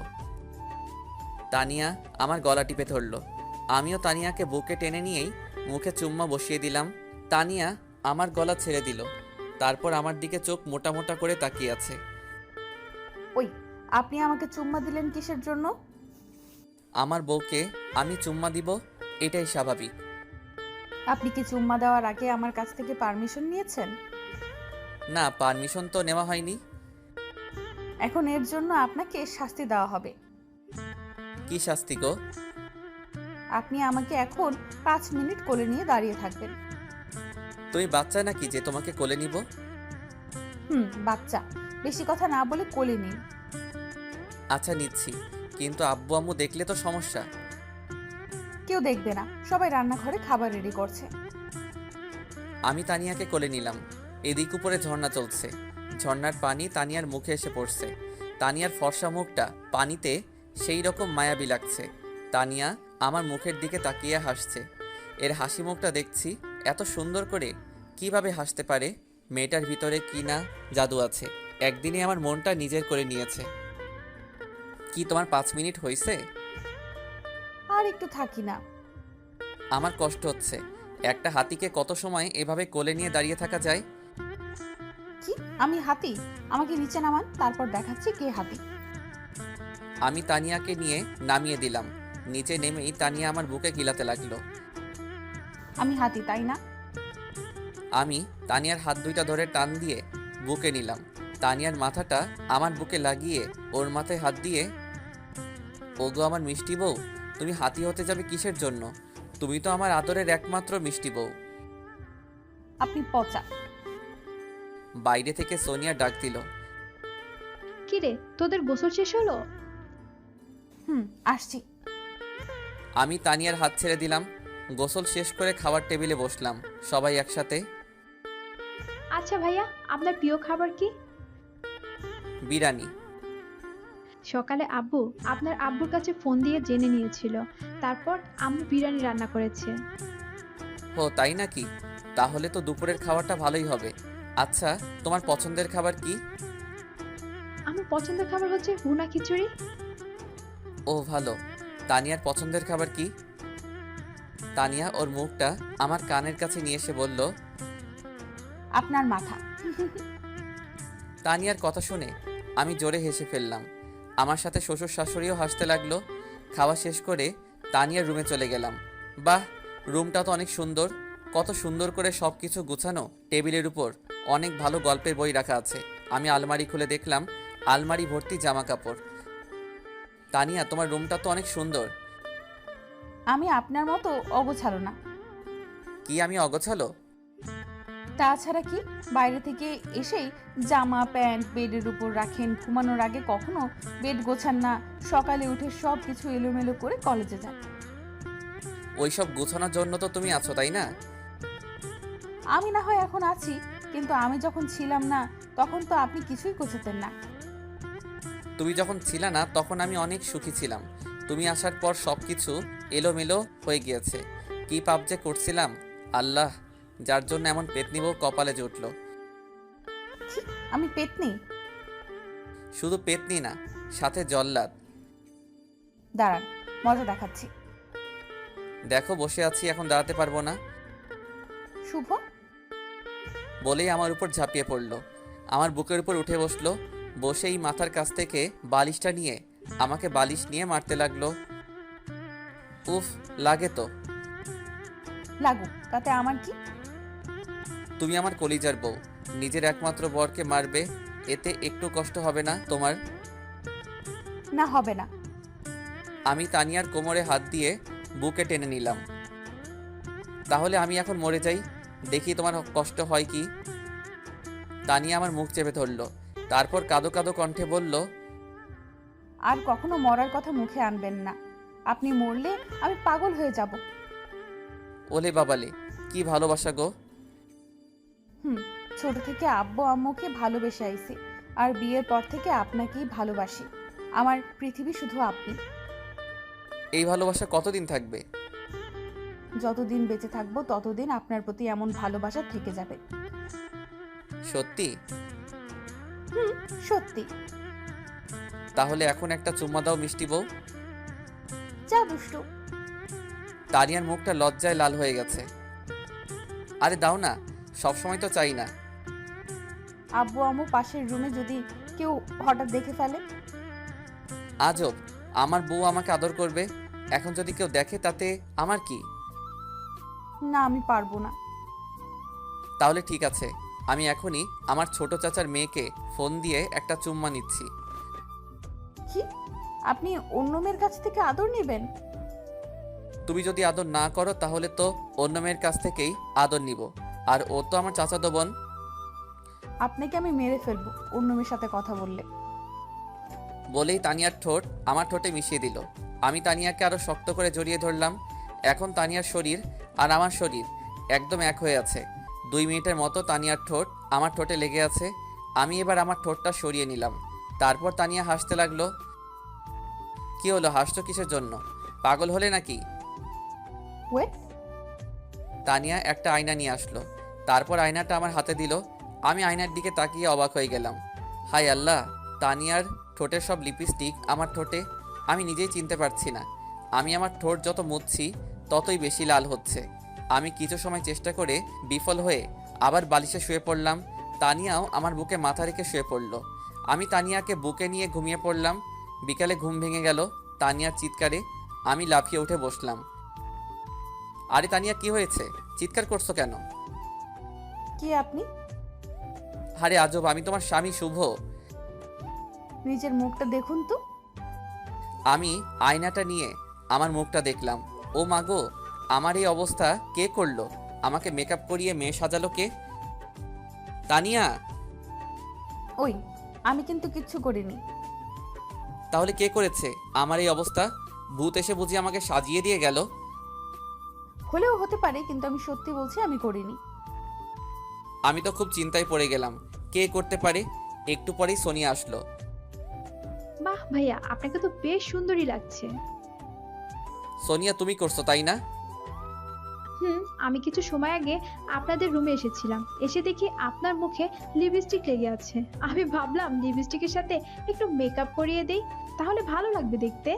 তানিয়া আমার গলা টিপে ধরলো। আমিও তানিয়াকে বুকে টেনে নিয়েই মুখে চুম্মা বসিয়ে দিলাম। তানিয়া আমার গলা ছেড়ে দিল, তারপর আমার দিকে চোখ মোটা মোটা করে তাকিয়ে আছে। ওই, আপনি আমাকে চুম্মা দিলেন কিসের জন্য? আমার বউকে আমি চুম্মা দিব, এটাই স্বাভাবিক। আপনি কি চুম্মা দেওয়ার আগে আমার কাছ থেকে পারমিশন নিয়েছেন? না, পারমিশন তো নেওয়া হয়নি। এখন এর জন্য আপনাকে শাস্তি দেওয়া হবে। কি শাস্তি গো? আপনি আমাকে এখন 5 মিনিট কোলে নিয়ে দাঁড়িয়ে থাকবেন। তুমি বাচ্চা নাকি যে তোমাকে কোলে নিব? বাচ্চা, বেশি কথা না বলে কোলে নিন। আচ্ছা নিচ্ছি, কিন্তু আব্বু আম্মু দেখলে তো সমস্যা। কেউ দেখবে না, সবাই রান্নাঘরে খাবার রেডি করছে। আমি তানিয়াকে কোলে নিলাম। এদিক উপরে ঝর্ণা চলছে, ঝর্ণার পানি তানিয়ার মুখে এসে পড়ছে। তানিয়ার ফর্সা মুখটা পানিতে সেই রকম মায়াবী লাগছে। তানিয়া আমার মুখের দিকে তাকিয়ে হাসছে। এর হাসি মুখটা দেখছি এত সুন্দর করে কিভাবে হাসতে পারে? মেয়েটার ভিতরে কি না জাদু আছে। একদিনে আমার মনটা নিজের করে নিয়েছে। কি তোমার 5 মিনিট হয়েছে? আর একটু থাকি না। আমার কষ্ট হচ্ছে। একটা হাতিকে কত সময় এভাবে কোলে নিয়ে দাঁড়িয়ে থাকা যায়? কি, আমি হাতি? আমাকে নিচে নামান, তারপর দেখাচ্ছি কে হাতি। আমি তানিয়াকে নিয়ে নামিয়ে দিলাম। নিচে নেমেই তানিয়া আমার বুকে গিলাতে লাগলো। আমি হাতি, তাই না? আমি তানিয়ার হাত দুইটা ধরে টান দিয়ে বুকে নিলাম। তানিয়ার মাথাটা আমার বুকে লাগিয়ে ওর মাথায় হাত দিয়ে, ওগো আমার মিষ্টি বউ, তুমি হাতি হতে যাবে কিসের জন্য? তুমি তো আমার আদরের একমাত্র মিষ্টি বউ। আপনি পচা। বাইরে থেকে সোনিয়া ডাক দিল। কিরে, তোদের গোসল শেষ হলো? আসছি। আমি তানিয়ার হাত ছেড়ে দিলাম। গোসল শেষ করে খাবার টেবিলে বসলাম, সবাই একসাথে। আচ্ছা ভাইয়া, আপনার প্রিয় খাবার কি? বিরিয়ানি। সকালে আব্বু আপনার আব্বুর কাছে ফোন দিয়ে জেনে নিয়েছিল, তারপর আম্মু বিরিয়ানি রান্না করেছে। ও তাই নাকি? তাহলে তো দুপুরের খাবারটা ভালোই হবে। আচ্ছা, তোমার পছন্দের খাবার কি? আমার পছন্দের খাবার হচ্ছে ভুনা খিচুড়ি। ও ভালো। তানিয়ার পছন্দের খাবার কি? তানিয়া ওর মুখটা আমার কানের কাছে নিয়ে এসে বলল। আপনার মাথা। তানিয়ার কথা শুনে আমি জোরে হেসে ফেললাম। আমার সাথে শ্বশুর শাশুড়িও হাসতে লাগলো। খাওয়া শেষ করে তানিয়ার রুমে চলে গেলাম। বাহ, রুমটা তো অনেক সুন্দর। কত সুন্দর করে সব কিছু গুছানো। টেবিলের উপর অনেক ভালো গল্পের বই রাখা আছে। আমি আলমারি খুলে দেখলাম আলমারি ভর্তি জামা কাপড়। তানিয়া, তোমার রুমটা তো অনেক সুন্দর। আমি আপনার মতো অগোছালো না। কি আমি অগোছালো? তাছাড়া কি, বাইরে থেকে এসেই জামা প্যান্ট বেডের উপর রাখেন, ঘুমানোর আগে কখনো বেড গোছান না, সকালে উঠে সব কিছু এলোমেলো করে কলেজে যান। ওইসব গুছানোর জন্য তো তুমি আছো, তাই না? আমি না হয় এখন আছি, কিন্তু আমি যখন ছিলাম না তখন তো আপনি কিছুই গোছাতেন না। তুমি যখন ছিলে না তখন আমি অনেক সুখী ছিলাম। তুমি আসার পর সব কিছু এলোমেলো হয়ে গিয়েছে। কি পাপ যে করছিলাম আল্লাহ, যার জন্য এমন পেতনি বউ কপালে জুটল। আমি পেতনি? শুধু পেতনি না, সাথে জল্লাদ। দাঁড়ান, মজা দেখাচ্ছি। দেখো, বসে আছি, এখন দাঁড়াতে পারবো না। শুভ বলেই আমার উপর ঝাঁপিয়ে পড়ল। আমার বুকের উপর উঠে বসলো। বসেই মাথার কাছ থেকে বালিশটা নিয়ে আমাকে বালিশ নিয়ে মারতে লাগলো। উফ, লাগে তো। লাগুক, তাতে আমার কি? তুমি আমার কলিজার বউ, নিজের একমাত্র বরকে মারবে, এতে একটু কষ্ট হবে না তোমার? না, হবে না। আমি তানিয়ার কোমরে হাত দিয়ে বুকে টেনে নিলাম। তাহলে আমি এখন মরে যাই, দেখি তোমার কষ্ট হয় কি। তানিয়া আমার মুখ চেপে ধরল, তারপর কাঁদো কাঁদো কণ্ঠে বলল, আর কখনো মরার কথা মুখে আনবেন না। আপনি মরলে আমি পাগল হয়ে যাব। ওলে বাবালে, কি ভালোবাসা গো। ছোট থেকে আব্বু আম্মুকে ভালোবেসে আইছি, আর বিয়ের পর থেকে আপনাকেই ভালোবাসি। আমার পৃথিবী শুধু আপনি। এই ভালোবাসা কতদিন থাকবে? যতদিন বেঁচে থাকবো ততদিন আপনার প্রতি এমন ভালোবাসা থেকে যাবে। সত্যি? সত্যি। তাহলে এখন একটা চুম্মা দাও মিষ্টি বউ। যা দুষ্টু। তানিয়ার মুখটা লজ্জায় লাল হয়ে গেছে। আরে দাও না, সবসময় তো চাই না। আব্বু আম্মু পাশের রুমে যদি কেউ হঠাৎ দেখে ফেলে? আজব, আমার বউ আমাকে আদর করবে, এখন যদি কেউ দেখে তাতে আমার কি? না, আমি পারবো না। তাহলে ঠিক আছে, আমি এখনই আমার ছোট চাচার মেয়েকে ফোন দিয়ে একটা চুম্মা নিচ্ছি। কি? আপনি অন্য মেয়ের কাছ থেকে আদর নেবেন? তুমি যদি আদর না করো তাহলে তো অন্য মেয়ের কাছ থেকেই আদর নিব, আর ও তো আমার চাচাতো বোন। আপনাকে আমি মেরে ফেলবো অন্য মেয়ের সাথে কথা বললে। বলেই তানিয়ার ঠোঁট আমার ঠোঁটে মিশিয়ে দিল। আমি তানিয়াকে আরো শক্ত করে জড়িয়ে ধরলাম। এখন তানিয়ার শরীর আর আমার শরীর একদম এক হয়ে আছে। 2 মিনিটের মতো তানিয়ার ঠোঁট আমার ঠোঁটে লেগে আছে। আমি এবার আমার ঠোঁটটা সরিয়ে নিলাম। তারপর তানিয়া হাসতে লাগলো। কি হলো, হাসছো কিসের জন্য? পাগল হলে নাকি? ওয়েট। তানিয়া একটা আয়না নিয়ে আসলো। তারপর আয়নাটা আমার হাতে দিল। আমি আয়নার দিকে তাকিয়ে অবাক হয়ে গেলাম। হাই আল্লাহ, তানিয়ার ঠোঁটের সব লিপস্টিক আমার ঠোঁটে। আমি নিজেই চিনতে পারছি না। আমি আমার ঠোঁট যত মুছছি ততই বেশি লাল হচ্ছে। আমি কিছু সময় চেষ্টা করে বিফল হয়ে আবার বালিশে শুয়ে পড়লাম। তানিয়াও আমার বুকে মাথা রেখে শুয়ে পড়ল। আমি তানিয়াকে বুকে নিয়ে ঘুমিয়ে পড়লাম। বিকালে ঘুম ভেঙে গেল তানিয়ার চিৎকারে। আমি লাফিয়ে উঠে বসলাম। আরে তানিয়া, কি হয়েছে? চিৎকার করছো কেন? কি আপনি? আরে আজব, আমি তোমার স্বামী শুভ। নিজের মুখটা দেখুন তো। আমি আয়নাটা নিয়ে আমার মুখটা দেখলাম। ও মাগো, আমার এই অবস্থা কে করলো? আমাকে মেকআপ করিয়ে মেয়ে সাজালো কে? তানিয়া! ওই, আমি কিন্তু কিচ্ছু করিনি। তাহলে কে করেছে আমার এই অবস্থা? ভূত এসে বুঝি আমাকে সাজিয়ে দিয়ে গেল? হলেও হতে পারে, কিন্তু আমি সত্যি বলছি আমি করিনি। আমি তো খুব চিন্তায় পড়ে গেলাম, কে করতে পারে। একটু পরেই সোনিয়া আসলো। বাহ ভাইয়া, আপনাকে তো বেশ সুন্দরী লাগছে। সোনিয়া, তুমি করছো তাই না? আমি কিছু সময় আগে আপনাদের রুমে এসেছিলাম, এসে দেখি আপনার মুখে লিপস্টিক লেগে আছে। আমি ভাবলাম লিপস্টিকের সাথে একটু মেকআপ করিয়ে দেই, তাহলে ভালো লাগবে দেখতে।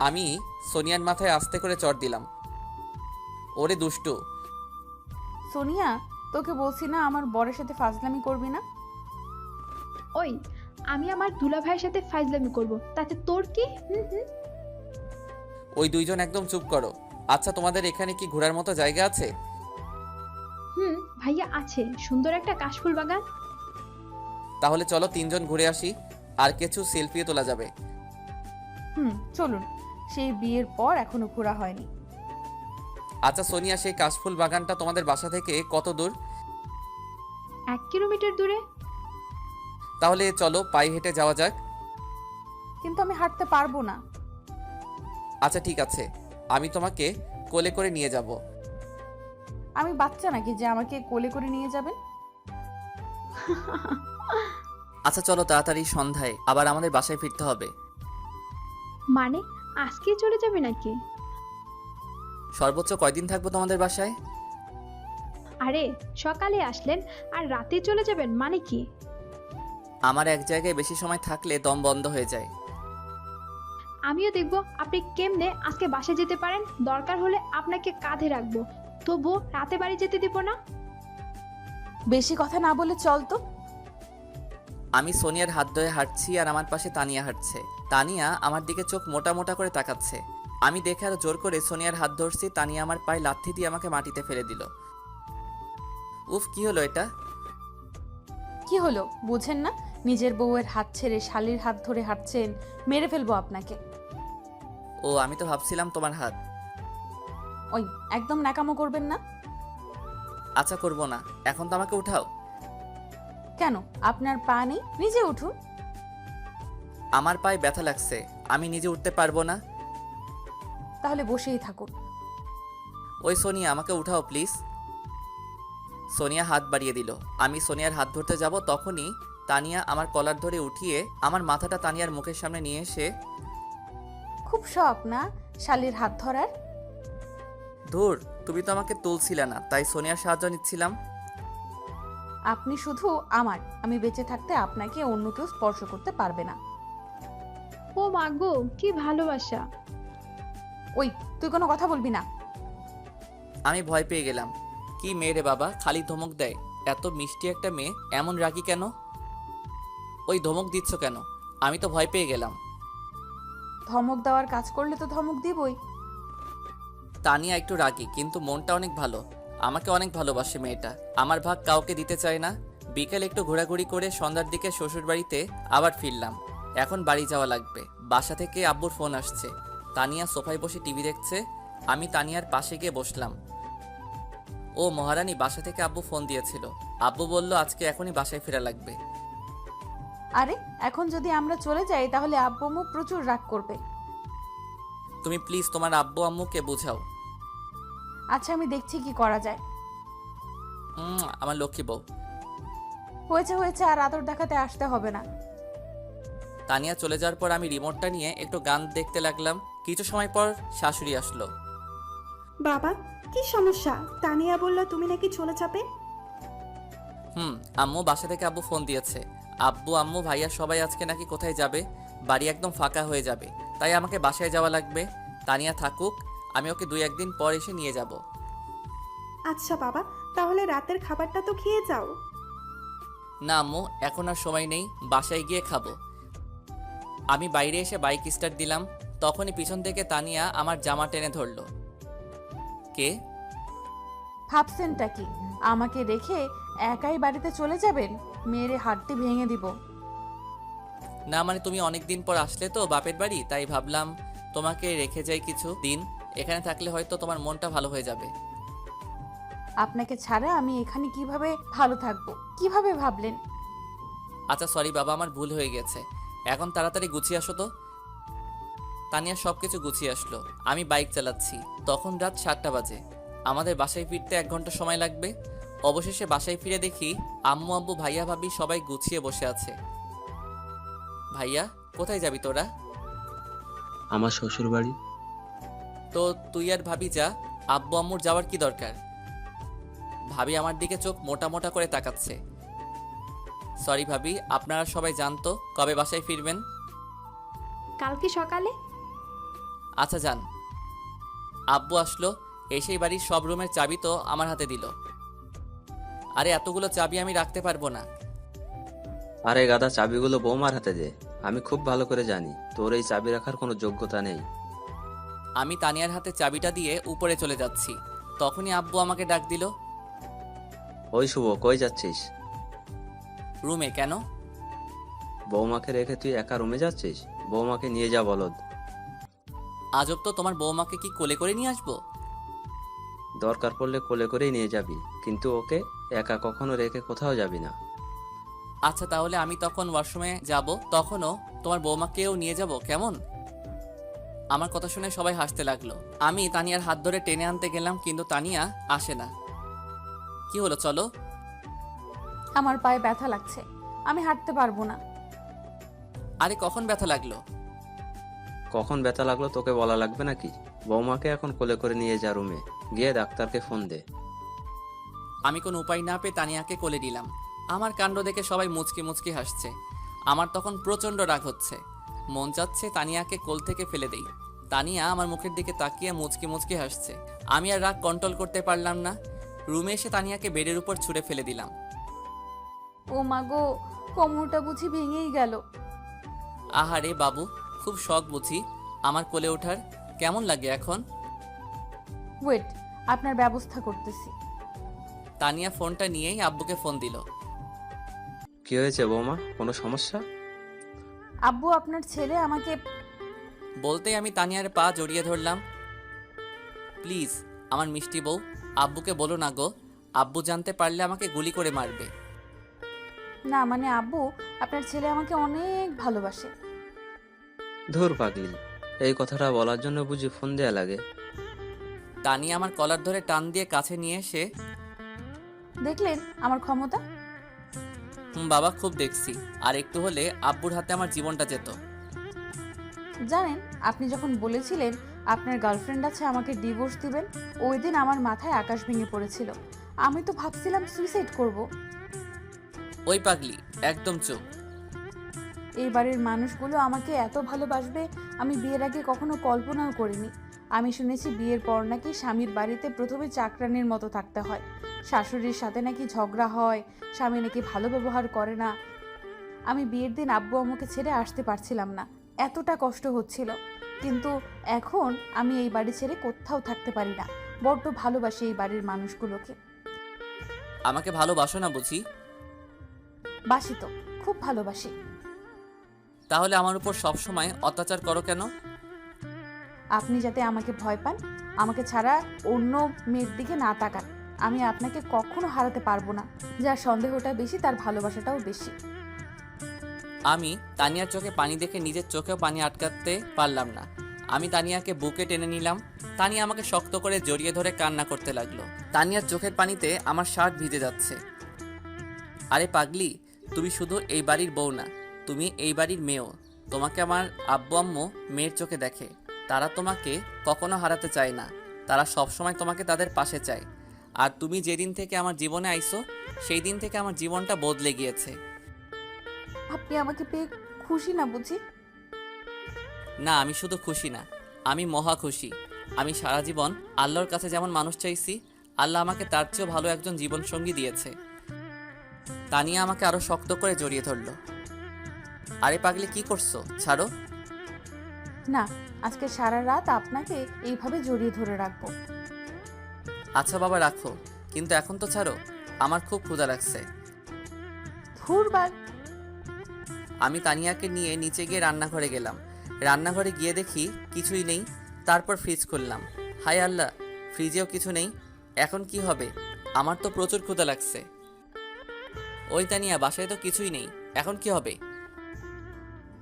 আমি সোনিয়ার মাথায় আস্তে করে চড় দিলাম। ওরে দুষ্টু। সোনিয়া, তোকে বলছি না আমার বরের সাথে ফাজলামি করবি না। ওই, আমি আমার দুলা ভাইয়ের সাথে ফাইজলামি করব, তাতে তোর কি? ওই দুইজন একদম চুপ করো। আচ্ছা, তোমাদের এখানে কি ঘোরার মতো জায়গা আছে? ভাইয়া আছে, সুন্দর একটা কাশফুল বাগান। তাহলে চলো তিনজন ঘুরে আসি, আর কিছু সেলফিও তোলা যাবে। চলুন। সেই বিয়ের পর এখনো ঘোরা হয়নি। আচ্ছা সোনিয়া, সেই কাশফুল বাগানটা তোমাদের বাসা থেকে কত দূর? 1 কিলোমিটার দূরে। তাহলে চলো পায়ে হেঁটে যাওয়া যাক। কিন্তু আমি হাঁটতে পারবো না। আচ্ছা ঠিক আছে, আমি তোমাকে কোলে করে নিয়ে যাব। আমি বাচ্চা নাকি যে আমাকে কোলে করে নিয়ে যাবেন? আচ্ছা চলো, তাড়াতাড়ি সন্ধ্যায় আবার আমাদের বাসায় ফিরতে হবে। মানে আজকে চলে যাবে নাকি? সর্বোচ্চ কয়দিন থাকবো তোমাদের বাসায়? আরে সকালে আসলেন আর রাতে চলে যাবেন মানে কি? আমার এক জায়গায় বেশি সময় থাকলে দম বন্ধ হয়ে যায়। আমিও দেখব আপনি কেমনে আজকে বাসে যেতে পারেন। দরকার হলে আপনাকে কাঁধে রাখবো, তবু রাতে বাড়ি যেতে দিব না। বেশি কথা না বলে চল তো। আমি সোনিয়ার হাত ধরে হাঁটছি আর আমার পাশে তানিয়া হাঁটছে। তানিয়া আমার দিকে চোখ মোটা মোটা করে তাকাচ্ছে। আমি দেখে আরো জোর করে সোনিয়ার হাত ধরছি। তানিয়া আমার পায়ে লাথি দিয়ে আমাকে মাটিতে ফেলে দিল। উফ, কি হলো এটা? কি হলো বুঝেন না? নিজের বউয়ের হাত ছেড়ে শালির হাত ধরে হাঁটছেন, মেরে ফেলবো আপনাকে। ও, আমি তো ভাবছিলাম তোমার হাত। ওই, একদম ন্যাকামো করবেন না। আচ্ছা করবো না, এখন তো আমাকে উঠাও। কেন, আপনার পা নেই? নিজে উঠুন। আমার পায়ে ব্যথা লাগছে, আমি নিজে উঠতে পারবো না। তাহলে বসেই থাকুন। ওই সোনিয়া, আমাকে উঠাও প্লিজ। সোনিয়া হাত বাড়িয়ে দিল। আমি সোনিয়ার হাত ধরতে যাব, তখনই তানিয়া আমার কলার ধরে উঠিয়ে আমার মাথাটা তানিয়ার মুখের সামনে নিয়ে এসে, খুব শখ না শালির হাত ধরার? ধুর, তুমি তো আমাকে তুলছিলে না, তাই সোনিয়ার সাহায্য নিচ্ছিলাম। আপনি শুধু আমার, আমি বেঁচে থাকতে আপনাকে অন্য কেউ স্পর্শ করতে পারবে না। ও মাগো, কি ভালোবাসা। ওই, তুই কোনো কথা বলবি না। আমি ভয় পেয়ে গেলাম। কি মেয়ে রে বাবা, খালি ধমক দেয়। এত মিষ্টি একটা মেয়ে, এমন রাগী কেন? ওই ধমক দিচ্ছ কেন? আমি তো ভয় পেয়ে গেলাম। ধমক দেওয়ার কাজ করলে তো ধমক দিবই। তানিয়া একটু রাগী, কিন্তু মনটা অনেক ভালো। আমাকে অনেক ভালোবাসে মেয়েটা। আমার ভাগ কাউকে দিতে চায় না। বিকেল একটু ঘোরাঘুরি করে সন্ধ্যার দিকে শ্বশুর বাড়িতে আবার ফিরলাম। এখন বাড়ি যাওয়া লাগবে। বাসা থেকে আব্বুর ফোন আসছে। তানিয়া সোফায় বসে টিভি দেখছে। আমি তানিয়ার পাশে গিয়ে বসলাম। ও মহারানী, বাসা থেকে আব্বু ফোন দিয়েছিল। আব্বু বলল আজকে এখনই বাসায় ফেরা লাগবে। আরে, এখন যদি আমরা চলে যাই তাহলে আব্বু আম্মু প্রচুর রাগ করবে। তুমি প্লিজ তোমার আব্বু আম্মুকে বোঝাও। আচ্ছা, আমি দেখছি কি করা যায়। আমার লক্ষ্মী বউ। হয়েছে হয়েছে, আর আদর দেখাতে আসতে হবে না। তানিয়া চলে যাওয়ার পর আমি রিমোটটা নিয়ে একটু গান দেখতে লাগলাম। কিছু সময় পর শাশুড়ি আসলো। বাবা, কি সমস্যা? তানিয়া বলল তুমি নাকি চলে যাবে। আম্মু, বাসা থেকে আব্বু ফোন দিয়েছে। আব্বু আম্মু ভাইয়া সবাই আজকে নাকি কোথায় যাবে। বাড়ি একদম ফাঁকা হয়ে যাবে, তাই আমাকে বাসায় যাওয়া লাগবে। তানিয়া থাকুক, আমি ওকে 2-1 দিন পর এসে নিয়ে যাব। আচ্ছা বাবা, তাহলে রাতের খাবারটা তো খেয়ে যাও। না আম্মু, এখন আর সময় নেই, বাসায় গিয়ে খাবো। আমি বাইরে এসে বাইক স্টার্ট দিলাম, তখনই পিছন থেকে তানিয়া আমার জামা টেনে ধরলো। কে? ভাবছেনটা কি আমাকে রেখে একাই বাড়িতে চলে যাবেন? মেরে হাড়টি ভেঙে দিব। না মানে তুমি অনেক দিন পর আসলে তো বাপের বাড়ি, তাই ভাবলাম তোমাকে রেখে যাই কিছু দিন। এখানে থাকলে হয়তো তোমার মনটা ভালো হয়ে যাবে। আপনাকে ছাড়া আমি এখানে কিভাবে ভালো থাকবো? কিভাবে ভাবলেন? আচ্ছা সরি বাবা, আমার ভুল হয়ে গেছে। এখন তাড়াতাড়ি গুছিয়ে আসো তো। তানিয়া সবকিছু গুছিয়ে আসলো। আমি বাইক চালাচ্ছি। তখন রাত 7টা বাজে। আমাদের বাসায় ফিরতে 1 ঘন্টা সময় লাগবে। অবশেষে বাসায় ফিরে দেখি আম্মু আব্বু ভাইয়া ভাবি সবাই গুছিয়ে বসে আছে। ভাইয়া, কোথায় যাবি তোরা? আমার শ্বশুর বাড়ি। তো তুই আর ভাবি যা, আব্বু আম্মুর যাওয়ার কি দরকার? ভাবি আমার দিকে চোখ মোটা মোটা করে তাকাচ্ছে। সরি ভাবি, আপনারা সবাই জানতো কবে বাসায় ফিরবেন? কালকে সকালে। আচ্ছা যান। আব্বু আসলো, এসেই বাড়ির সব রুমের চাবি তো আমার হাতে দিল। আরে এতগুলো চাবি আমি রাখতে পারবো না। আরে গাদা, চাবিগুলো বৌমার হাতে দে। আমি খুব ভালো করে জানি তোর এই চাবি রাখার কোনো যোগ্যতা নেই। আমি তানিয়ার হাতে চাবিটা দিয়ে উপরে চলে যাচ্ছি, তখনই আব্বু আমাকে ডাক দিল। ওই শুভ, কই যাচ্ছিস? রুমে। কেন? বৌমাকে রেখে তুই একা রুমে যাচ্ছিস? বৌমাকে নিয়ে যা বলদ। আজব তো, তোমার বৌমাকে কি কোলে করে নিয়ে আসবো? দরকার পড়লে কোলে করেই নিয়ে যাবি, কিন্তু ওকে একা কখনো রেখে কোথাও যাবি না। আচ্ছা তাহলে আমি তখন ওয়াশরুমে যাব, তখনও তোমার বৌমাকেও নিয়ে যাব, কেমন? আমার কথা শুনে সবাই হাসতে লাগলো। আমি তানিয়ার হাত ধরে টেনে আনতে গেলাম, কিন্তু তানিয়া আসে না। কি হলো, চলো। আমার পায়ে ব্যথা লাগছে, আমি হাঁটতে পারবো না। আরে কখন ব্যথা লাগলো? কখন ব্যথা লাগলো তোকে বলা লাগবে নাকি? বৌমাকে এখন কোলে করে নিয়ে যা রুমে, গিয়ে ডাক্তারকে ফোন দে। আমি কোনো উপায় না পেয়ে তানিয়াকে কোলে নিলাম। আমার কাণ্ড দেখে সবাই মুচকি মুচকি হাসছে। আমার তখন প্রচণ্ড রাগ হচ্ছে, মন চাচ্ছে তানিয়াকে কোল থেকে ফেলে দেই। তানিয়া আমার মুখের দিকে তাকিয়ে মুচকি মুচকি হাসছে। আমি আর রাগ কন্ট্রোল করতে পারলাম না। রুমে এসে তানিয়াকে বেডের উপর ছুঁড়ে ফেলে দিলাম। ও মা গো, কোমরটা বুঝি ভেঙেই গেল। আহারে বাবু, খুব শখ বুঝি আমার কোলে ওঠার? কেমন লাগে এখন? ওয়েট, আপনার ব্যবস্থা করতেছি। তানিয়া ফোনটা নিয়েই আব্বুকে ফোন দিল। কি হয়েছে বৌমা, কোনো সমস্যা? আব্বু, আপনার ছেলে আমাকে। বলতেই আমি তানিয়ার পা জড়িয়ে ধরলাম। প্লিজ আমার মিষ্টি বউ, আব্বুকে বলো না গো, আব্বু জানতে পারলে আমাকে গুলি করে মারবে। না মানে আব্বু, আপনার ছেলে আমাকে অনেক ভালোবাসে। ধুর পাগলি, এই কথাটা বলার জন্য বুঝি ফোন দেয়া লাগে? তানিয়া আমার কলার ধরে টান দিয়ে কাছে নিয়ে এসে, দেখলেন আমার ক্ষমতা? বাবা খুব দেখছি, আর একটু হলে আব্বুর হাতে আমার জীবনটা যেত। জানেন, আপনি যখন বলেছিলেন আপনার গার্লফ্রেন্ড আছে, আমাকে ডিভোর্স দিবেন, ওই দিন আমার মাথায় আকাশ ভেঙে পড়েছিল। আমি তো ভাবছিলাম সুইসাইড করব। ওই পাগলি, একদম চুপ। এই বাড়ির মানুষগুলো আমাকে এত ভালোবাসবে আমি বিয়ের আগে কখনো কল্পনাও করিনি। আমি শুনেছি বিয়ের পর নাকি স্বামীর বাড়িতে প্রথমে চাকরানির মতো থাকতে হয়, শাশুড়ির সাথে নাকি ঝগড়া হয়, স্বামী নাকি ভালো ব্যবহার করে না। আমি বিয়ের দিন আব্বু আম্মুকে ছেড়ে আসতে পারছিলাম না, এতটা কষ্ট হচ্ছিল। কিন্তু এখন আমি এই বাড়ি ছেড়ে কোথাও থাকতে পারি না। বড্ড ভালোবাসি এই বাড়ির মানুষগুলোকে। আমাকে ভালোবাসো না বুঝি? বাসি তো, খুব ভালোবাসি। তাহলে আমার উপর সবসময় অত্যাচার করো কেন? আপনি যাতে আমাকে ভয় পান, আমাকে ছাড়া অন্য মেয়ের দিকে না তাকান। আমি আপনাকে কখনো হারাতে পারবো না। যার সন্দেহটা বেশি তার ভালোবাসাটাও বেশি। আমি তানিয়ার চোখে পানি দেখে নিজের চোখেও পানি আটকাতে পারলাম না। আমি তানিয়াকে বুকে টেনে নিলাম। তানিয়া আমাকে শক্ত করে জড়িয়ে ধরে কান্না করতে লাগলো। তানিয়ার চোখের পানিতে আমার শার্ট ভিজে যাচ্ছে। আরে পাগলি, তুমি শুধু এই বাড়ির বউ না, তুমি এই বাড়ির মেয়েও। তোমাকে আমার আব্বু আম্মু মেয়ের চোখে দেখে। তারা তোমাকে কখনো হারাতে চায় না, তারা সবসময় তোমাকে তাদের পাশে চায়। আর তুমি যেদিন থেকে আমার জীবনে আইছো, সেই দিন থেকে আমার জীবনটা বদলে গিয়েছে। আপনি আমাকে পেয়ে খুশি না বুঝি? না, আমি শুধু খুশি না, আমি মহা খুশি। আমি সারা জীবন আল্লাহর কাছে যেমন মানুষ চাইছি, আল্লাহ আমাকে তার চেয়েও ভালো একজন জীবনসঙ্গী দিয়েছে। তানিয়া আমাকে আরো শক্ত করে জড়িয়ে ধরলো। আরে পাগলি, কি করছো? ছাড়ো। না, আজকে সারা রাত আপনাকে এইভাবে জড়িয়ে ধরে রাখবো। আচ্ছা বাবা, রাখো, কিন্তু এখন তো ছাড়ো, আমার খুব ক্ষুধা লাগছে। ধুরবার। আমি তানিয়াকে নিয়ে নিচে গিয়ে রান্নাঘরে গেলাম। রান্নাঘরে গিয়ে দেখি কিছুই নেই। তারপর ফ্রিজ খুললাম। হায় আল্লাহ, ফ্রিজেও কিছু নেই। এখন কি হবে? আমার তো প্রচুর ক্ষুধা লাগছে। ওই তানিয়া, বাসায় তো কিছুই নেই, এখন কি হবে?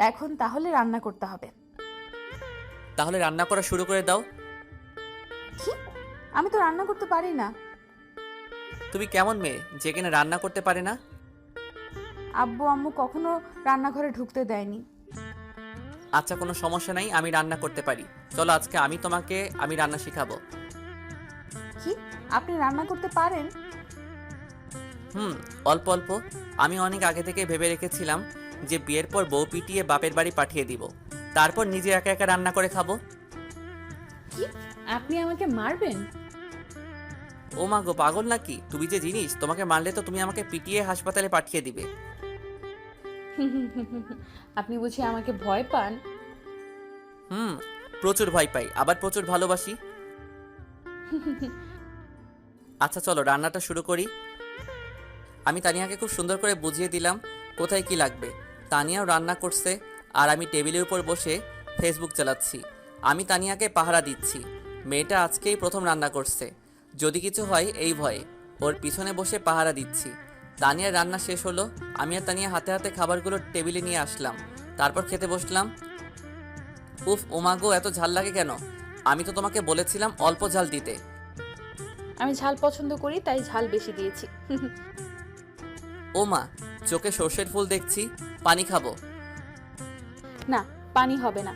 এখন তাহলে রান্না করতে হবে। তাহলে রান্না করা শুরু করে দাও। কি? আমি তো রান্না করতে পারি না। তুমি কেমন মেয়ে যে কিনা রান্না করতে পারে না? আব্বু আম্মু কখনো রান্নাঘরে ঢুকতে দেয়নি। আচ্ছা কোনো সমস্যা নাই, আমি রান্না করতে পারি। চলো আজকে আমি রান্না শেখাবো। কি, আপনি রান্না করতে পারেন? অল্প অল্প। আমি অনেক আগে থেকে ভেবে রেখেছিলাম যে বিয়ের পর বউ পিটিয়ে বাপের বাড়ি পাঠিয়ে দিব, তারপর নিজে একা একা রান্না করে খাবো। কি, আপনি আমাকে মারবেন? ও মা গো, পাগল নাকি তুমি? যে জিনিস, তোমাকে মারলে তো তুমি আমাকে পিটিয়ে হাসপাতালে পাঠিয়ে দিবে। আপনি বুঝি আমাকে ভয় পান? প্রচুর ভয় পাই, আবার প্রচুর ভালোবাসি। আচ্ছা চলো রান্নাটা শুরু করি। আমি তানিয়াকে খুব সুন্দর করে বুঝিয়ে দিলাম কোথায় কি লাগবে। তানিয়াও রান্না করছে আর আমি টেবিলের উপর বসে ফেসবুক চালাচ্ছি। আমি তানিয়াকে পাহারা দিচ্ছি। মেয়েটা আজকেই প্রথম রান্না করছে, যদি কিছু হয় এই ভয়ে ওর পিছনে বসে পাহারা দিচ্ছি। তানিয়ার রান্না শেষ হলো, আমি আর তানিয়া হাতে হাতে খাবারগুলো টেবিলে নিয়ে আসলাম, তারপর খেতে বসলাম। উফ ওমাগো, এত ঝাল লাগে কেন? আমি তো তোমাকে বলেছিলাম অল্প ঝাল দিতে। আমি ঝাল পছন্দ করি, তাই ঝাল বেশি দিয়েছি। ও মা, চোখে সর্ষের ফুল দেখছি, পানি খাবো। না, পানি হবে না।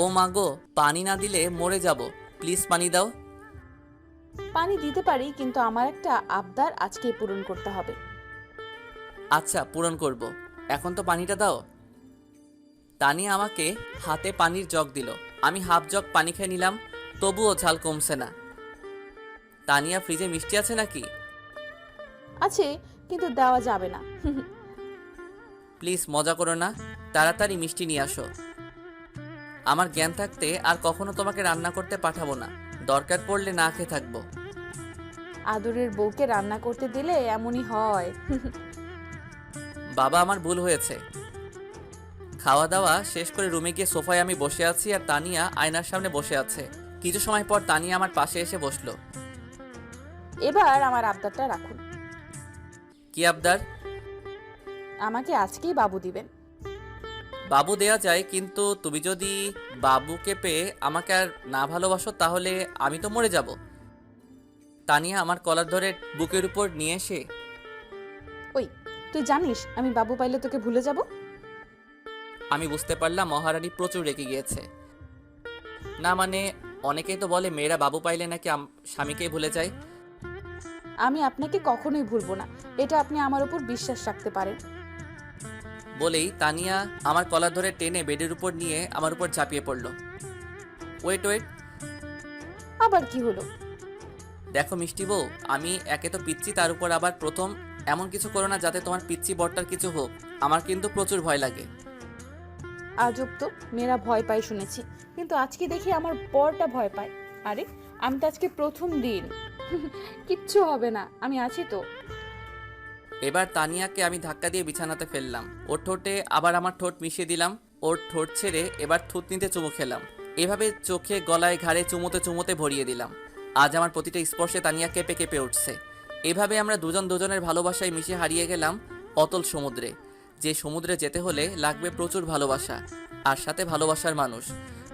ও মা গো, পানি না দিলে মরে যাব, প্লিজ পানি দাও। পানি দিতে পারি, কিন্তু আমার একটা আবদার আজকেই পূরণ করতে হবে। আচ্ছা পূরণ করব, এখন তো পানিটা দাও। তানিয়া আমাকে হাতে পানির জগ দিল, আমি হাফ জগ পানি খেয়ে নিলাম, তবুও ঝাল কমছে না। তানিয়া, ফ্রিজে মিষ্টি আছে নাকি? আছে, কিন্তু দেওয়া যাবে না। প্লিজ মজা করো না, তাড়াতাড়ি মিষ্টি নিয়ে আসো। আমার জ্ঞান থাকতে আর কখনো তোমাকে রান্না করতে পাঠাবো না, দরকার পড়লে না খেয়ে থাকবো। আদরের বউকে রান্না করতে দিলে এমনই হয়। বাবা, আমার ভুল হয়েছে। খাওয়া দাওয়া শেষ করে রুমে গিয়ে সোফায় আমি বসে আছি আর তানিয়া আয়নার সামনে বসে আছে। কিছু সময় পর তানিয়া আমার পাশে এসে বসলো। এবার আমার আবদারটা রাখুন। কি আবদার? আমাকে আজকেই বাবু দিবেন। বাবু দেয়া যায়, কিন্তু তুমি যদি বাবুকে পেয়ে আমাকে আর না ভালোবাসো তাহলে আমি তো মরে যাব। তানিয়া আমার কলার ধরে বুকের উপর নিয়ে এসে, ওই, তুই জানিস আমি বাবু পাইলে তোকে ভুলে যাব? আমি বুঝতে পারলাম মহারানী প্রচুর রেগে গিয়েছে। না মানে, অনেকেই তো বলে মেয়েরা বাবু পাইলে নাকি স্বামীকেই ভুলে যায়। আমি আপনাকে কখনোই ভুলবো না, এটা আপনি আমার উপর বিশ্বাস রাখতে পারেন। বলেই তানিয়া আমার কলার ধরে টেনে বেডের উপর নিয়ে আমার উপর ঝাঁপিয়ে পড়লো। ওয়েট ওয়েট, আবার কি হলো? দেখো মিষ্টি বউ, আমি একে তো পিচ্ছি, তার উপর আবার প্রথম, এমন কিছু করো না যাতে তোমার পিচ্ছি বরটার কিছু হোক। আমার কিন্তু প্রচুর ভয় লাগে। আজব তো, মেয়েরা ভয় পায় শুনেছি, কিন্তু আজকে দেখি আমার বরটা ভয় পায়। আরে, আমি তো আজকে প্রথম দিন। কিচ্ছু হবে না, আমি আছি তো। এবার তানিয়াকে আমি ধাক্কা দিয়ে বিছানাতে ফেললাম, ওর ঠোঁটে আবার আমার ঠোঁট মিশিয়ে দিলাম, ওর ঠোঁট ছেড়ে এবার থুতনিতে চুমু খেলাম। এভাবে চোখে গলায় ঘাড়ে চুমোতে চুমোতে ভরিয়ে দিলাম। আজ আমার প্রতিটা স্পর্শে তানিয়া কেঁপে কেঁপে উঠছে। এভাবে আমরা দুজন দুজনের ভালোবাসায় মিশে হারিয়ে গেলাম অতল সমুদ্রে, যে সমুদ্রে যেতে হলে লাগবে প্রচুর ভালোবাসা আর সাথে ভালোবাসার মানুষ।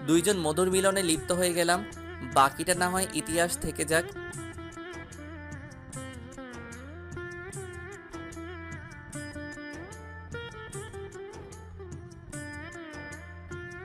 দুইজন মধুর মিলনে লিপ্ত হয়ে গেলাম, বাকিটা না হয় ইতিহাস থেকে যাক।